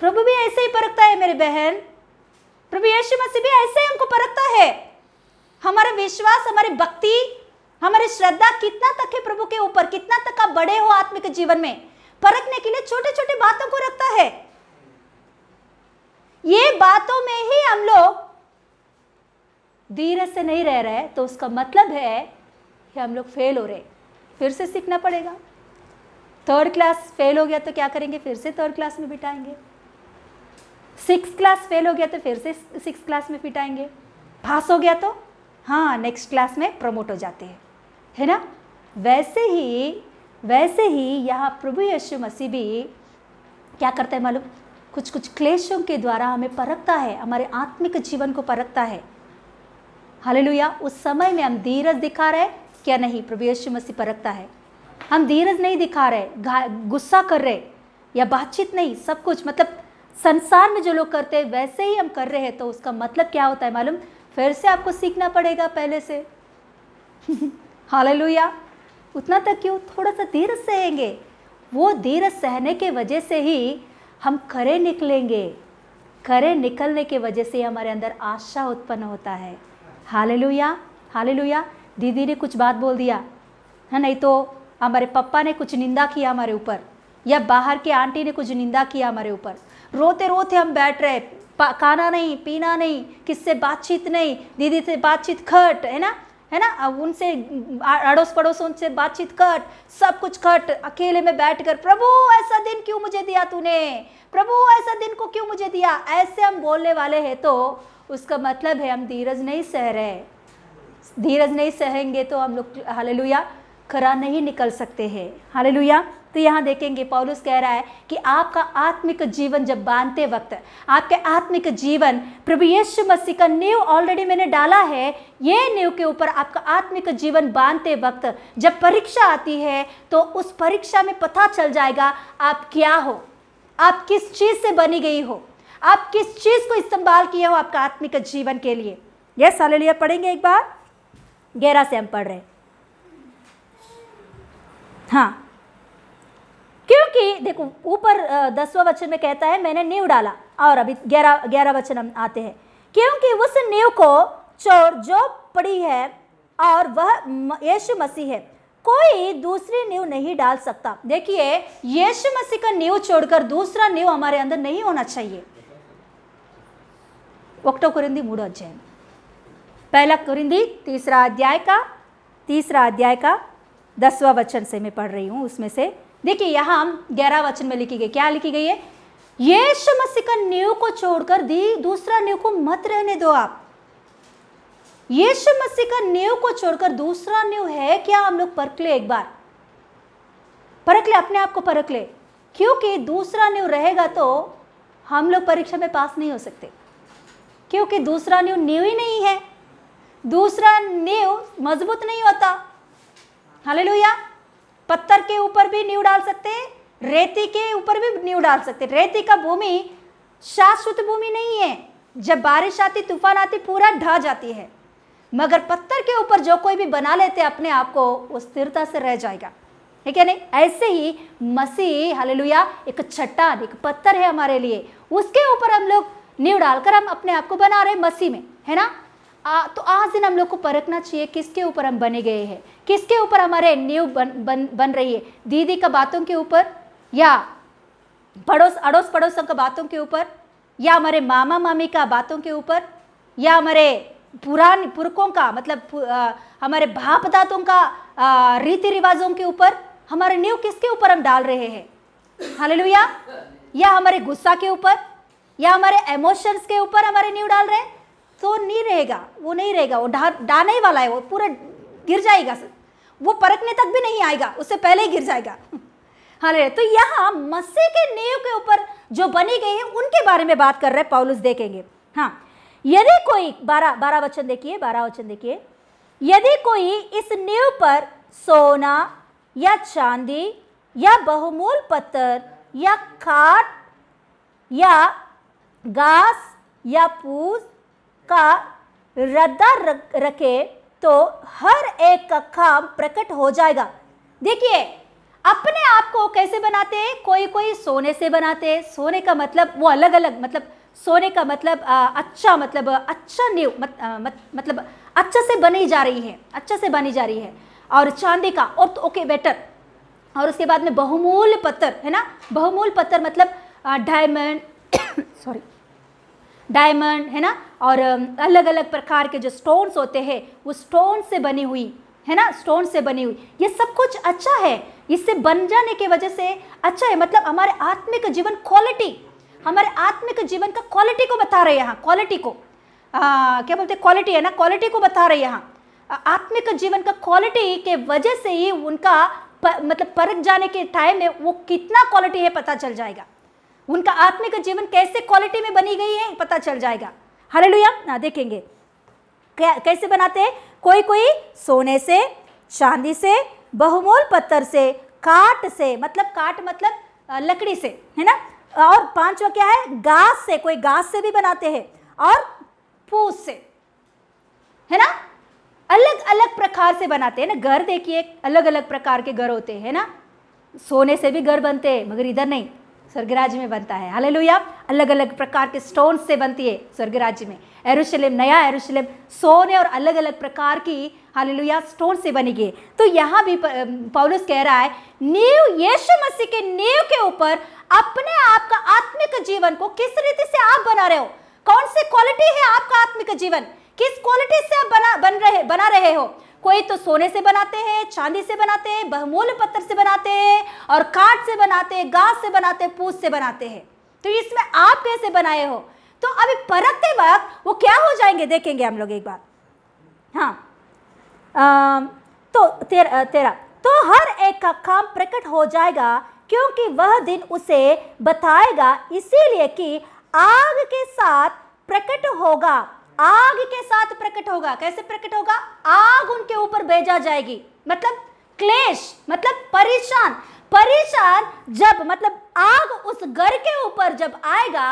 प्रभु भी ऐसे ही परखता है मेरे बहन, प्रभु यीशु मसीह भी ऐसे ही हमको परखता है। हमारा विश्वास, हमारी भक्ति, हमारी श्रद्धा कितना तक है प्रभु के ऊपर, कितना तक आप बड़े हो आत्मिक जीवन में, परखने के लिए छोटे छोटे बातों को रखता है। ये बातों में ही हम लोग धीरज से नहीं रह रहे, तो उसका मतलब है कि हम लोग फेल हो रहे। फिर से सीखना पड़ेगा। 3rd क्लास फेल हो गया तो क्या करेंगे? फिर से 3rd क्लास में बिठाएंगे। 6th क्लास फेल हो गया तो फिर से 6th क्लास में बिठाएंगे। पास हो गया तो हाँ, नेक्स्ट क्लास में प्रमोट हो जाते हैं, है ना। वैसे ही यहाँ प्रभु यीशु मसीह भी क्या करता है मालूम? कुछ क्लेशों के द्वारा हमें परखता है, हमारे आत्मिक जीवन को परखता है। हालेलुया। उस समय में हम धीरज दिखा रहे क्या नहीं, प्रभु यीशु मसीह परखता है। हम धीरज नहीं दिखा रहे, गुस्सा कर रहे, या बातचीत नहीं, सब कुछ मतलब संसार में जो लोग करते हैं वैसे ही हम कर रहे हैं, तो उसका मतलब क्या होता है मालूम? फिर से आपको सीखना पड़ेगा पहले से। हालेलुया। उतना तक क्यों, थोड़ा सा धीरज सहेंगे, वो धीरज सहने के वजह से ही हम खरे निकलेंगे। खरे निकलने के वजह से हमारे अंदर आशा उत्पन्न होता है। Hallelujah, hallelujah. दीदी ने कुछ बात बोल दिया है, नहीं तो हमारे पापा ने कुछ निंदा किया हमारे ऊपर, या बाहर की आंटी ने कुछ निंदा किया हमारे ऊपर, रोते रोते हम बैठ रहे, खाना नहीं, पीना नहीं, किससे बातचीत नहीं, दीदी से बातचीत खट, है ना, है ना, अब उनसे अड़ोस पड़ोस उनसे बातचीत कट, सब कुछ कट, अकेले में बैठकर प्रभु ऐसा दिन क्यों मुझे दिया तूने, प्रभु ऐसा दिन को क्यों मुझे दिया, ऐसे हम बोलने वाले हैं, तो उसका मतलब है हम धीरज नहीं सह रहे। धीरज नहीं सहेंगे तो हम लोग हालेलुया खरा नहीं निकल सकते हैं। हालेलुया। तो यहाँ देखेंगे पौलुस कह रहा है कि आपका आत्मिक जीवन जब बांधते वक्त, आपके आत्मिक जीवन प्रभु यीशु मसीह का नींव ऑलरेडी मैंने डाला है, ये नींव के ऊपर आपका आत्मिक जीवन बांधते वक्त जब परीक्षा आती है तो उस परीक्षा में पता चल जाएगा आप क्या हो, आप किस चीज़ से बनी गई हो, आप किस चीज़ को इस्तेमाल किए हो आपका आत्मिक जीवन के लिए। Yes hallelujah. पढ़ेंगे एक बार 11 से हम पढ़ रहे हैं। हाँ, क्योंकि देखो ऊपर 10वां वचन में कहता है मैंने नींव डाला, और अभी 11 वचन हम आते हैं, क्योंकि उस नींव को छोड़ जो पड़ी है और वह यीशु मसीह है, कोई दूसरी नींव नहीं डाल सकता। देखिए यीशु मसीह का नींव छोड़कर दूसरा नींव हमारे अंदर नहीं होना चाहिए। 1 कोरिन्थी 3 अध्याय, 1 कोरिन्थी 3 अध्याय का 10वां वचन से मैं पढ़ रही हूँ। उसमें से देखिए यहाँ हम 11 वचन में लिखी गई, क्या लिखी गई है? यीशु मसीह का नींव को छोड़कर दूसरा नींव को मत रहने दो आप। यीशु मसीह का नींव को छोड़कर दूसरा नींव है क्या? हम लोग परख ले, एक बार परख ले, अपने आप को परख ले, क्योंकि दूसरा नींव रहेगा तो हम लोग परीक्षा में पास नहीं हो सकते, क्योंकि दूसरा नींव ही नहीं है। दूसरा नींव मजबूत नहीं होता। हालेलुया। पत्थर के ऊपर भी नींव डाल सकते हैं, रेती के ऊपर भी नींव डाल सकते हैं। रेती का भूमि शाश्वत भूमि नहीं है, जब बारिश आती, तूफान आती, पूरा ढह जाती है। मगर पत्थर के ऊपर जो कोई भी बना लेते अपने आप को, वो स्थिरता से रह जाएगा, है क्या नहीं? ऐसे ही मसीह हालेलुया एक चट्टान, एक पत्थर है हमारे लिए, उसके ऊपर हम लोग नींव डालकर हम अपने आप को बना रहे मसीह में, है ना। तो आज दिन हम लोग को परखना चाहिए किसके ऊपर हम बने गए हैं, किसके ऊपर हमारे नींव बन रही है। दीदी का बातों के ऊपर, या अड़ोस पड़ोसों का बातों के ऊपर, या हमारे मामा मामी का बातों के ऊपर, या हमारे पुराने पुरखों का मतलब हमारे बाप दादों का रीति रिवाजों के ऊपर हमारे नींव किसके ऊपर हम डाल रहे हैं? हालेलुया। या हमारे गुस्सा के ऊपर, या हमारे इमोशंस के ऊपर हमारे नींव डाल रहे हैं, तो नहीं रहेगा, वो नहीं रहेगा, वो डालने ही वाला है, वो पूरा गिर जाएगा, वो परखने तक भी नहीं आएगा, उससे पहले ही गिर जाएगा। हालेलुया। तो यहाँ मसीह के नींव के ऊपर जो बनी गई है उनके बारे में बात कर रहे हैं पौलुस, देखेंगे। हाँ, यदि कोई 12 वचन देखिए, 12 वचन देखिए, यदि कोई इस नींव पर सोना या चांदी या बहुमूल्य पत्थर या काठ या घास या फूस का रद्दा रखे तो हर एक का काम प्रकट हो जाएगा। देखिए अपने आप को कैसे बनाते हैं? कोई सोने से बनाते हैं। सोने का मतलब वो अलग अलग, मतलब सोने का मतलब अच्छा, मतलब अच्छा नींव, मतलब अच्छा से बनी जा रही है, अच्छा से बनी जा रही है। और चांदी का, और तो ओके बेटर। और उसके बाद में बहुमूल्य पत्थर, है ना। बहुमूल्य पत्थर मतलब डायमंड सॉरी डायमंड, है ना। और अलग अलग प्रकार के जो स्टोन्स होते हैं वो स्टोन से बनी हुई, है ना, स्टोन से बनी हुई, ये सब कुछ अच्छा है। इससे बन जाने की वजह से अच्छा है, मतलब हमारे आत्मिक जीवन क्वालिटी, हमारे आत्मिक जीवन का क्वालिटी को बता रहे हैं यहाँ। क्वालिटी को क्या बोलते हैं? क्वालिटी, है ना, क्वालिटी को बता रहे हैं यहाँ। आत्मिक जीवन का क्वालिटी के वजह से ही उनका मतलब परख जाने के टाइम में वो कितना क्वालिटी है पता चल जाएगा। उनका आत्मिक जीवन कैसे क्वालिटी में बनी गई है पता चल जाएगा। हालेलुया। देखेंगे कैसे बनाते हैं। कोई सोने से, चांदी से, बहुमूल्य पत्थर से, काठ से, मतलब काठ मतलब लकड़ी से, है ना। और पांचवा क्या है, घास से, कोई घास से भी बनाते हैं, और फूस से, है ना। अलग अलग प्रकार से बनाते हैं ना। घर देखिए, अलग अलग प्रकार के घर होते हैं ना। सोने से भी घर बनते हैं, मगर इधर नहीं, स्वर्ग राज्य में बनता है। हालेलुया। अलग अलग प्रकार के स्टोन से बनती है स्वर्ग राज्य में। यरूशलेम, नया यरूशलेम सोने और अलग अलग प्रकार की, हालेलुया, स्टोन से बनेगी। तो यहाँ भी पौलुस कह रहा है, नींव यीशु मसीह के नींव के ऊपर अपने आप का आत्मिक जीवन को किस रीति से आप बना रहे हो। कौन सी क्वालिटी है आपका आत्मिक जीवन, किस क्वालिटी से आप बना रहे हो। कोई तो सोने से बनाते हैं, चांदी से बनाते हैं, बहुमूल्य पत्थर से बनाते हैं, और काठ से बनाते हैं, घास से बनाते हैं, फूस से बनाते हैं। तो इसमें आप कैसे बनाए हो। तो अभी परखते वक्त वो क्या हो जाएंगे देखेंगे हम लोग एक बार। हाँ, तो तेरा तो हर एक का काम प्रकट हो जाएगा, क्योंकि वह दिन उसे बताएगा, इसीलिए कि आग के साथ प्रकट होगा। आग के साथ प्रकट होगा। कैसे प्रकट होगा, आग उनके ऊपर भेजा जाएगी। मतलब क्लेश, मतलब परेशान। जब मतलब आग उस घर के ऊपर जब आएगा,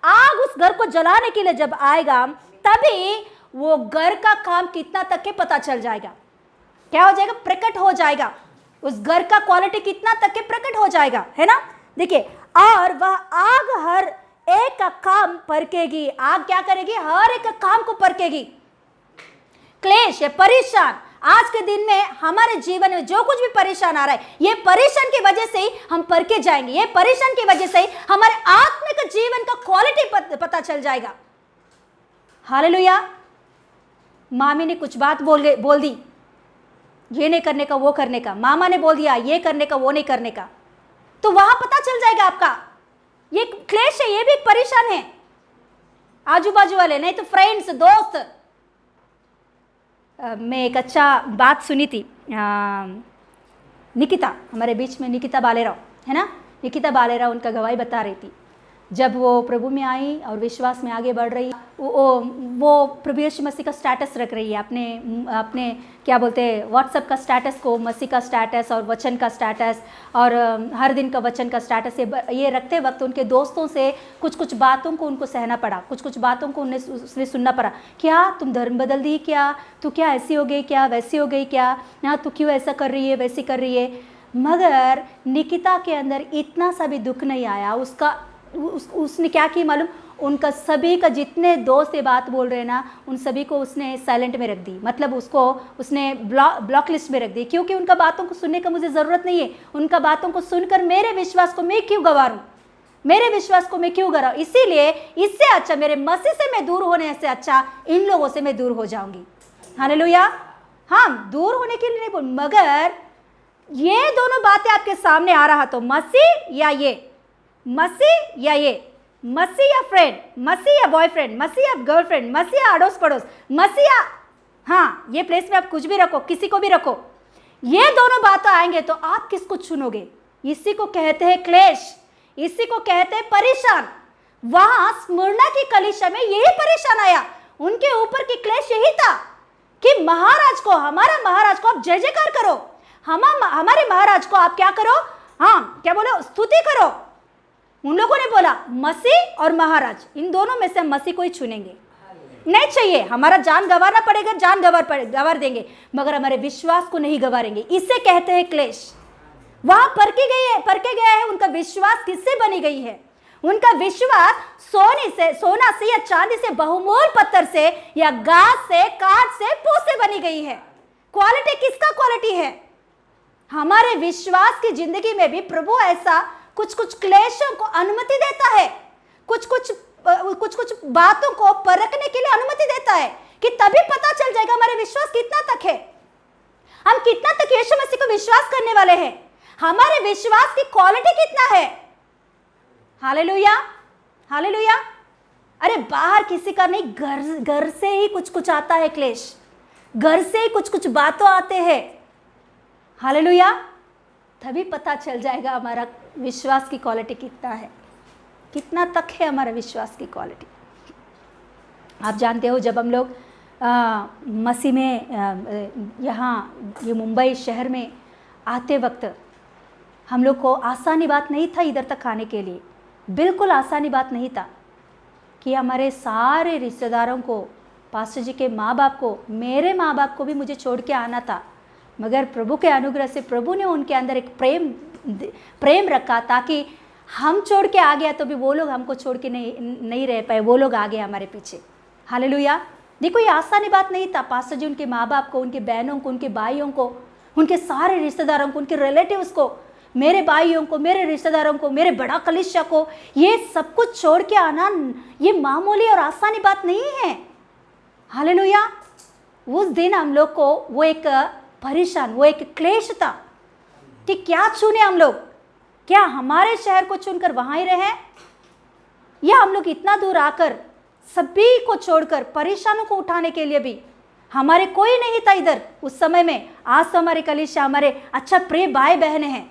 आग उस घर को जलाने के लिए जब आएगा, तभी वो घर का काम कितना तक के पता चल जाएगा। क्या हो जाएगा, प्रकट हो जाएगा। उस घर का क्वालिटी कितना तक के प्रकट हो जाएगा, है ना। देखिए, और वह आग हर एक का काम परखेगी। आग क्या करेगी, हर एक का काम को परखेगी। क्लेश है, परेशान। आज के दिन में हमारे जीवन में जो कुछ भी परेशान आ रहा है, ये परेशान की वजह से ही हम परखे जाएंगे। ये परेशान की वजह से ही हमारे आत्मिक जीवन का क्वालिटी पता चल जाएगा। हालेलुया। मामी ने कुछ बात बोल दी, ये नहीं करने का, वो करने का। मामा ने बोल दिया ये करने का, वो नहीं करने का। तो वहां पता चल जाएगा आपका ये क्लेश है, ये भी परेशान है। आजू बाजू वाले, नहीं तो फ्रेंड्स, दोस्त। मैं एक अच्छा बात सुनी थी। निकिता, हमारे बीच में निकिता बालेराव है ना। निकिता बालेराव उनका गवाही बता रही थी। जब वो प्रभु में आई और विश्वास में आगे बढ़ रही, वो प्रभु यीशु मसीह का स्टेटस रख रही है। अपने क्या बोलते हैं, व्हाट्सएप का स्टेटस को मसीह का स्टेटस और वचन का स्टेटस और हर दिन का वचन का स्टेटस ये रखते वक्त उनके दोस्तों से कुछ बातों को उनको सहना पड़ा। कुछ बातों को उसने सुनना पड़ा। क्या तुम धर्म बदल दी, क्या तू क्या ऐसी हो गई, क्या वैसी हो गई, क्या ना तू क्यों ऐसा कर रही है, वैसी कर रही है। मगर निकिता के अंदर इतना सा भी दुख नहीं आया। उसने क्या किया मालूम, उनका सभी का जितने दोस्त ये बात बोल रहे हैं ना, उन सभी को उसने साइलेंट में रख दी। मतलब उसने ब्लॉक लिस्ट में रख दी, क्योंकि उनका बातों को सुनने का मुझे ज़रूरत नहीं है। उनका बातों को सुनकर मेरे विश्वास को मैं क्यों गंवारूं, मेरे विश्वास को मैं क्यों गंवारूं। इसीलिए इससे अच्छा, मेरे मसीह से मैं दूर होने से अच्छा इन लोगों से मैं दूर हो जाऊंगी। हालेलुया। हाँ, दूर होने के लिए नहीं बोल, मगर ये दोनों बातें आपके सामने आ रहा तो मसीह या ये, मसीह या ये, मसीह या फ्रेंड, मसीह या बॉयफ्रेंड, मसीह या गर्लफ्रेंड, मसीह या अड़ोस पड़ोस, मसीह या, हाँ, ये प्लेस में आप कुछ भी रखो, किसी को भी रखो, ये दोनों बातें आएंगे तो आप किसको चुनोगे। इसी को कहते हैं क्लेश, इसी को कहते हैं परेशान। वहां स्मुरना की कलीसिया में यही परेशान आया। उनके ऊपर की क्लेश यही था कि महाराज को, हमारा महाराज को आप जय जयकार करो, हमारे महाराज को आप क्या करो, हाँ क्या बोलो, स्तुति करो। उन लोगों ने बोला मसीह और महाराज, इन दोनों में से हम मसीह को ही चुनेंगे। नहीं चाहिए, हमारा जान गंवारना पड़ेगा, जान गंवार देंगे, मगर हमारे विश्वास को नहीं गंवारेंगे। इसे कहते हैं क्लेश। वहां परखे गया है उनका विश्वास किससे बनी गई है। उनका विश्वास सोना से या चांदी से, बहुमूल्य पत्थर से या घास से, काठ से, फूस से बनी गई है। क्वालिटी किसका क्वालिटी है। हमारे विश्वास की जिंदगी में भी प्रभु ऐसा कुछ क्लेशों को अनुमति देता है, कुछ बातों को परखने के लिए अनुमति देता है, कि तभी पता चल जाएगा हमारे विश्वास कितना तक है, हम कितना तक यीशु मसीह को विश्वास करने वाले हैं, हमारे विश्वास की क्वालिटी कितना है। Hallelujah, hallelujah. अरे बाहर किसी का नहीं, घर से ही कुछ आता है क्लेश, घर से ही कुछ बातें आते हैं। हालेलुया। तभी पता चल जाएगा हमारा विश्वास की क्वालिटी कितना है, कितना तक है हमारा विश्वास की क्वालिटी। आप जानते हो, जब हम लोग मसीह में यहाँ ये मुंबई शहर में आते वक्त, हम लोग को आसानी बात नहीं था इधर तक आने के लिए, बिल्कुल आसानी बात नहीं था कि हमारे सारे रिश्तेदारों को, पास्टर जी के माँ बाप को, मेरे माँ बाप को भी मुझे छोड़ के आना था। मगर प्रभु के अनुग्रह से प्रभु ने उनके अंदर एक प्रेम रखा, ताकि हम छोड़ के आ गया तो भी वो लोग हमको छोड़ के नहीं रह पाए, वो लोग आ गए हमारे पीछे। हालेलुया। देखो ये आसानी बात नहीं था। पास्टर जी उनके माँ बाप को, उनके बहनों को, उनके भाइयों को, उनके सारे रिश्तेदारों को, उनके रिलेटिव्स को, मेरे भाइयों को, मेरे रिश्तेदारों को, मेरे बड़ा कलीसिया को, ये सब कुछ छोड़ के आना ये मामूली और आसानी बात नहीं है। हालेलुया। उस दिन हम लोग को वो एक परेशान, वो एक क्लेश था कि क्या चुने हम लोग, क्या हमारे शहर को चुनकर वहां ही रहे, या हम लोग इतना दूर आकर सभी को छोड़कर परेशानों को उठाने के लिए भी हमारे कोई नहीं था इधर उस समय में। आज तो हमारे कलीसिया, हमारे अच्छा प्रिय भाई बहन हैं,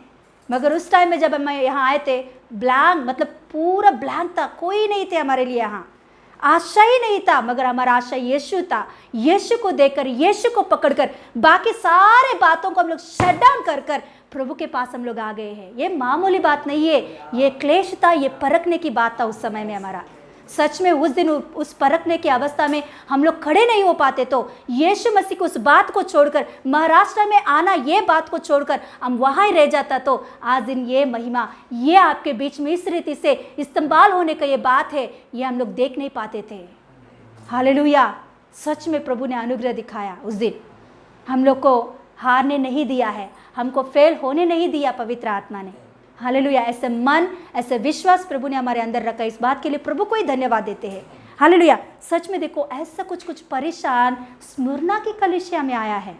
मगर उस टाइम में जब हम यहाँ आए थे, ब्लैंक, मतलब पूरा ब्लैंक था, कोई नहीं थे हमारे लिए, यहाँ आशा ही नहीं था। मगर हमारा आशा यीशु था। यीशु को देखकर, यीशु को पकड़कर, बाकी सारे बातों को हम लोग शट डाउन कर कर प्रभु के पास हम लोग आ गए हैं। ये मामूली बात नहीं है, ये क्लेश था, ये परखने की बात था उस समय में हमारा। सच में उस दिन उस परखने की अवस्था में हम लोग खड़े नहीं हो पाते, तो यीशु मसीह को उस बात को छोड़कर, महाराष्ट्र में आना ये बात को छोड़कर हम वहाँ ही रह जाता, तो आज दिन ये महिमा, ये आपके बीच में इस रीति से इस्तेमाल होने का ये बात है, ये हम लोग देख नहीं पाते थे। हालेलुया। सच में प्रभु ने अनुग्रह दिखाया उस दिन, हम लोग को हारने नहीं दिया है, हमको फेल होने नहीं दिया पवित्र आत्मा ने। हालेलुया। ऐसे मन, ऐसे विश्वास प्रभु ने हमारे अंदर रखा। इस बात के लिए प्रभु को ही धन्यवाद देते हैं। हालेलुया। सच में देखो, ऐसा कुछ परेशान स्मुरना की कलीसिया में आया है,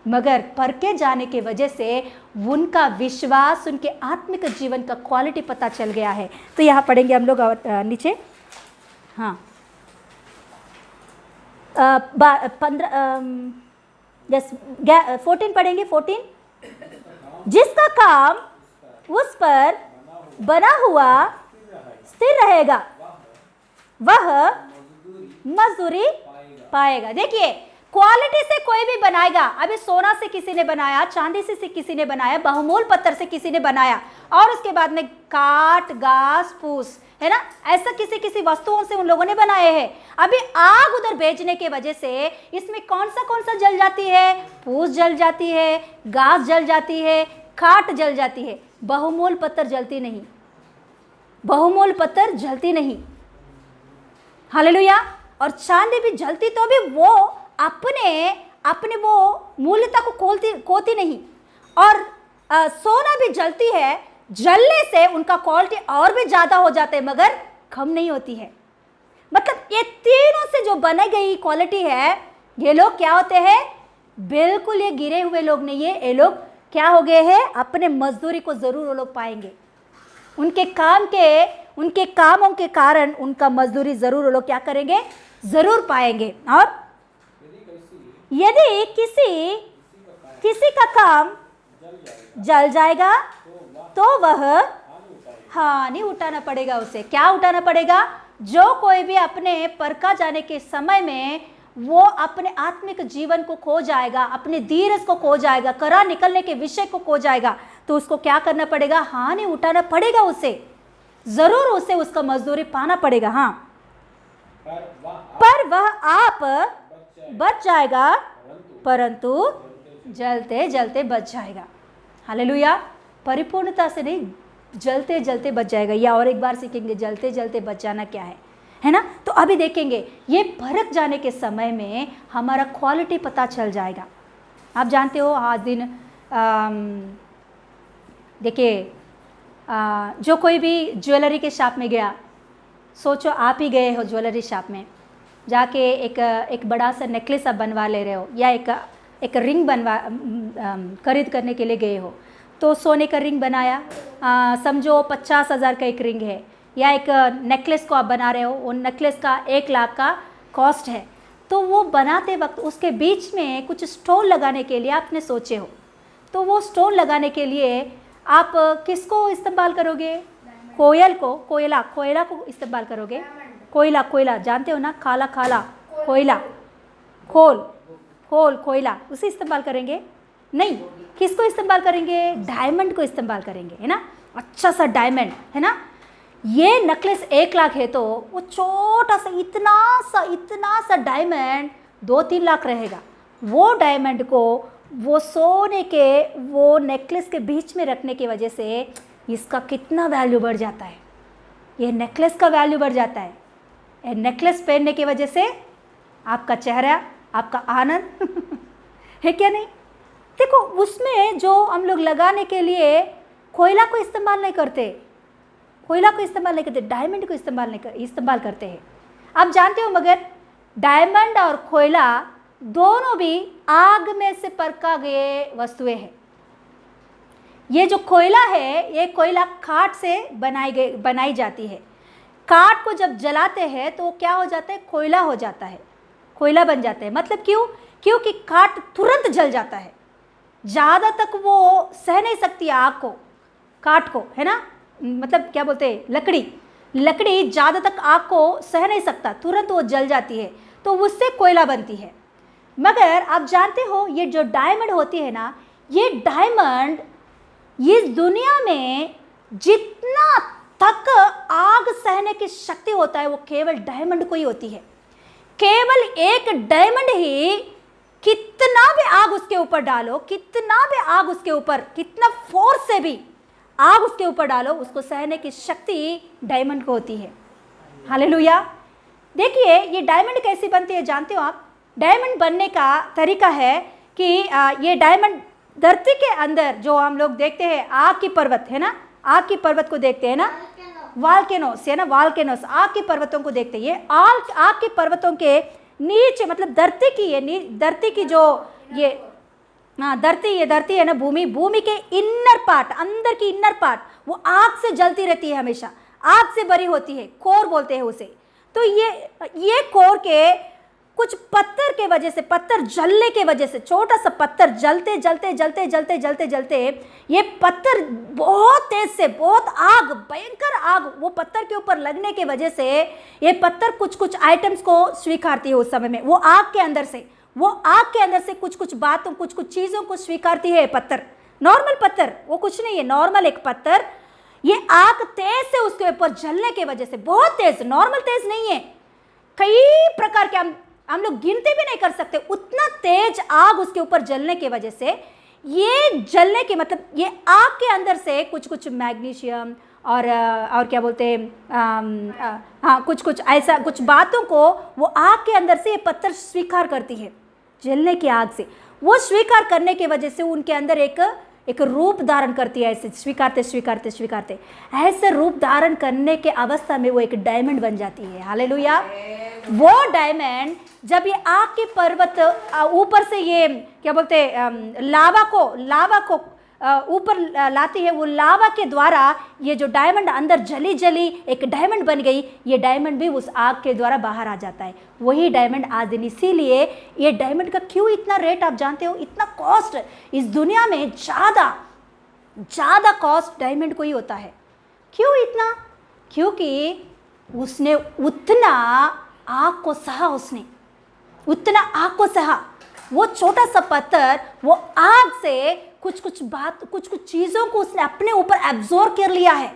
मगर परखे जाने के वजह से उनका विश्वास, उनके आत्मिक जीवन का क्वालिटी पता चल गया है। तो यहाँ पढ़ेंगे हम लोग नीचे, हाँ 14 पढ़ेंगे। 14, जिसका काम उस पर बना हुआ स्थिर रहेगा वह मजदूरी पाएगा। देखिए, क्वालिटी से कोई भी बनाएगा। अभी सोना से किसी ने बनाया, चांदी से किसी ने बनाया, बहुमूल पत्थर से किसी ने बनाया, और उसके बाद में काट, घास फूस, है ना, ऐसा किसी वस्तुओं से उन लोगों ने बनाए हैं। अभी आग उधर भेजने के वजह से इसमें कौन सा जल जाती है? फूस जल जाती है, घास जल जाती है, काट जल जाती है, बहुमूल पत्थर जलती नहीं, बहुमूल पत्थर जलती नहीं। हालेलुया। और चांदी भी जलती तो भी वो अपने वो मूल्यता को खोती नहीं। और सोना भी जलती है, जलने से उनका क्वालिटी और भी ज़्यादा हो जाता है, मगर कम नहीं होती है। मतलब ये तीनों से जो बनाई गई क्वालिटी है, ये लोग क्या होते हैं? बिल्कुल ये गिरे हुए लोग नहीं है, ये लोग क्या हो गए हैं? अपने मजदूरी को ज़रूर वो लोग पाएंगे। उनके कामों के कारण उनका मजदूरी ज़रूर वो लोग क्या करेंगे? ज़रूर पाएंगे। और यदि किसी का काम जल जाएगा तो वह हानि उठाना पड़ेगा उसे। क्या उठाना पड़ेगा? जो कोई भी अपने परखा जाने के समय में वो अपने आत्मिक जीवन को खो जाएगा, अपने धीरज को खो जाएगा, करा निकलने के विषय को खो जाएगा, तो उसको क्या करना पड़ेगा? हानि उठाना पड़ेगा उसे, जरूर उसे उसका मजदूरी पाना पड़ेगा। हाँ, पर वह आप बच जाएगा, परंतु जलते जलते बच जाएगा। हालेलुया। परिपूर्णता से नहीं, जलते जलते बच जाएगा। या और एक बार सीखेंगे जलते जलते बच जाना क्या है ना। तो अभी देखेंगे, ये परख जाने के समय में हमारा क्वालिटी पता चल जाएगा। आप जानते हो, आज दिन देखिए, जो कोई भी ज्वेलरी के शॉप में गया, सोचो आप ही गए हो ज्वेलरी शॉप में, जाके एक बड़ा सा नेकलेस आप बनवा ले रहे हो, या एक रिंग खरीद करने के लिए गए हो, तो सोने का रिंग बनाया, समझो 50,000 का एक रिंग है, या एक नेकलेस को आप बना रहे हो, वो नेकलेस का 1 लाख का कॉस्ट है। तो वो बनाते वक्त उसके बीच में कुछ स्टोन लगाने के लिए आपने सोचे हो, तो वो स्टोन लगाने के लिए आप किसको इस्तेमाल करोगे? कोयला को इस्तेमाल करोगे। कोयला जानते हो ना, काला कोयला, खोल कोयला, उसे इस्तेमाल करेंगे। नहीं, किसको इस्तेमाल करेंगे? डायमंड को इस्तेमाल करेंगे, है ना। अच्छा सा डायमंड, है ना। ये नेकलेस 1 लाख है तो वो छोटा सा इतना सा डायमंड 2-3 लाख रहेगा। वो डायमंड को वो सोने के वो नेकलेस के बीच में रखने की वजह से इसका कितना वैल्यू बढ़ जाता है। ये नेकलेस का वैल्यू बढ़ जाता है। ये नेकलेस पहनने की वजह से आपका चेहरा, आपका आनंद है क्या नहीं? देखो, उसमें जो हम लोग लगाने के लिए कोयला को इस्तेमाल नहीं करते, डायमंड को इस्तेमाल करते हैं। आप जानते हो, मगर डायमंड और कोयला दोनों भी आग में से परखा गए वस्तुएं हैं। ये जो कोयला है, ये कोयला काठ से बनाई जाती है। काठ को जब जलाते हैं तो क्या हो जाता है? कोयला हो जाता है, कोयला बन जाता है। मतलब क्यों? क्योंकि काठ तुरंत जल जाता है, ज़्यादा तक वो सह नहीं सकती आग को, काठ को, है ना। मतलब क्या बोलते हैं, लकड़ी ज़्यादा तक आग को सह नहीं सकता, तुरंत वो जल जाती है, तो उससे कोयला बनती है। मगर आप जानते हो, ये जो डायमंड होती है ना, ये डायमंड इस दुनिया में जितना तक आग सहने की शक्ति होता है वो केवल डायमंड को ही होती है। केवल एक डायमंड ही, कितना भी आग उसके ऊपर डालो, कितना फोर्स से भी आग उसके ऊपर डालो, उसको सहने की शक्ति डायमंड को होती है। हालेलुया। देखिए, ये डायमंड कैसी बनती है जानते हो आप? डायमंड बनने का तरीका है कि ये डायमंड धरती के अंदर जो हम लोग देखते हैं, आग की पर्वत, है ना, आग की पर्वत को देखते हैं ना, वाल्केनोस, है ना, वाल्केनोस, आग की पर्वतों को देखते हैं। ये आग की पर्वतों के नीचे, मतलब धरती की जो ये धरती है ना, भूमि के इनर पार्ट, अंदर की इनर पार्ट, वो आग से जलती रहती है, हमेशा आग से भरी होती है, कोर बोलते हैं उसे। तो ये कोर के कुछ पत्थर के वजह से, पत्थर जलने के वजह से, छोटा सा पत्थर जलते ये पत्थर बहुत तेज से, बहुत आग, भयंकर आग वो पत्थर के ऊपर लगने के वजह से ये पत्थर कुछ आइटम्स को स्वीकारती है। उस समय में वो आग के अंदर से कुछ बातों, कुछ चीज़ों को स्वीकारती है। पत्थर, नॉर्मल पत्थर, वो कुछ नहीं है, नॉर्मल एक पत्थर, ये आग तेज से उसके ऊपर जलने के वजह से, बहुत तेज, नॉर्मल तेज नहीं है, कई प्रकार के हम लोग गिनती भी नहीं कर सकते, उतना तेज आग उसके ऊपर जलने की वजह से, ये जलने के मतलब ये आग के अंदर से कुछ मैग्नीशियम और क्या बोलते हैं, हाँ, कुछ ऐसा, कुछ बातों को वो आग के अंदर से ये पत्थर स्वीकार करती है, जलने की आग से। वो स्वीकार करने की वजह से उनके अंदर एक रूप धारण करती है, ऐसे स्वीकारते ऐसे रूप धारण करने के अवस्था में वो एक डायमंड बन जाती है। हालेलुया। वो डायमंड जब ये आग की पर्वत ऊपर से ये क्या बोलते हैं, लावा को ऊपर लाती है, वो लावा के द्वारा ये जो डायमंड अंदर जली एक डायमंड बन गई, ये डायमंड भी उस आग के द्वारा बाहर आ जाता है, वही डायमंड आज दिन। इसीलिए ये डायमंड का क्यों इतना रेट आप जानते हो, इतना कॉस्ट इस दुनिया में, ज़्यादा कॉस्ट डायमंड को ही होता है। क्यों इतना? क्योंकि उसने उतना आग को सहा, वो छोटा सा पत्थर, वो आग से कुछ चीज़ों को उसने अपने ऊपर एब्जॉर्ब कर लिया है।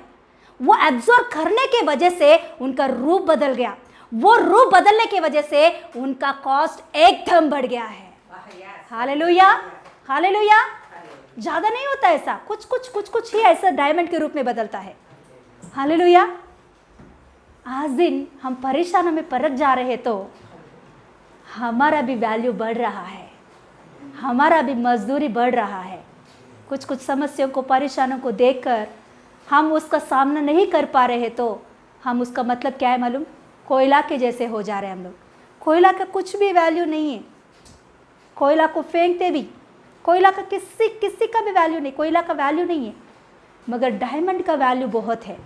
वो एब्जॉर्ब करने के वजह से उनका रूप बदल गया, वो रूप बदलने की वजह से उनका कॉस्ट एकदम बढ़ गया है। Hallelujah, hallelujah. ज़्यादा नहीं होता ऐसा, कुछ ही ऐसा डायमंड के रूप में बदलता है। हालेलुया। आज दिन हम परेशानों में परख जा रहे तो हमारा भी वैल्यू बढ़ रहा है, हमारा भी मजदूरी बढ़ रहा है। कुछ समस्याओं को, परेशानों को देखकर हम उसका सामना नहीं कर पा रहे तो हम उसका मतलब क्या है मालूम? कोयला के जैसे हो जा रहे हैं हम लोग। कोयला का कुछ भी वैल्यू नहीं है, कोयला को फेंकते भी, कोयला का किसी का भी वैल्यू नहीं, कोयला का वैल्यू नहीं है, मगर डायमंड का वैल्यू बहुत है।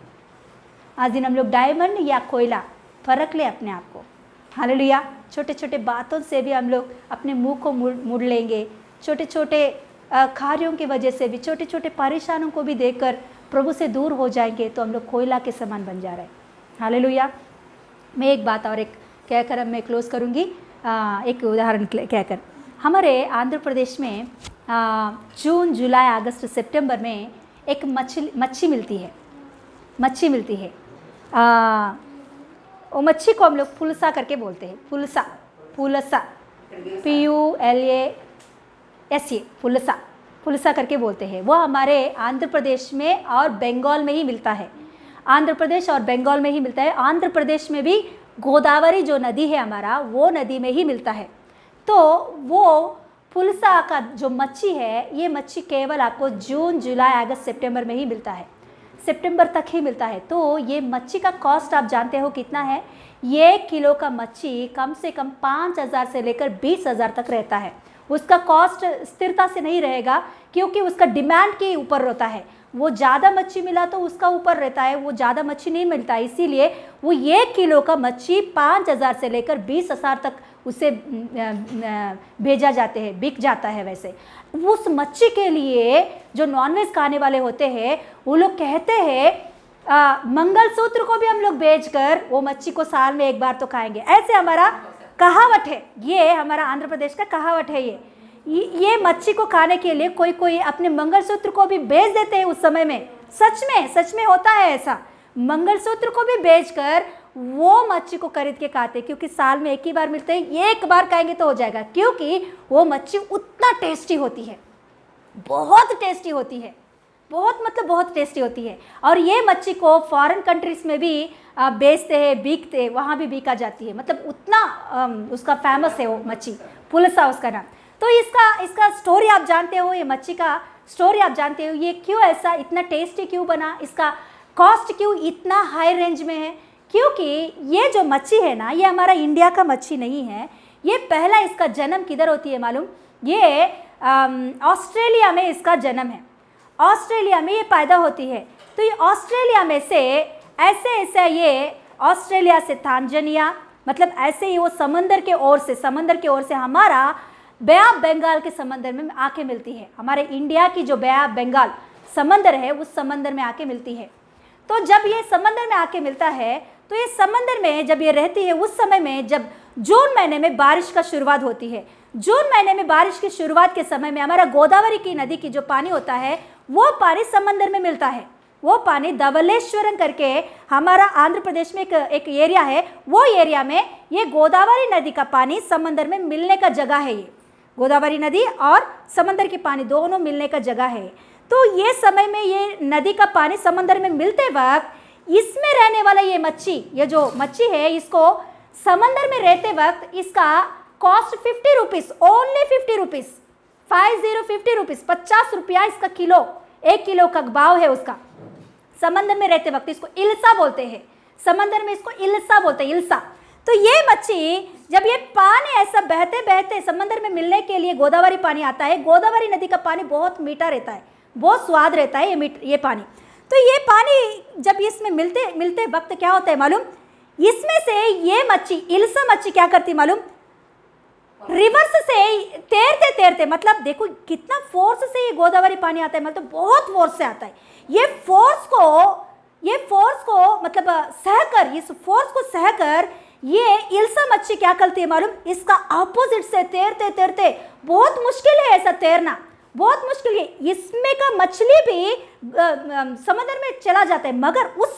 आज दिन हम लोग डायमंड या कोयला फर्क ले अपने आप को। हालेलुया। छोटे बातों से भी हम लोग अपने मुंह को मुड़ लेंगे, छोटे कार्यों की वजह से भी, छोटे परेशानों को भी देखकर प्रभु से दूर हो जाएंगे तो हम लोग कोयला के समान बन जा रहे हैं। हालेलुया। मैं एक बात और एक कहकर मैं क्लोज करूँगी, एक उदाहरण कहकर। हमारे आंध्र प्रदेश में जून, जुलाई, अगस्त, सितंबर में एक मच्छी मिलती है। वो मच्छी को हम लोग पुलसा करके बोलते हैं। पुलसा PULASA, पुलसा करके बोलते हैं। वो हमारे आंध्र प्रदेश में और बंगाल में ही मिलता है। आंध्र प्रदेश और बंगाल में ही मिलता है। आंध्र प्रदेश में भी गोदावरी जो नदी है हमारा, वो नदी में ही मिलता है। तो वो पुलसा का जो मच्छी है, ये मच्छी केवल आपको जून, जुलाई, अगस्त, सितंबर में ही मिलता है। सितंबर तक ही मिलता है। तो ये मच्छी का कॉस्ट आप जानते हो कितना है? 1 किलो का मच्छी कम से कम 5,000 से लेकर 20,000 तक रहता है। उसका कॉस्ट स्थिरता से नहीं रहेगा, क्योंकि उसका डिमांड के ऊपर रहता है। वो ज़्यादा मच्छी मिला तो उसका ऊपर रहता है, वो ज़्यादा मच्छी नहीं मिलता है, इसीलिए वो 1 किलो का मच्छी 5,000 से लेकर 20,000 तक उसे भेजा जाते हैं, बिक जाता है। वैसे उस मच्छी के लिए जो नॉनवेज खाने वाले होते हैं, वो लोग कहते हैं मंगलसूत्र को भी हम लोग बेचकर वो मच्छी को साल में एक बार तो खाएंगे। ऐसे हमारा कहावत है, ये हमारा आंध्र प्रदेश का कहावत है। ये मच्छी को खाने के लिए कोई अपने मंगलसूत्र को भी बेच देते हैं उस समय में। सच में होता है ऐसा। मंगलसूत्र को भी बेचकर वो मच्छी को खरीद के खाते, क्योंकि साल में एक ही बार मिलते हैं, एक बार खाएंगे तो हो जाएगा, क्योंकि वो मच्छी उतना टेस्टी होती है, बहुत टेस्टी होती है, बहुत टेस्टी होती है। और ये मच्छी को फॉरेन कंट्रीज में भी बेचते हैं, बिकते हैं, वहाँ भी बिका जाती है। मतलब उतना उसका फेमस है वो मच्छी, पुलसा उसका नाम। तो इसका स्टोरी आप जानते हो, ये मच्छी का स्टोरी आप जानते हो, ये क्यों ऐसा इतना टेस्टी क्यों बना, इसका कॉस्ट क्यों इतना हाई रेंज में है? क्योंकि ये जो मच्छी है ना, ये हमारा इंडिया का मच्छी नहीं है। ये पहला इसका जन्म किधर होती है मालूम? ये ऑस्ट्रेलिया में इसका जन्म है। ऑस्ट्रेलिया में ये पैदा होती है। तो ये ऑस्ट्रेलिया में से ऐसे ये ऑस्ट्रेलिया से तांजानिया, मतलब ऐसे ही वो समंदर के ओर से हमारा बे ऑफ बंगाल के समंदर में आके मिलती है। हमारे इंडिया की जो बे ऑफ बंगाल समंदर है, उस समंदर में आके मिलती है। तो जब ये समंदर में आके मिलता है, तो ये समंदर में जब ये रहती है, उस समय में जब जून महीने में बारिश का शुरुआत होती है, जून महीने में बारिश की शुरुआत के समय में हमारा गोदावरी की नदी की जो पानी होता है, वो पानी समंदर में मिलता है। वो पानी धवलेश्वरम करके हमारा आंध्र प्रदेश में एक एरिया है, वो एरिया में ये गोदावरी नदी का पानी समंदर में मिलने का जगह है। ये गोदावरी नदी और समंदर के पानी दोनों मिलने का जगह है। तो ये समय में ये नदी का पानी समंदर में मिलते वक्त इसमें रहने वाला ये मच्छी, ये जो मच्छी है, इसको समंदर में रहते वक्त इसका cost 50 rupees, only 50 rupees, 50 rupees, 50 रुपया इसका किलो, 1 किलो का भाव है उसका। समंदर में रहते वक्त इसको इल्सा बोलते हैं, समंदर में इसको इल्सा बोलते हैं, इल्सा। तो ये मच्छी जब ये पानी ऐसा बहते बहते समंदर में मिलने के लिए गोदावरी पानी आता है, गोदावरी नदी का पानी बहुत मीठा रहता है, बहुत स्वाद रहता है ये पानी। तो ये पानी जब इसमें मिलते वक्त क्या होता है मालूम? इसमें से ये मच्छी, इल्सा मच्छी क्या करती मालूम? रिवर्स से तैरते तैरते, मतलब देखो कितना फोर्स से ये गोदावरी पानी आता है, मतलब बहुत फोर्स से आता है। ये फोर्स को मतलब इस फोर्स को सहकर ये इल्सा मच्छी क्या करती है मालूम? इसका ऑपोजिट से तैरते तैरते, बहुत मुश्किल है ऐसा तैरना, बहुत मुश्किल है। इसमें का मछली भी समुद्र में चला जाता है, मगर उस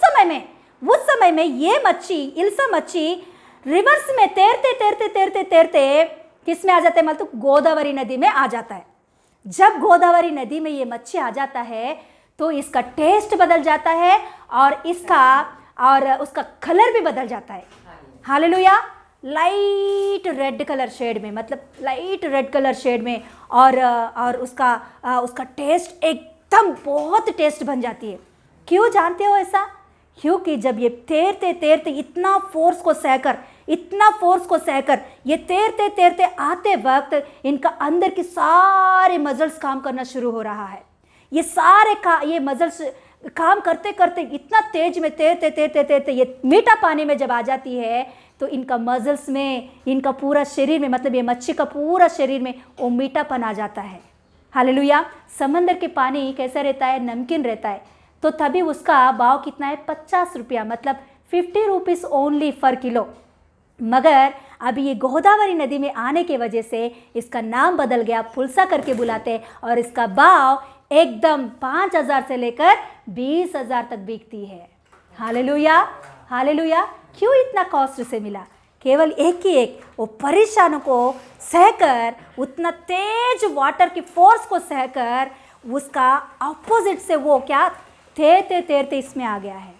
समय में ये मच्छी, इल्सा मच्छी रिवर्स में तैरते किस में आ जाता है मतलब? गोदावरी नदी में आ जाता है। जब गोदावरी नदी में ये मच्छी आ जाता है तो इसका टेस्ट बदल जाता है और उसका कलर भी बदल जाता है। Hallelujah. Light red colour shade में, मतलब लाइट रेड कलर शेड में, और उसका टेस्ट एकदम बहुत टेस्ट बन जाती है। क्यों जानते हो ऐसा? क्योंकि जब ये तैरते तैरते इतना फोर्स को सहकर ये तैरते तैरते आते वक्त इनका अंदर के सारे मसल्स काम करना शुरू हो रहा है। ये मसल्स काम करते करते इतना तेज में तैरते ये मीठा पानी में जब आ जाती है तो इनका मसल्स में, इनका पूरा शरीर में, मतलब ये मच्छी का पूरा शरीर में वो मीठापन आ जाता है। हालेलुया। समंदर के पानी कैसा रहता है? नमकीन रहता है। तो तभी उसका भाव कितना है? 50 रुपया, मतलब 50 रुपीज़ ओनली पर किलो। मगर अभी ये गोदावरी नदी में आने के वजह से इसका नाम बदल गया, फुलसा करके बुलाते हैं, और इसका भाव एकदम 5,000 से लेकर 20,000 तक बिकती है। Hallelujah, hallelujah. क्यों इतना कॉस्ट से मिला? केवल एक ही एक, वो परेशानों को सहकर, उतना तेज वाटर की फोर्स को सहकर, उसका ऑपोजिट से वो क्या तैरते तैरते इसमें आ गया है।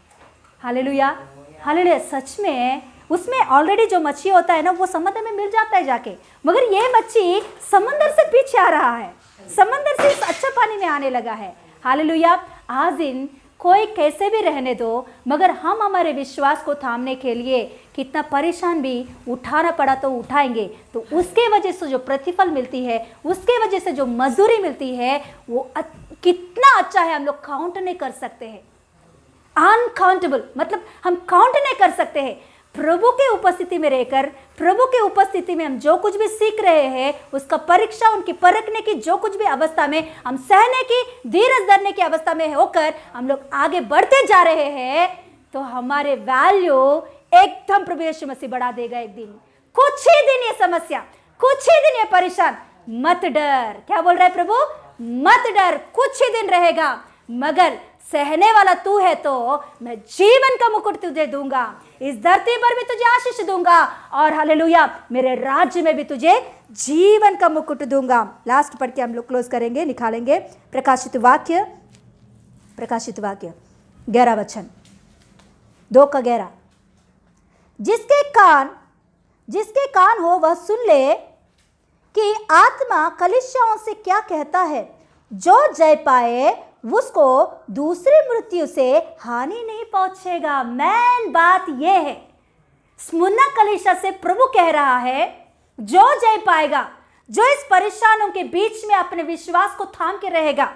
Hallelujah, hallelujah. सच में उसमें ऑलरेडी जो मच्छी होता है ना, वो समुद्र में मिल जाता है जाके, मगर ये मच्छी समंदर से पीछे आ रहा है, समंदर से इस अच्छा पानी में आने लगा है। हालेलुया। आज दिन कोई कैसे भी रहने दो, मगर हम हमारे विश्वास को थामने के लिए कितना परेशान भी उठाना पड़ा तो उठाएंगे, तो उसके वजह से जो प्रतिफल मिलती है, उसके वजह से जो मजदूरी मिलती है, वो कितना अच्छा है, हम लोग काउंट नहीं कर सकते हैं। अनकाउंटेबल, मतलब हम काउंट नहीं कर सकते हैं। प्रभु के उपस्थिति में रहकर, प्रभु के उपस्थिति में हम जो कुछ भी सीख रहे हैं, उसका परीक्षा, उनकी परखने की जो कुछ भी अवस्था में, हम सहने की, धीरज धरने की अवस्था में होकर हम लोग आगे बढ़ते जा रहे हैं, तो हमारे वैल्यू एकदम प्रभु यीशु मसीह बढ़ा देगा एक दिन। कुछ ही दिन ये समस्या, कुछ ही दिन ये परेशान, मत डर। क्या बोल रहा है प्रभु? मत डर, कुछ ही दिन रहेगा, मगर सहने वाला तू है तो मैं जीवन का मुकुट तुझे दूंगा, इस धरती पर भी तुझे आशीष दूंगा, और हालेलुया मेरे राज्य में भी तुझे जीवन का मुकुट दूंगा। लास्ट पढ़ के हम लोग क्लोज करेंगे, निकालेंगे प्रकाशित वाक्य 11 वचन 2:11। जिसके कान हो वह सुन ले कि आत्मा कलीसियाओं से क्या कहता है। जो जय पाए उसको दूसरी मृत्यु से हानि नहीं पहुंचेगा। मेन बात यह है, स्मुरना कलीसिया से प्रभु कह रहा है, जो जय पाएगा, जो इस परेशानों के बीच में अपने विश्वास को थाम के रहेगा,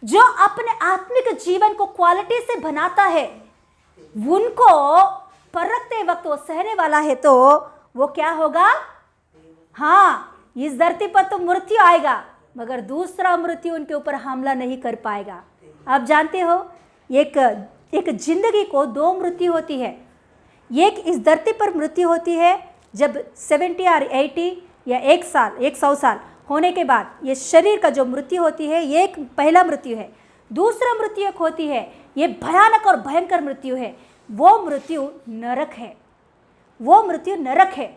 जो अपने आत्मिक जीवन को क्वालिटी से बनाता है, उनको परखते वक्त वो सहने वाला है, तो वो क्या होगा? हाँ, इस धरती पर तो मृत्यु आएगा, मगर दूसरा मृत्यु उनके ऊपर हमला नहीं कर पाएगा। आप जानते हो, एक जिंदगी को 2 मृत्यु होती है। एक इस धरती पर मृत्यु होती है जब 70 और 80 या 100 साल होने के बाद ये शरीर का जो मृत्यु होती है, ये एक पहला मृत्यु है। दूसरा मृत्यु एक होती है, ये भयानक और भयंकर मृत्यु है, वो मृत्यु नरक है, वो मृत्यु नरक है।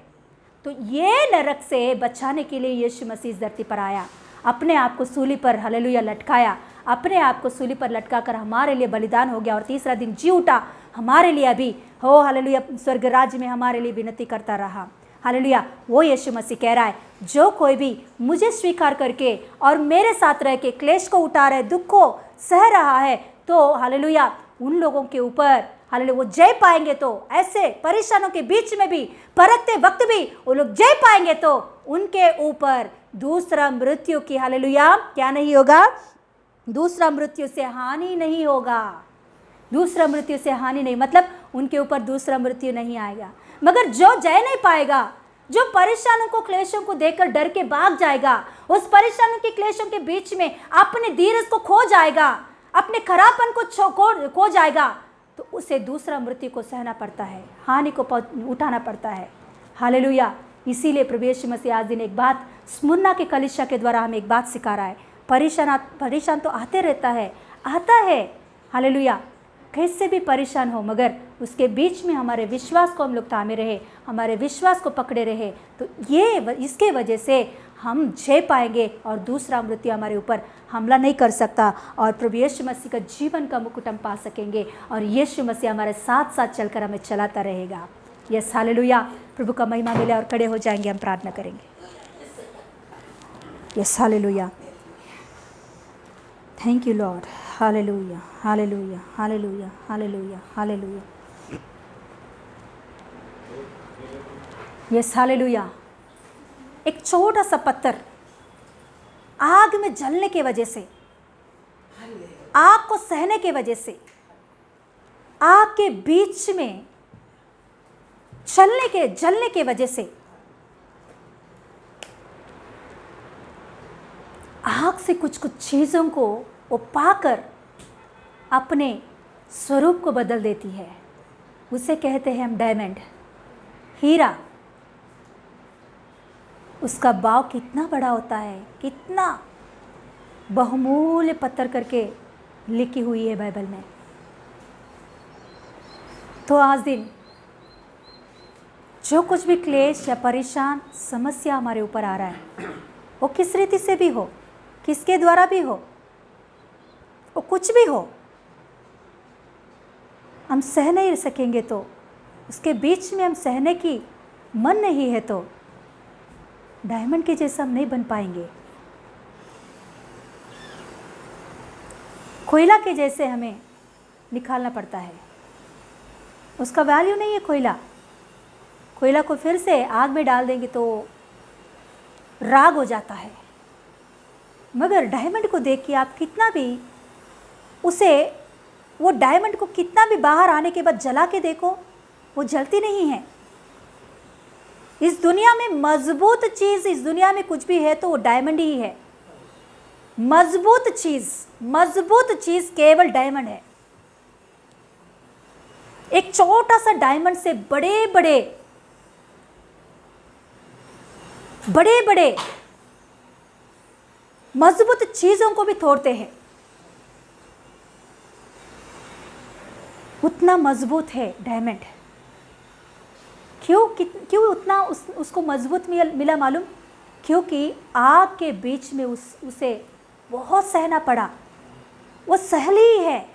तो ये नरक से बचाने के लिए यीशु मसीह इस धरती पर आया, अपने आप को सूली पर हालेलुया लटकाया, अपने आप को सूली पर लटकाकर हमारे लिए बलिदान हो गया, और तीसरा दिन जी उठा हमारे लिए। अभी हो हालेलुया स्वर्ग राज्य में हमारे लिए विनती करता रहा। हालेलुया, वो यीशु मसीह कह रहा है, जो कोई भी मुझे स्वीकार करके और मेरे साथ रह के क्लेश को उठा रहे, दुख को सह रहा है, तो हालेलुया उन लोगों के ऊपर हालेलुया वो जय पाएंगे। तो ऐसे परेशानों के बीच में भी, परखते वक्त भी वो लोग जय पाएंगे, तो उनके ऊपर दूसरा मृत्यु की हालेलुया क्या नहीं होगा? दूसरा मृत्यु से हानि नहीं होगा। दूसरा मृत्यु से हानि नहीं, मतलब उनके ऊपर दूसरा मृत्यु नहीं आएगा। मगर जो जय नहीं पाएगा, जो परेशानों को, क्लेशों को देखकर डर के भाग जाएगा, उस परेशानों के क्लेशों के बीच में अपने धीरज को खो जाएगा, अपने खराबपन को खो जाएगा, तो उसे दूसरा मृत्यु को सहना पड़ता है, हानि को उठाना पड़ता है। हालेलुया। इसीलिए प्रभु यीशु मसीह आज दिन एक बात स्मुरना के कलीसिया के द्वारा हमें एक बात सिखा रहा है। परेशान तो आते रहता है, आता है, हालेलुया, कैसे भी परेशान हो, मगर उसके बीच में हमारे विश्वास को हम लोग थामे रहे, हमारे विश्वास को पकड़े रहे, तो ये इसके वजह से हम जय पाएंगे और दूसरा मृत्यु हमारे ऊपर हमला नहीं कर सकता, और प्रभु यीशु मसीह का जीवन का मुकुट हम पा सकेंगे, और यीशु मसीह हमारे साथ साथ चलकर हमें चलाता रहेगा। Yes, hallelujah. प्रभु का महिमा मिले, और खड़े हो जाएंगे, हम प्रार्थना करेंगे। Yes, hallelujah. Thank you Lord. Hallelujah, hallelujah, hallelujah, hallelujah, hallelujah. Yes, hallelujah. एक छोटा सा पत्थर आग में जलने के वजह से, आग को सहने के वजह से, आग के बीच में जलने के वजह से, आग से कुछ चीज़ों को वो पाकर अपने स्वरूप को बदल देती है। उसे कहते हैं हम डायमंड, हीरा। उसका भाव कितना बड़ा होता है, कितना बहुमूल्य पत्थर करके लिखी हुई है बाइबल में। तो आज दिन जो कुछ भी क्लेश या परेशान समस्या हमारे ऊपर आ रहा है, वो किस रीति से भी हो, किसके द्वारा भी हो, वो कुछ भी हो, हम सह नहीं सकेंगे तो उसके बीच में हम सहने की मन नहीं है तो डायमंड के जैसा हम नहीं बन पाएंगे। कोयला के जैसे हमें निकालना पड़ता है, उसका वैल्यू नहीं है कोयला। कोयला को फिर से आग में डाल देंगे तो राग हो जाता है, मगर डायमंड को देख के आप कितना भी उसे, वो डायमंड को कितना भी बाहर आने के बाद जला के देखो, वो जलती नहीं है। इस दुनिया में मजबूत चीज़, इस दुनिया में कुछ भी है तो वो डायमंड ही है। मजबूत चीज़ केवल डायमंड है। एक छोटा सा डायमंड से बड़े बड़े मजबूत चीज़ों को भी तोड़ते हैं। उतना मजबूत है डायमंड। क्यों उतना उसको मजबूत मिला मालूम? क्योंकि आग के बीच में उसे बहुत सहना पड़ा। वो सहली है,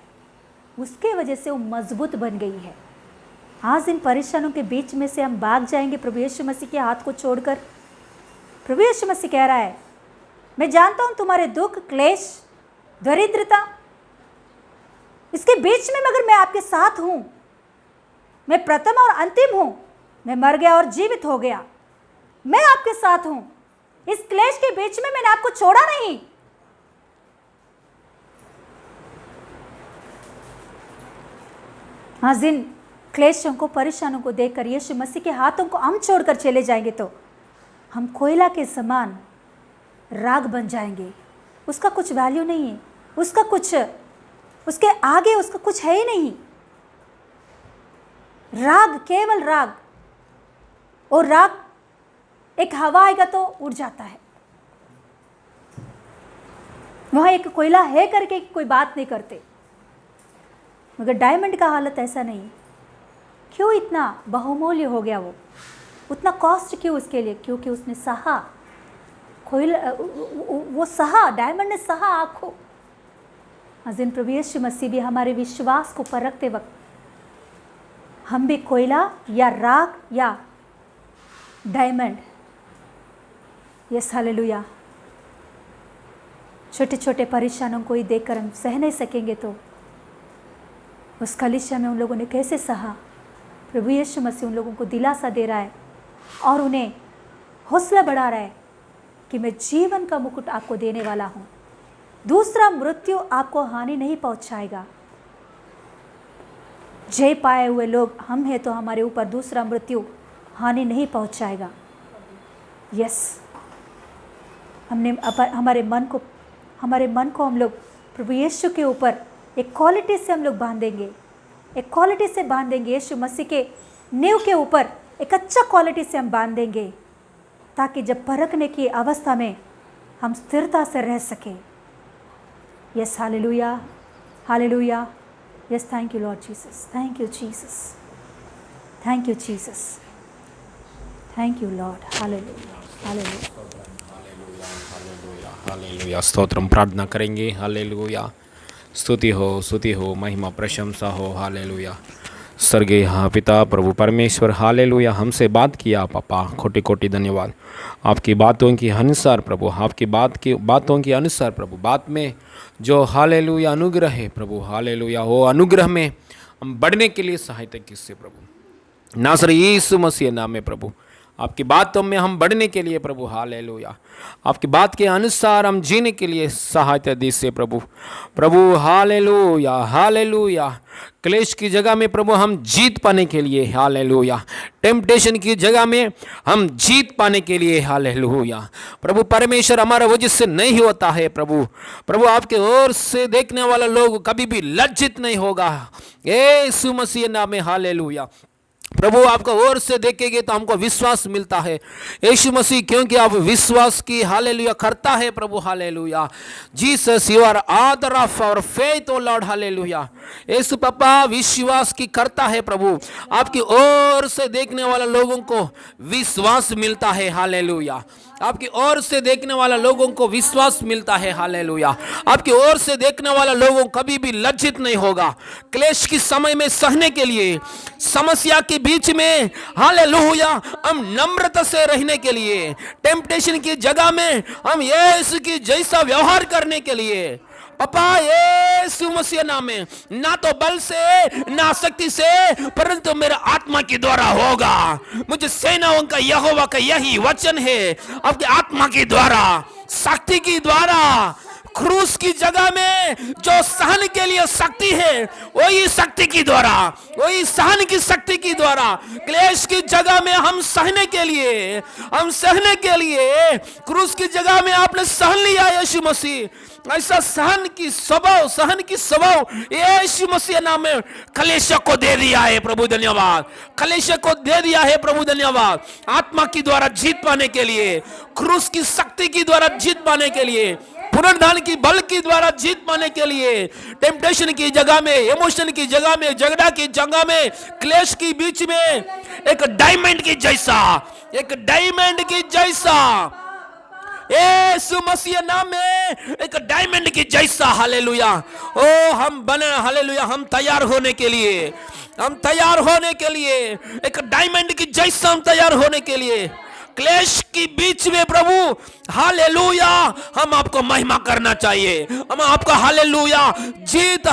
उसके वजह से वो मजबूत बन गई है। आज इन परेशानियों के बीच में से हम भाग जाएंगे प्रभु यीशु मसीह के हाथ को छोड़कर। प्रभु यीशु मसीह कह रहा है, मैं जानता हूं तुम्हारे दुख, क्लेश, दरिद्रता, इसके बीच में मगर मैं आपके साथ हूं। मैं प्रथम और अंतिम हूं, मैं मर गया और जीवित हो गया, मैं आपके साथ हूं। इस क्लेश के बीच में मैंने आपको छोड़ा नहीं। आज इन क्लेशों को, परेशानों को देखकर यीशु मसीह के हाथों को हम छोड़कर चले जाएंगे तो हम कोयला के समान राग बन जाएंगे। उसका कुछ वैल्यू नहीं है, उसका कुछ, उसके आगे उसका कुछ है ही नहीं। राग, केवल राग, और राग एक हवा आएगा तो उड़ जाता है। वहां एक कोयला है करके कोई बात नहीं करते, मगर डायमंड का हालत ऐसा नहीं। क्यों इतना बहुमूल्य हो गया वो, उतना कॉस्ट क्यों उसके लिए? क्योंकि उसने सहा, कोयला वो सहा, डायमंड ने सहा आग को। अज़ीम प्रभु यीशु मसीह भी हमारे विश्वास को परखते वक्त हम भी कोयला या राग या डायमंड, यस हालेलुया, छोटे छोटे परेशानों को ही देखकर हम सह नहीं सकेंगे तो उस कलीसिया में उन लोगों ने कैसे सहा? प्रभु यीशु मसीह उन लोगों को दिलासा दे रहा है और उन्हें हौसला बढ़ा रहा है कि मैं जीवन का मुकुट आपको देने वाला हूँ। दूसरा मृत्यु आपको हानि नहीं पहुँचाएगा। जय पाए हुए लोग हम हैं तो हमारे ऊपर दूसरा मृत्यु हानि नहीं पहुँचाएगा। यस, हमारे मन को हम लोग प्रभु यीशु के ऊपर एक क्वालिटी से हम लोग बांधेंगे, एक क्वालिटी से बांधेंगे। यीशु मसीह के नींव के ऊपर एक अच्छा क्वालिटी से हम बांधेंगे, ताकि जब परखने की अवस्था में हम स्थिरता से रह सकें। Yes hallelujah, hallelujah, yes, thank you Lord Jesus, thank you Jesus, thank you Jesus, thank you Lord, hallelujah, hallelujah, hallelujah. Stotram प्रार्थना करेंगे। हालेलुया, स्तुति हो, महिमा प्रशंसा हो। हालेलुया। स्वर्गीय पिता प्रभु परमेश्वर, हालेलुया, हमसे बात किया पापा, कोटि कोटि धन्यवाद। आपकी बातों के अनुसार प्रभु, आपकी बातों के अनुसार प्रभु, बात में जो हालेलुया अनुग्रह है प्रभु, हालेलुया, वो अनुग्रह में हम बढ़ने के लिए सहायता किससे प्रभु, नासरी यीशु मसीह नाम में प्रभु, आपकी बातों में हम बढ़ने के लिए प्रभु, हालेलुया, आपकी बात के अनुसार हम जीने के लिए सहायता दीजिए प्रभु, प्रभु हालेलुया, हालेलुया। क्लेश की जगह में प्रभु हम जीत पाने के लिए, हालेलुया, टेम्पटेशन की जगह में हम जीत पाने के लिए, हालेलुया, प्रभु परमेश्वर, हमारा वजह से नहीं होता है प्रभु, प्रभु आपके ओर से देखने वाला लोग कभी भी लज्जित नहीं होगा, यीशु मसीह नाम में, हालेलुया। प्रभु आपका ओर से देखेंगे तो हमको विश्वास मिलता है यीशु मसीह, क्योंकि आप विश्वास की हालेलुया करता है प्रभु। Hallelujah Jesus, you are author of our faith O Lord. Hallelujah यीशु पापा विश्वास की करता है प्रभु। आपकी ओर से देखने वाले लोगों को विश्वास मिलता है। हालेलुया आपकी ओर से देखने वाला लोगों को विश्वास मिलता है। हालेलुया आपकी ओर से देखने वाला लोगों कभी भी लज्जित नहीं होगा। क्लेश की समय में सहने के लिए, समस्या के बीच में हालेलुया हम नम्रता से रहने के लिए, टेम्पटेशन की जगह में हम यीशु की जैसा व्यवहार करने के लिए पापा यीशु मसीह नाम में, ना तो बल से ना शक्ति से परंतु मेरा आत्मा के द्वारा होगा। मुझे सेनाओं का यहोवा का यही वचन है, आपकी आत्मा के द्वारा, शक्ति के द्वारा। क्रूस की जगह में जो सहन के लिए शक्ति है वही शक्ति की द्वारा, वही सहन की शक्ति की द्वारा, क्लेश की जगह में हम सहने के लिए, हम सहने के लिए क्रूस की जगह में आपने सहन लिया यीशु मसीह। ऐसा सहन की स्वभाव यीशु मसीह नाम में कलेश को दे दिया है प्रभु। धन्यवाद कलेश को दे दिया है प्रभु। धन्यवाद आत्मा की द्वारा जीत पाने के लिए, क्रूस की शक्ति की द्वारा जीत पाने के लिए, पुनरुत्थान की बल की द्वारा जीत पाने के लिए, टेम्पटेशन की जगह में, इमोशन की जगह में, झगड़ा की जगह में, क्लेश की बीच में एक डायमंड की जैसा यीशु मसीह नाम में एक डायमंड की जैसा हालेलुया ओ हम बने। हालेलुया हम तैयार होने के लिए, एक डायमंड की जैसा हम तैयार होने के लिए, क्लेश की बीच में प्रभु हालेलुया हम आपको महिमा करना चाहिए। हम आपका हालेलुया जीत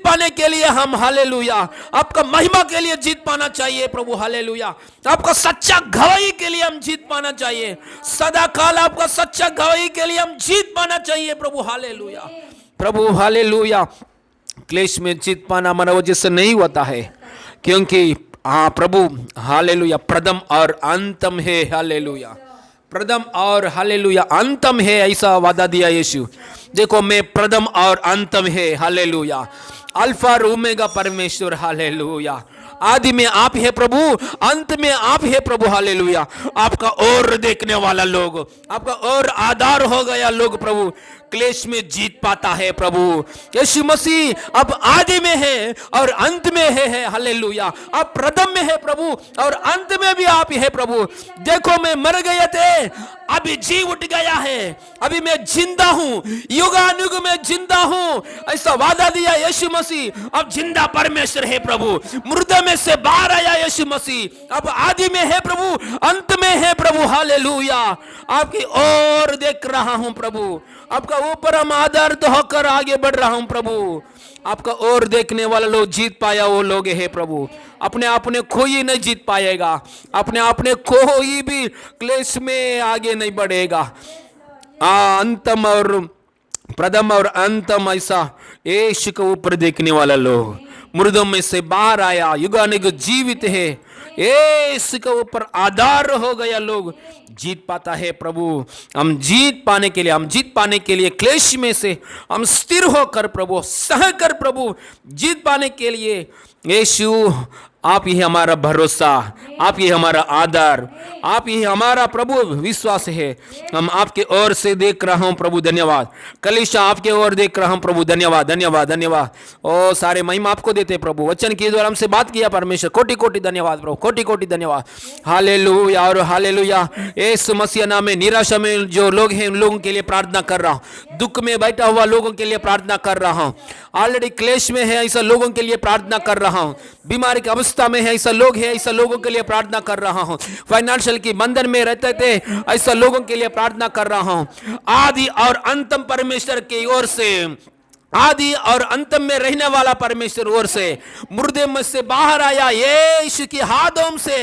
पाने के लिए हम हालेलुया आपका महिमा के लिए जीत पाना चाहिए प्रभु। हालेलुया आपका सच्चा गवाही के लिए हम जीत पाना चाहिए, सदा काल आपका सच्चा गवाही के लिए हम जीत पाना चाहिए प्रभु। हालेलुया प्रभु हालेलुया क्लेश में जीत पाना हमारा वजह से नहीं होता है, क्योंकि हाँ प्रभु हालेलुया प्रथम और अंतम है। हालेलुया प्रथम और हालेलुया अंतम है, ऐसा वादा दिया यीशु। देखो मैं प्रथम और अंतम है। हालेलुया अल्फा और ओमेगा परमेश्वर। हालेलुया आदि में आप है प्रभु, अंत में आप है प्रभु। हालेलुया आपका और देखने वाला लोग, आपका और आधार हो गया लोग प्रभु, क्लेश में जीत पाता है प्रभु। यीशु मसीह अब आदि में है और अंत में है। हालेलुया आप प्रथम में है प्रभु और अंत में भी आप ही है प्रभु। देखो मैं मर गए थे, अभी जी उठ गया है, अभी मैं जिंदा हूं, युगानुग में जिंदा हूं, ऐसा वादा दिया यीशु मसीह। अब जिंदा परमेश्वर है प्रभु, मुर्दे में से बाहर आया यीशु मसीह, अब आदि में है प्रभु, अंत में है प्रभु। हालेलुया आपकी ओर देख रहा हूं प्रभु, आपका ऊपर हम आधारित होकर आगे बढ़ रहा हूं प्रभु। आपका और देखने वाला लोग जीत पाया वो लोग है प्रभु। अपने आपने कोई नहीं जीत पाएगा, अपने आपने कोई भी क्लेश में आगे नहीं बढ़ेगा। अंतम और प्रथम और अंतम ऐसा यीशु के ऊपर देखने वाला लोग, मुर्दों में से बाहर आया, युगानुग जीवित है, यीशु के ऊपर आधार हो गया लोग जीत पाता है प्रभु। हम जीत पाने के लिए क्लेश में से हम स्थिर होकर प्रभु, सह कर प्रभु जीत पाने के लिए यीशु आप ही हमारा भरोसा, आप ही हमारा आधार, आप ही हमारा प्रभु विश्वास है। हम आपके ओर से देख रहा हूं प्रभु, धन्यवाद। कलीसिया आपके ओर देख रहा हूं प्रभु, धन्यवाद धन्यवाद धन्यवाद। ओ सारे महिमा आपको देते प्रभु, वचन के द्वारा हमसे बात किया परमेश्वर, कोटि कोटि धन्यवाद प्रभु, कोटि कोटि धन्यवाद। हालेलुया और हालेलुया। यीशु मसीह नाम में निराशा में जो लोग हैं उन लोगों के लिए प्रार्थना कर रहा हूं, दुख में बैठा हुआ लोगों के लिए प्रार्थना कर रहा हूं, ऑलरेडी क्लेश में है ऐसा लोगों के लिए प्रार्थना कर रहा हूं, बीमारी की अवस्था में है ऐसा लोग है, ऐसा लोगों के लिए प्रार्थना कर रहा हूं, फाइनेंशियल की बंधन में रहते थे ऐसा लोगों के लिए प्रार्थना कर रहा हूं। आदि और अंतम परमेश्वर की ओर से, आदि और अंतम में रहने वाला परमेश्वर ओर से, मुर्दे में से बाहर आया यीशु की हाथों से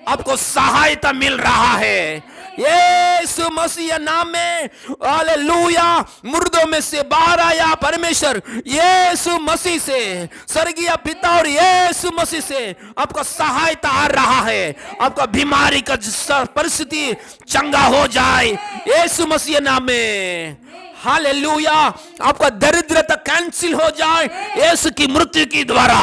आपको सहायता मिल रहा है यीशु मसीह नाम में। हालेलुया मुर्दों में से बाहर आया परमेश्वर यीशु मसीह से, स्वर्गीय पिता और यीशु मसीह से आपका सहायता आ रहा है। आपका बीमारी का परिस्थिति चंगा हो जाए यीशु मसीह नाम में। हालेलुया आपका दरिद्रता कैंसिल हो जाए यीशु की मृत्यु के द्वारा,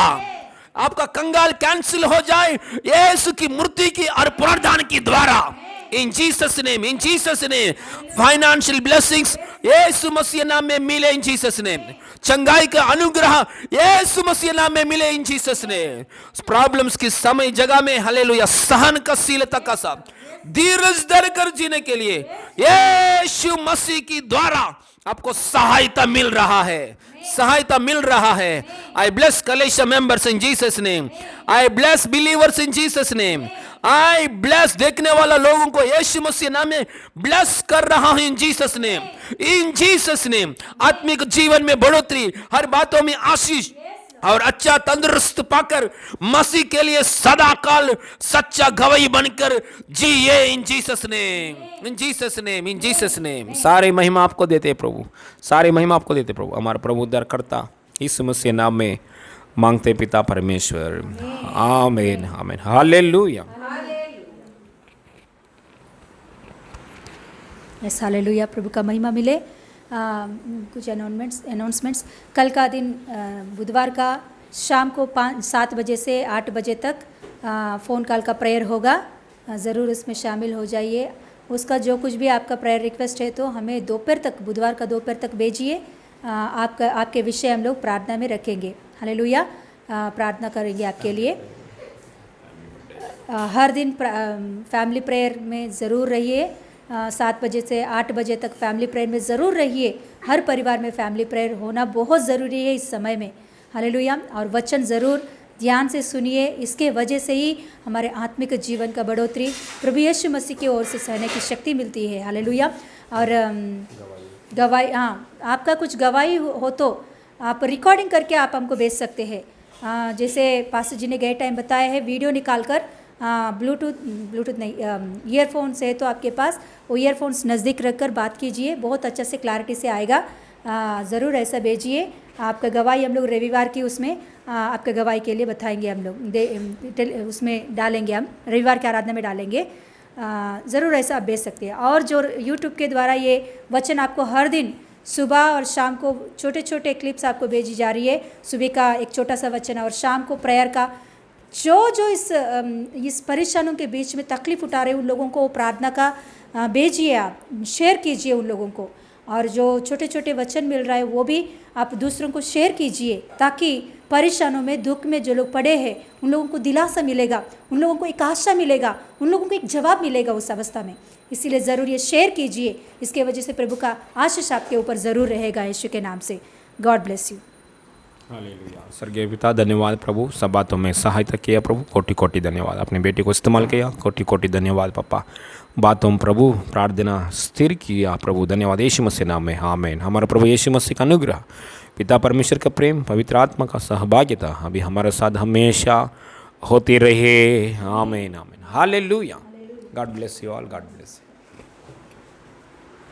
आपका कंगाल कैंसिल हो जाए यीशु की मूर्ति की और पुनरुद्धान की द्वारा। In Jesus name, in Jesus name. Financial blessings यीशु मसीह नाम में मिले इन जीसस नेम। चंगाई का अनुग्रह यीशु मसीह नाम में मिले इन जीसस नेम। प्रॉब्लम्स की समय जगह में हालेलुया सहनशीलता का साथ धीरज धरकर जीने के लिए यीशु मसीह की द्वारा आपको सहायता मिल रहा है, सहायता मिल रहा है। आई ब्लेस कलेशिया members in Jesus name. I bless believers in Jesus name. I bless देखने वाला लोगों को यीशु मसीह नाम में ब्लेस कर रहा हूं इन Jesus name, in Jesus name. आत्मिक जीवन में बढ़ोतरी, हर बातों में आशीष और अच्छा तंदुरुस्त पाकर मसीह के लिए सदा काल सच्चा गवाही बनकर जिए इन Jesus name, in Jesus name, in Jesus name. सारे महिमा आपको देते प्रभु, सारे महिमा आपको देते प्रभु। हमारा प्रभु उद्धार करता यीशु मसीह नाम में मांगते पिता परमेश्वर, आमीन, आमीन, हालेलुया। यस हालेलुया, प्रभु का महिमा मिले। कुछ अनाउंसमेंट्स। कल का दिन बुधवार का शाम को 7 बजे से 8 बजे तक फ़ोन कॉल का प्रेयर होगा, ज़रूर इसमें शामिल हो जाइए। उसका जो कुछ भी आपका प्रेयर रिक्वेस्ट है तो हमें दोपहर तक, बुधवार का दोपहर तक भेजिए। आपके विषय हम लोग प्रार्थना में रखेंगे। हालेलुया, प्रार्थना करेंगे आपके लिए। हर दिन फैमिली प्रेयर में ज़रूर रहिए। 7 बजे से 8 बजे तक फैमिली प्रेयर में ज़रूर रहिए। हर परिवार में फैमिली प्रेयर होना बहुत ज़रूरी है इस समय में। हालेलुया, और वचन ज़रूर ध्यान से सुनिए। इसके वजह से ही हमारे आत्मिक जीवन का बढ़ोतरी प्रभु यीशु मसीह की ओर से सहने की शक्ति मिलती है। हालेलुया। और गवाही, हाँ, आपका कुछ गवाही हो तो आप रिकॉर्डिंग करके आप हमको भेज सकते हैं। जैसे पास्टर जी ने गए टाइम बताया है, वीडियो निकाल कर ब्लूटूथ नहीं, ईयरफोन्स है तो आपके पास वो ईयरफोन्स नज़दीक रख कर बात कीजिए, बहुत अच्छा से क्लैरिटी से आएगा। ज़रूर ऐसा भेजिए। आपका गवाही हम लोग रविवार की उसमें आपका गवाही के लिए बताएंगे, हम लोग उसमें डालेंगे, हम रविवार की आराधना में डालेंगे। ज़रूर ऐसा आप भेज सकते हैं। और जो यूट्यूब के द्वारा ये वचन आपको हर दिन सुबह और शाम को छोटे छोटे क्लिप्स आपको भेजी जा रही है। सुबह का एक छोटा सा वचन और शाम को प्रेयर का। जो इस परेशानियों के बीच में तकलीफ़ उठा रहे उन लोगों को प्रार्थना का भेजिए, आप शेयर कीजिए उन लोगों को। और जो छोटे छोटे वचन मिल रहा है वो भी आप दूसरों को शेयर कीजिए, ताकि परेशानियों में, दुख में जो लोग पड़े हैं उन लोगों को दिलासा मिलेगा, उन लोगों को एक आशा मिलेगा, उन लोगों को एक जवाब मिलेगा उस अवस्था में। इसीलिए ज़रूर ये शेयर कीजिए। इसके वजह से प्रभु का आशीष आपके ऊपर ज़रूर रहेगा यीशु के नाम से। God bless you. हालेलुया। स्वर्गीय पिता, धन्यवाद प्रभु, सब बातों में सहायता किया प्रभु, कोटि कोटि धन्यवाद। अपने बेटे को इस्तेमाल किया, कोटि कोटि धन्यवाद पापा। बातों में प्रभु प्रार्थना स्थिर किया प्रभु, धन्यवाद यीशु मसीह नाम में, आमीन। हमारा प्रभु यीशु मसीह का अनुग्रह, पिता परमेश्वर का प्रेम, पवित्र आत्मा का सहभागिता अभी हमारे साथ हमेशा होती रहे, आमीन, आमीन, hallelujah. God bless you all, God bless you.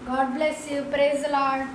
God bless you. Praise the Lord.